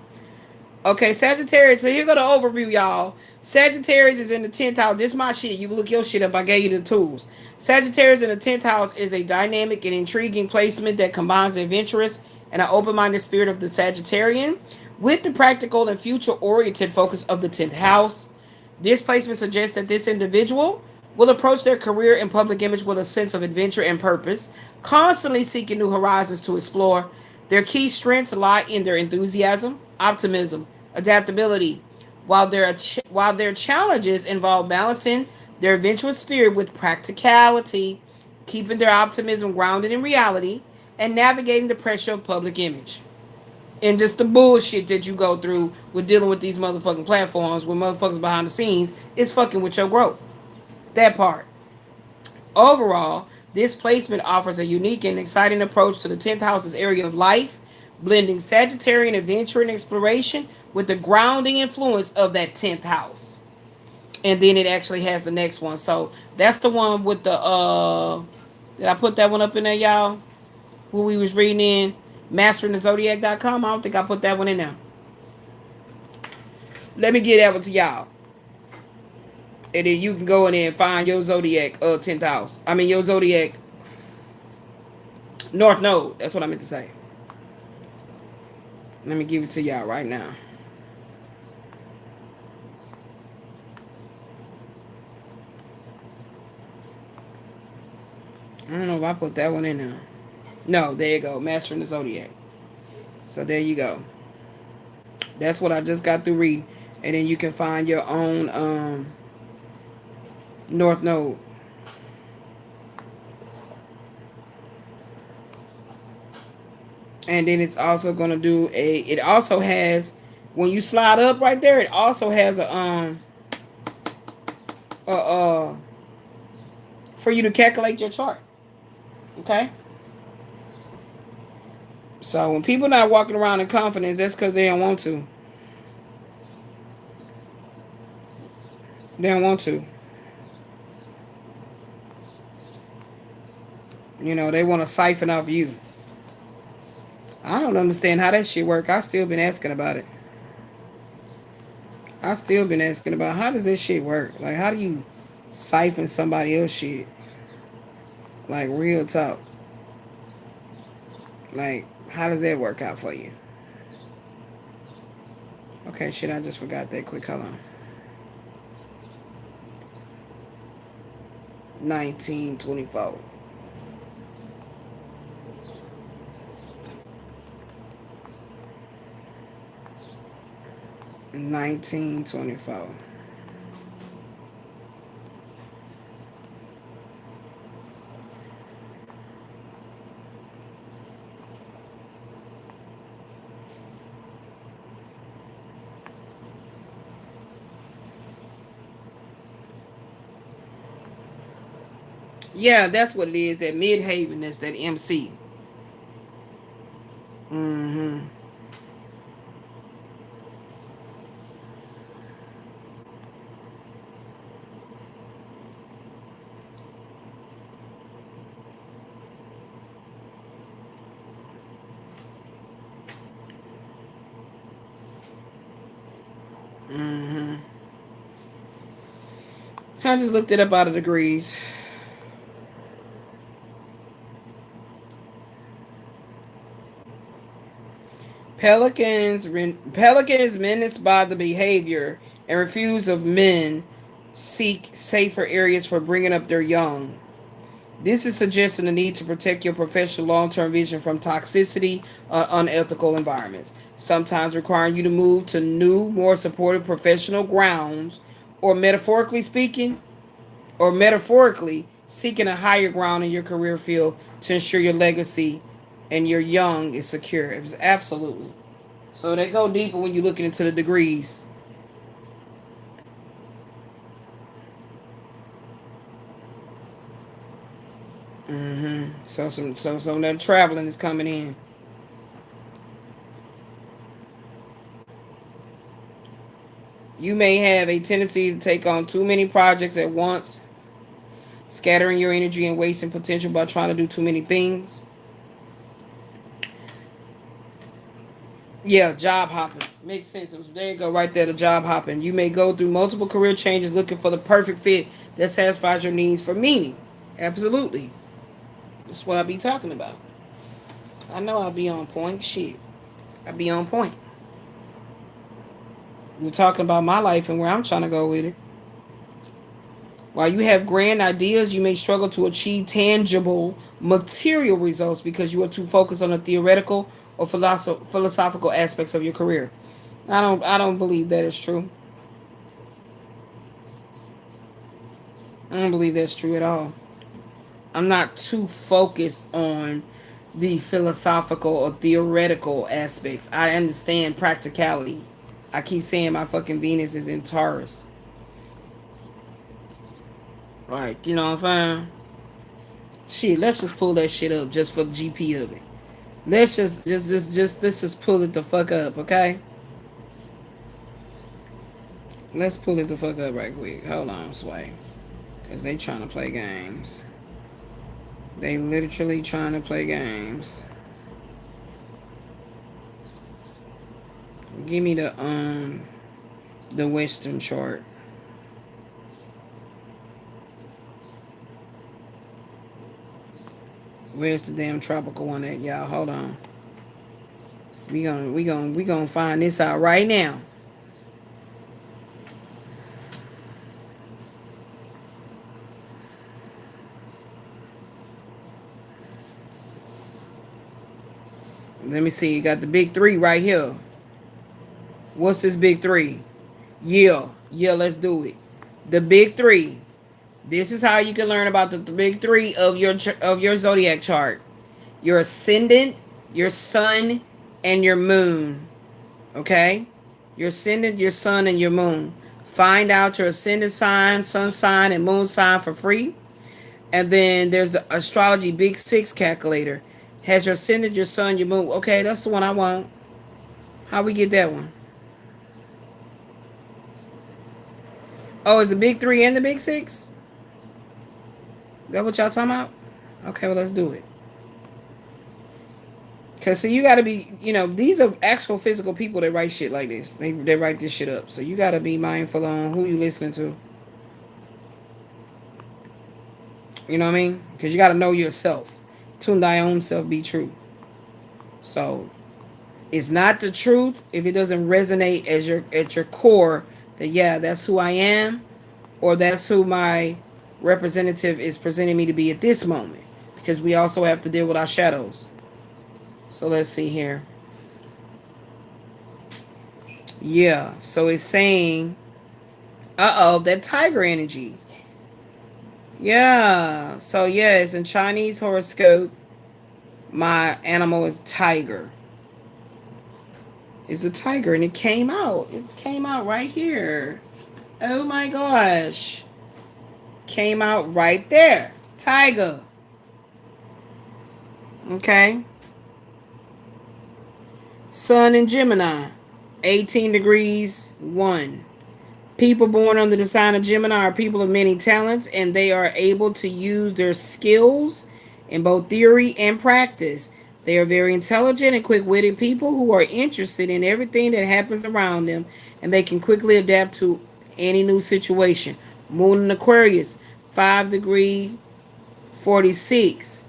Okay, Sagittarius. So here go the overview, y'all. Sagittarius is in the 10th house. This is my shit. You can look your shit up. I gave you the tools. Sagittarius in the 10th house is a dynamic and intriguing placement that combines the adventurous and an open-minded spirit of the Sagittarian with the practical and future-oriented focus of the 10th house. This placement suggests that this individual will approach their career and public image with a sense of adventure and purpose, constantly seeking new horizons to explore. Their key strengths lie in their enthusiasm, optimism, adaptability, while their challenges involve balancing their adventurous spirit with practicality, keeping their optimism grounded in reality, and navigating the pressure of public image. And just the bullshit that you go through with dealing with these motherfucking platforms with motherfuckers behind the scenes is fucking with your growth. That part. Overall, this placement offers a unique and exciting approach to the 10th house's area of life, blending Sagittarian adventure and exploration with the grounding influence of that 10th house. And then it actually has the next one. So that's the one with the did I put that one up in there, y'all? Who we was reading in masteringthezodiac.com. I don't think I put that one in there. Let me get that one to y'all. And then you can go in there and find your zodiac 10th house. I mean your zodiac North Node. That's what I meant to say. Let me give it to y'all right now. I don't know if I put that one in there. No, there you go. Mastering the Zodiac. So there you go. That's what I just got through reading. And then you can find your own North Node. And then it's also going to do it also has, when you slide up right there, it also has a for you to calculate your chart. Okay? So when people not walking around in confidence, that's because they don't want to. They don't want to. You know, they want to siphon off you. I don't understand how that shit work. I still been asking about it. I still been asking about how does this shit work? Like, how do you siphon somebody else shit? Like, real talk. Like, how does that work out for you? Okay, shit, I just forgot that quick. Hold on. 1924. Yeah, that's what it is. That Midhaven is that MC. Mm-hmm. Mm-hmm. I just looked it up out of degrees. Pelicans menaced by the behavior and refuse of men seek safer areas for bringing up their young. This is suggesting the need to protect your professional long-term vision from toxicity or unethical environments, sometimes requiring you to move to new, more supportive professional grounds, or metaphorically seeking a higher ground in your career field to ensure your legacy and your young is secure. It was absolutely. So they go deeper when you're looking into the degrees. Mm-hmm. So that traveling is coming in. You may have a tendency to take on too many projects at once, scattering your energy and wasting potential by trying to do too many things. Yeah, job hopping. Makes sense. There you go, right there, the job hopping. You may go through multiple career changes looking for the perfect fit that satisfies your needs for meaning. Absolutely. That's what I be talking about. I know I'll be on point. Shit. I be on point. We're talking about my life and where I'm trying to go with it. While you have grand ideas, you may struggle to achieve tangible material results because you are too focused on the theoretical or philosophical aspects of your career. I don't believe that is true. I don't believe that's true at all. I'm not too focused on the philosophical or theoretical aspects. I understand practicality. I keep saying my fucking Venus is in Taurus. Like, you know what I'm saying? Shit, let's just pull that shit up just for the GP of it. Let's just pull it the fuck up, okay? Let's pull it the fuck up right quick. Hold on, Sway. Cause they trying to play games. They literally trying to play games. Give me the Western chart. Where's the damn tropical one at, y'all? Hold on. We gonna find this out right now. Let me see. You got the big three right here. What's this big three? Yeah, let's do it. The big three. This is how you can learn about the big three of your zodiac chart. Your ascendant, your sun, and your moon. Okay? Your ascendant, your sun, and your moon. Find out your ascendant sign, sun sign, and moon sign for free. And then there's the astrology big six calculator. Has your ascendant, your sun, your moon. Okay, that's the one I want. How we get that one? Oh, is the big three and the big six? That what y'all talking about? Okay, well, let's do it. Because, so you got to be, these are actual physical people that write shit like this. They write this shit up. So you got to be mindful on who you listening to. You know what I mean? Because you got to know yourself. Tune thy own self be true. So it's not the truth if it doesn't resonate at your core that, yeah, that's who I am, or that's who my representative is presenting me to be at this moment. Because we also have to deal with our shadows. So let's see here. Yeah, so it's saying, that tiger energy. Yeah, so yeah, it's in Chinese horoscope. My animal is tiger. It's a tiger, and it came out. It came out right here. Oh my gosh. Came out right there. Tiger. Okay. Sun in Gemini. 18 degrees 1. People born under the sign of Gemini are people of many talents, and they are able to use their skills in both theory and practice. They are very intelligent and quick-witted people who are interested in everything that happens around them, and they can quickly adapt to any new situation. Moon in Aquarius, 5 degree 46.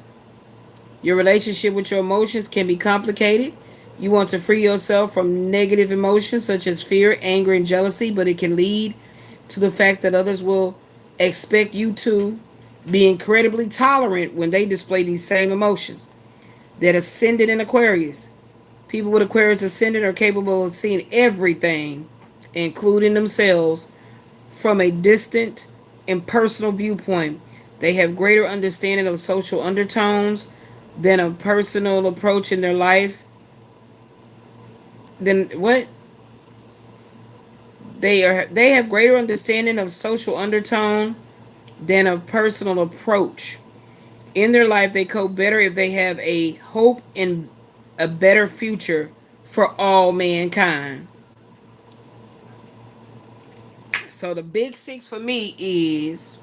Your relationship with your emotions can be complicated. You want to free yourself from negative emotions such as fear, anger, and jealousy, but it can lead to the fact that others will expect you to be incredibly tolerant when they display these same emotions. That ascendant in Aquarius. People with Aquarius ascendant are capable of seeing everything, including themselves, from a distant and personal viewpoint. They have greater understanding of social undertones than a personal approach in their life. Then what? They have greater understanding of social undertone than a personal approach. In their life, they cope better if they have a hope in a better future for all mankind. So the big six for me is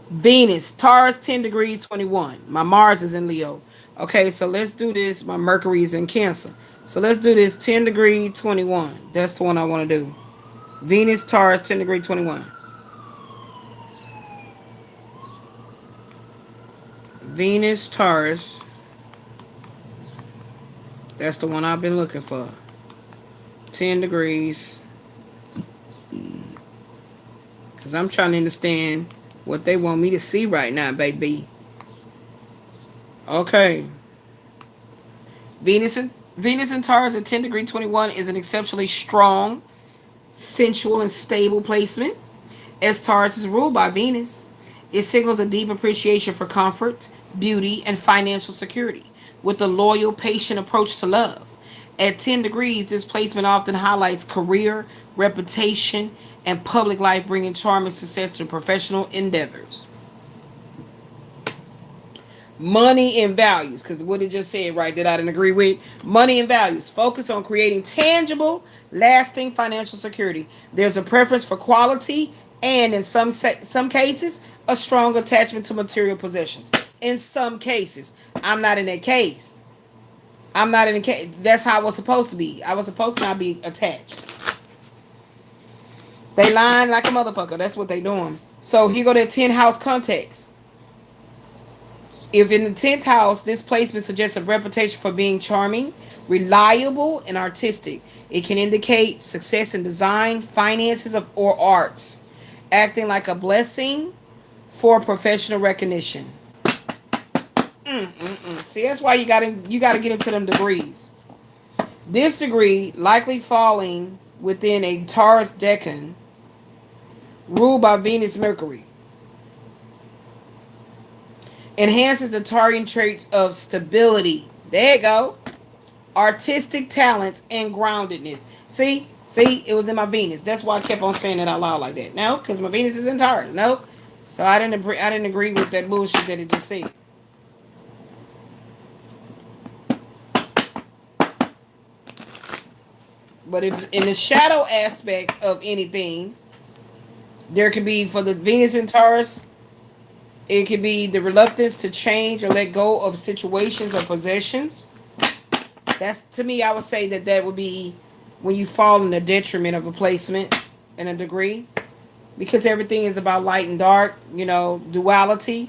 Venus, Taurus, 10 degrees 21. My Mars is in Leo. Okay, so let's do this. My Mercury is in Cancer. So let's do this 10 degree 21. That's the one I want to do. Venus, Taurus, 10 degree 21. Venus, Taurus. That's the one I've been looking for. 10 degrees. Because I'm trying to understand what they want me to see right now, baby. Okay. Venus and Taurus at 10 degree 21 is an exceptionally strong, sensual, and stable placement. As Taurus is ruled by Venus, it signals a deep appreciation for comfort, beauty, and financial security, with a loyal, patient approach to love. At 10 degrees, this placement often highlights career, reputation, and public life, bringing charm and success to professional endeavors. Money and values, because what it just said right that I didn't agree with. Money and values. Focus on creating tangible, lasting financial security. There's a preference for quality and, in some cases, a strong attachment to material possessions. In some cases. I'm not in that case. I'm not in the case. That's how I was supposed to be. I was supposed to not be attached. They lying like a motherfucker. That's what they doing. So here go that 10 house context. If in the 10th house, this placement suggests a reputation for being charming, reliable, and artistic. It can indicate success in design, finances, or arts, acting like a blessing for professional recognition. See, that's why you gotta get into them degrees. This degree, likely falling within a Taurus decan, ruled by Venus Mercury, enhances the Taurian traits of stability. There you go. Artistic talents and groundedness. See, it was in my Venus. That's why I kept on saying it out loud like that. No, because my Venus is in Taurus. No, so I didn't agree with that bullshit that it just said. But if in the shadow aspect of anything, there could be for the Venus in Taurus, it could be the reluctance to change or let go of situations or possessions. That's, to me, I would say that would be when you fall in the detriment of a placement and a degree, because everything is about light and dark, duality.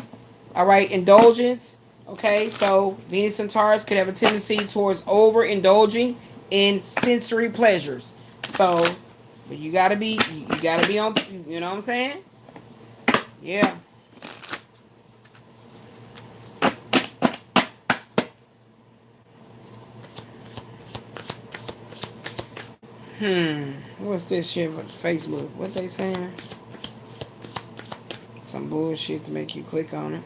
All right, indulgence. Okay, so Venus and Taurus could have a tendency towards overindulging in sensory pleasures. So, but you gotta be on. You know what I'm saying? Yeah. What's this shit with Facebook? What they saying? Some bullshit to make you click on it.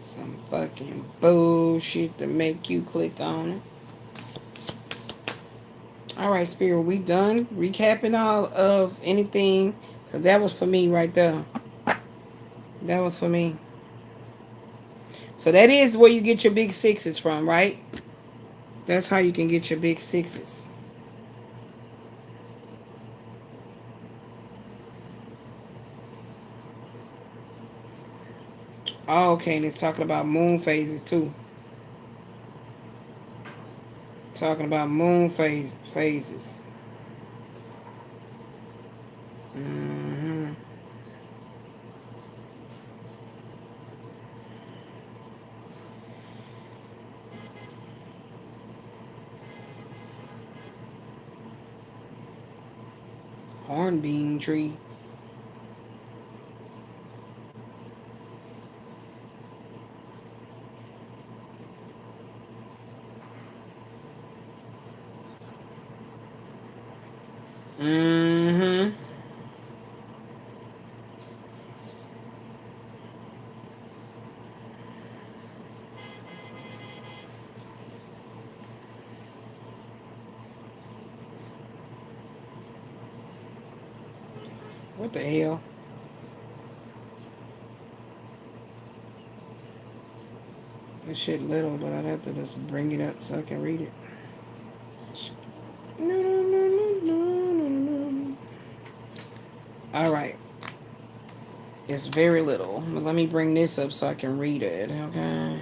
Some fucking bullshit to make you click on it. Alright, Spirit, we done recapping all of anything? Because that was for me right there. That was for me. So that is where you get your big sixes from, right? That's how you can get your big sixes. Oh, okay, and it's talking about moon phases too. Talking about moon phases. Mm-hmm. Hornbeam tree. Mm-hmm. What the hell? That shit little, but I'd have to just bring it up so I can read it. Alright. It's very little. But let me bring this up so I can read it, okay?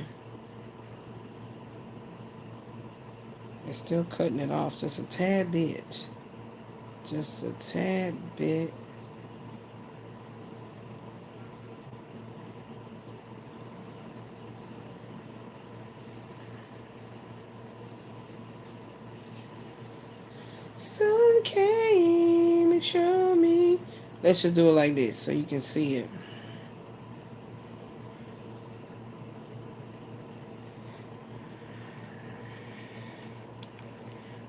It's still cutting it off just a tad bit. Just a tad bit. Sun came and showed me. Let's just do it like this so you can see it.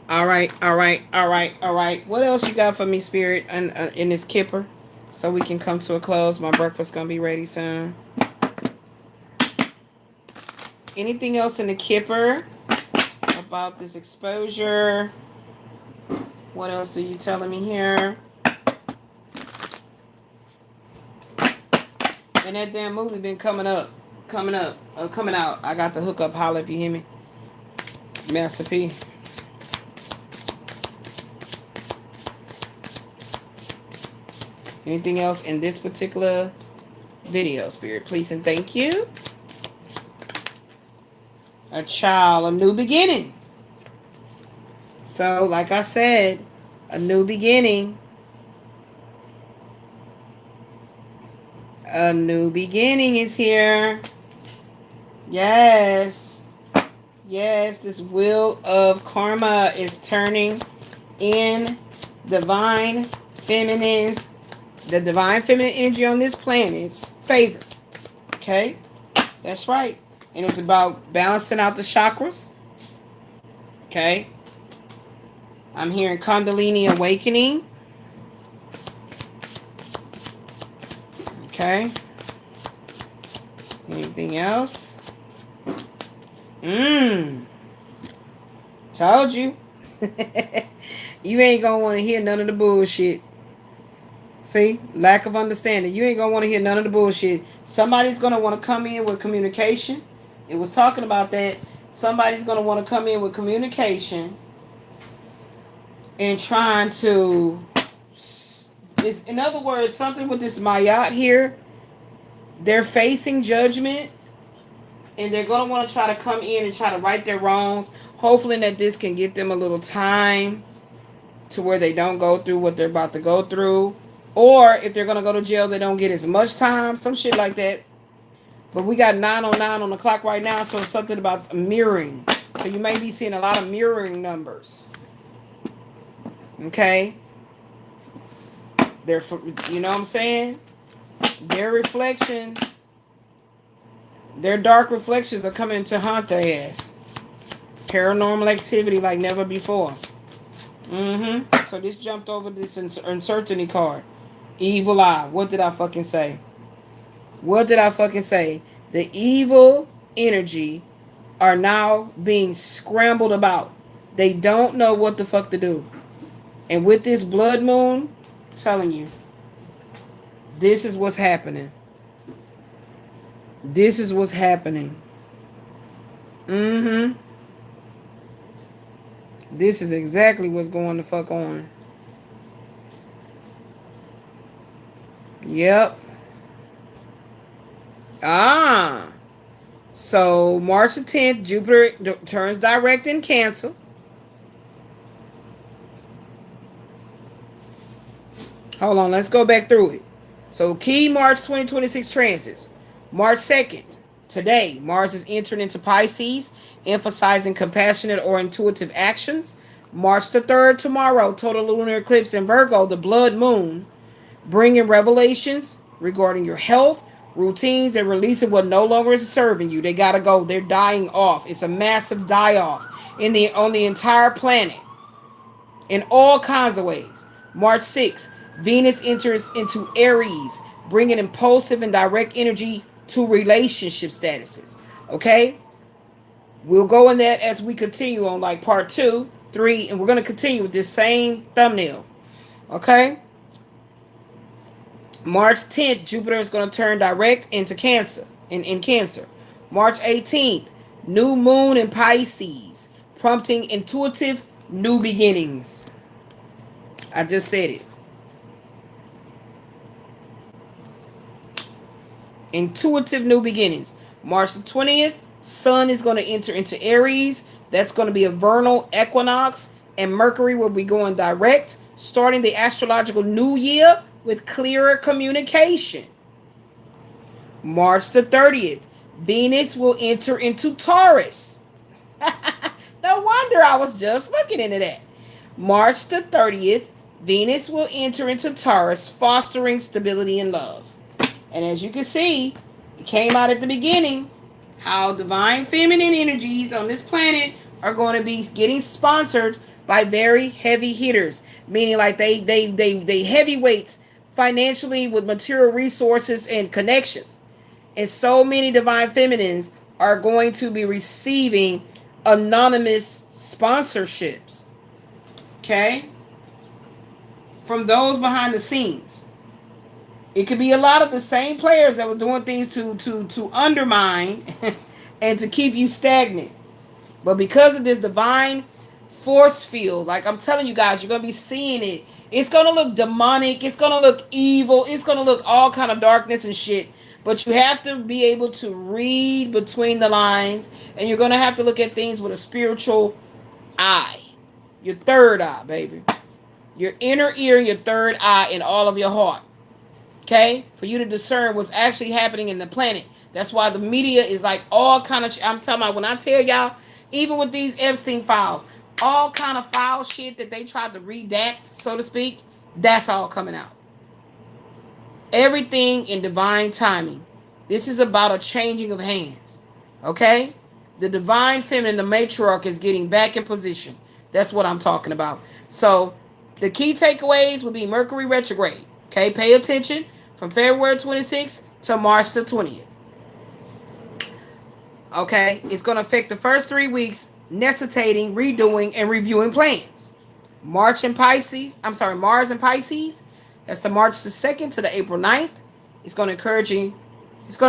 All right. What else you got for me, Spirit, in this kipper? So we can come to a close. My breakfast's gonna be ready soon. Anything else in the kipper about this exposure? What else are you telling me here? And that damn movie been coming out. I got the hookup. Holla if you hear me. Master P. Anything else in this particular video, Spirit? Please and thank you. A child, a new beginning. So, like I said, a new beginning. A new beginning is here. Yes. Yes, this wheel of karma is turning in divine feminine's, the divine feminine energy on this planet's favor. Okay? That's right. And it's about balancing out the chakras. Okay? I'm hearing Kundalini awakening. Okay? Anything else? Told you. You ain't gonna want to hear none of the bullshit. See? Lack of understanding. You ain't gonna want to hear none of the bullshit. Somebody's gonna want to come in with communication. It was talking about that. Somebody's gonna want to come in with communication and trying to, it's, in other words, something with this Mayat here. They're facing judgment, and they're going to want to try to come in and try to right their wrongs, hopefully that this can get them a little time to where they don't go through what they're about to go through. Or if they're going to go to jail, they don't get as much time, some shit like that. But we got 9:09 on the clock right now, so it's something about mirroring. So you may be seeing a lot of mirroring numbers. Okay? They're, you know what I'm saying? Their reflections, their dark reflections are coming to haunt their ass. Paranormal activity like never before. So this jumped over this uncertainty card. Evil eye. What did I fucking say? What did I fucking say? The evil energy are now being scrambled about. They don't know what the fuck to do. And with this blood moon, I'm telling you, this is what's happening. This is what's happening. This is exactly what's going the fuck on. Yep. So March the 10th, Jupiter turns direct in Cancer. Hold on, let's go back through it. So key March 2026 transits. March 2nd, today, Mars is entering into Pisces, emphasizing compassionate or intuitive actions. March the 3rd, tomorrow, total lunar eclipse in Virgo, the blood moon, bringing revelations regarding your health, routines, and releasing what no longer is serving you. They got to go. They're dying off. It's a massive die-off on the entire planet in all kinds of ways. March 6th, Venus enters into Aries, bringing impulsive and direct energy to relationship statuses. Okay? We'll go in that as we continue on like part 2, 3, and we're going to continue with this same thumbnail. Okay? March 10th, Jupiter is going to turn direct into Cancer, in Cancer. March 18th, new moon in Pisces, prompting intuitive new beginnings. I just said it. Intuitive new beginnings. March the 20th, Sun is going to enter into Aries. That's going to be a vernal equinox, and Mercury will be going direct, starting the astrological new year with clearer communication. March the 30th, Venus will enter into Taurus. No wonder I was just looking into that. March the 30th, Venus will enter into Taurus, fostering stability and love. And as you can see, it came out at the beginning how divine feminine energies on this planet are going to be getting sponsored by very heavy hitters, meaning like they heavyweights financially with material resources and connections. And so many divine feminines are going to be receiving anonymous sponsorships. Okay? From those behind the scenes. It could be a lot of the same players that were doing things to undermine and to keep you stagnant. But because of this divine force field, like I'm telling you guys, you're going to be seeing it. It's going to look demonic. It's going to look evil. It's going to look all kind of darkness and shit. But you have to be able to read between the lines. And you're going to have to look at things with a spiritual eye. Your third eye, baby. Your inner ear, your third eye, and all of your heart. Okay, for you to discern what's actually happening in the planet. That's why the media is like all kind of. I'm talking about when I tell y'all, even with these Epstein files, all kind of foul shit that they tried to redact, so to speak. That's all coming out. Everything in divine timing. This is about a changing of hands. Okay? The divine feminine, the matriarch, is getting back in position. That's what I'm talking about. So, the key takeaways would be Mercury retrograde. Okay? Pay attention from February 26th to March the 20th. Okay? It's going to affect the first 3 weeks, necessitating redoing and reviewing plans. Mars and Pisces. That's the March the 2nd to the April 9th. It's going to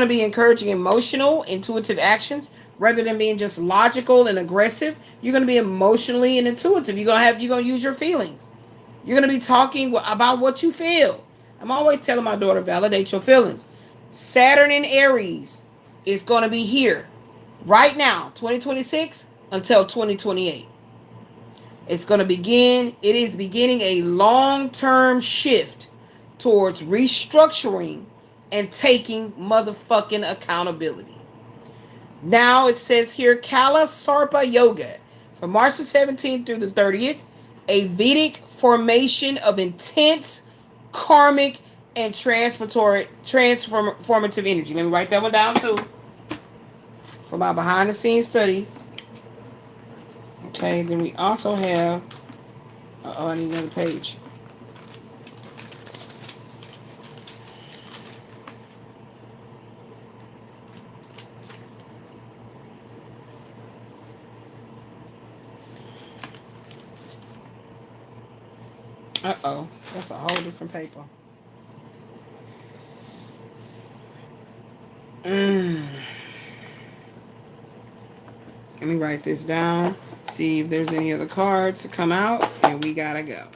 be encouraging emotional, intuitive actions rather than being just logical and aggressive. You're going to be emotionally and intuitive. You're going to use your feelings. You're going to be talking about what you feel. I'm always telling my daughter, validate your feelings. Saturn in Aries is going to be here right now, 2026 until 2028. It is beginning a long-term shift towards restructuring and taking motherfucking accountability. Now it says here, Kala Sarpa Yoga from March the 17th through the 30th, a Vedic formation of intense karmic and transformative energy. Let me write that one down too for my behind the scenes studies. Okay, then we also have, I need another page. That's a whole different paper. Let me write this down. See if there's any other cards to come out, and we gotta go.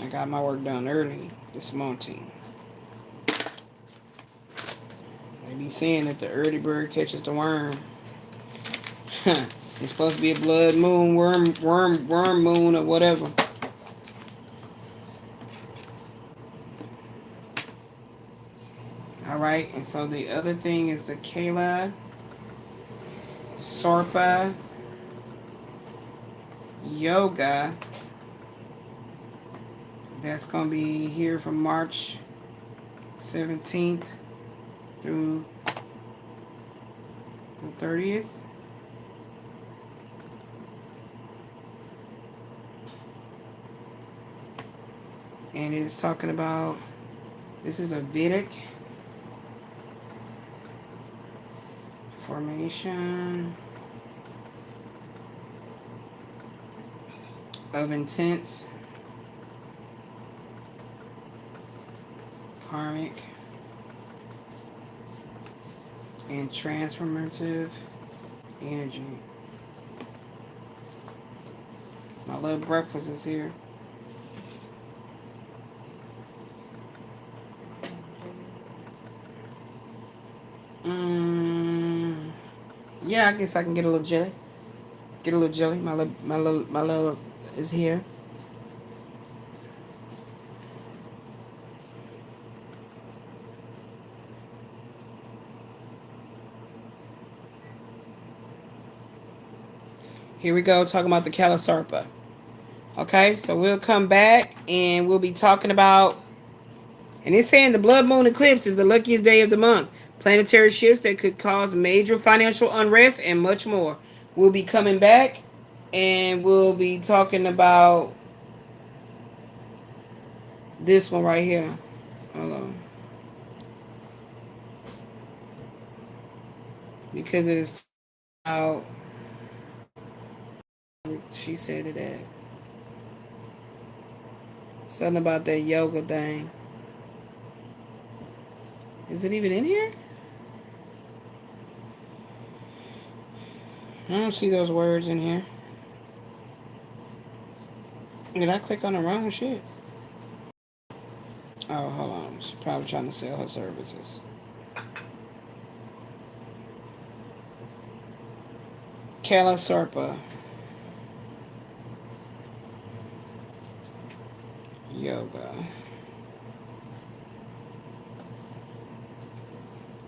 I got my work done early this morning. They be saying that the early bird catches the worm. It's supposed to be a blood moon, worm moon, or whatever. All right, and so the other thing is the Kala Sarpa Yoga. That's going to be here from March 17th through the 30th. And it is talking about, this is a Vedic formation of intense karmic and transformative energy. My little breakfast is here. Yeah, I guess I can get a little jelly. My little is here. Here we go, talking about the Kala Sarpa. Okay, so we'll come back and we'll be talking about, and it's saying the blood moon eclipse is the luckiest day of the month. Planetary shifts that could cause major financial unrest and much more. We'll be coming back and we'll be talking about this one right here. Hold on. Because it is out. She said it at. Something about that yoga thing. Is it even in here? I don't see those words in here. Did I click on the wrong shit? Oh, hold on. She's probably trying to sell her services. Kala Sarpa Yoga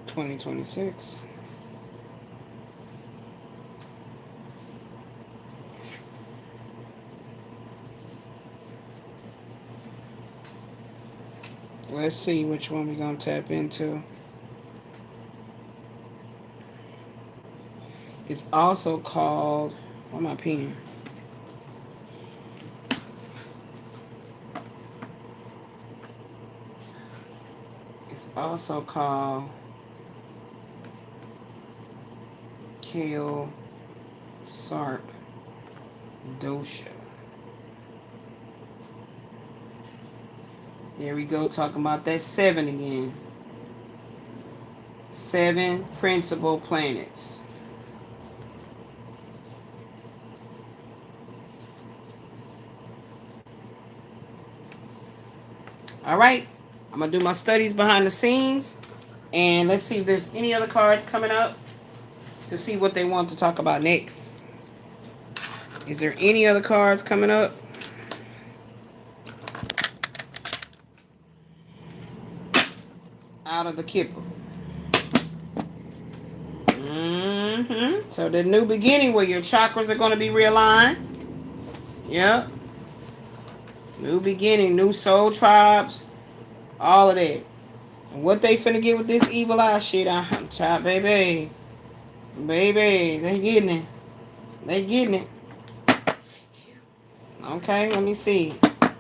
2026. Let's see which one we're going to tap into. It's also called, where my pen? It's also called Kale Sarp Dosha. There we go, talking about that 7 again. 7 principal planets. All right, I'm going to do my studies behind the scenes. And let's see if there's any other cards coming up to see what they want to talk about next. Is there any other cards coming up? Out of the Kipper. So the new beginning where your chakras are going to be realigned. Yep. New beginning, new soul tribes. All of that. And what they finna get with this evil eye shit, child, baby. Baby, they getting it. They getting it. Okay, let me see.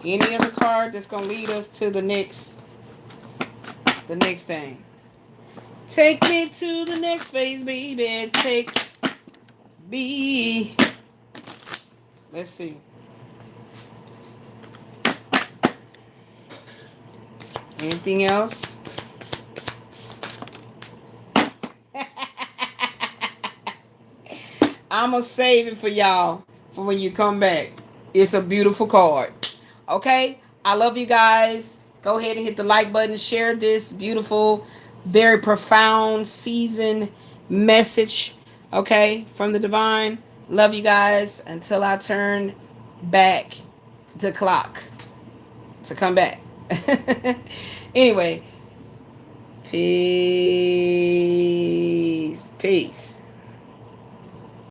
Any other card that's going to lead us to the next thing. Take me to the next phase, baby. Take me. Let's see. Anything else? I'm going to save it for y'all for when you come back. It's a beautiful card. Okay? I love you guys. Go ahead and hit the like button. Share this beautiful, very profound season message. Okay? From the divine. Love you guys until I turn back the clock to come back. Anyway. Peace. Peace.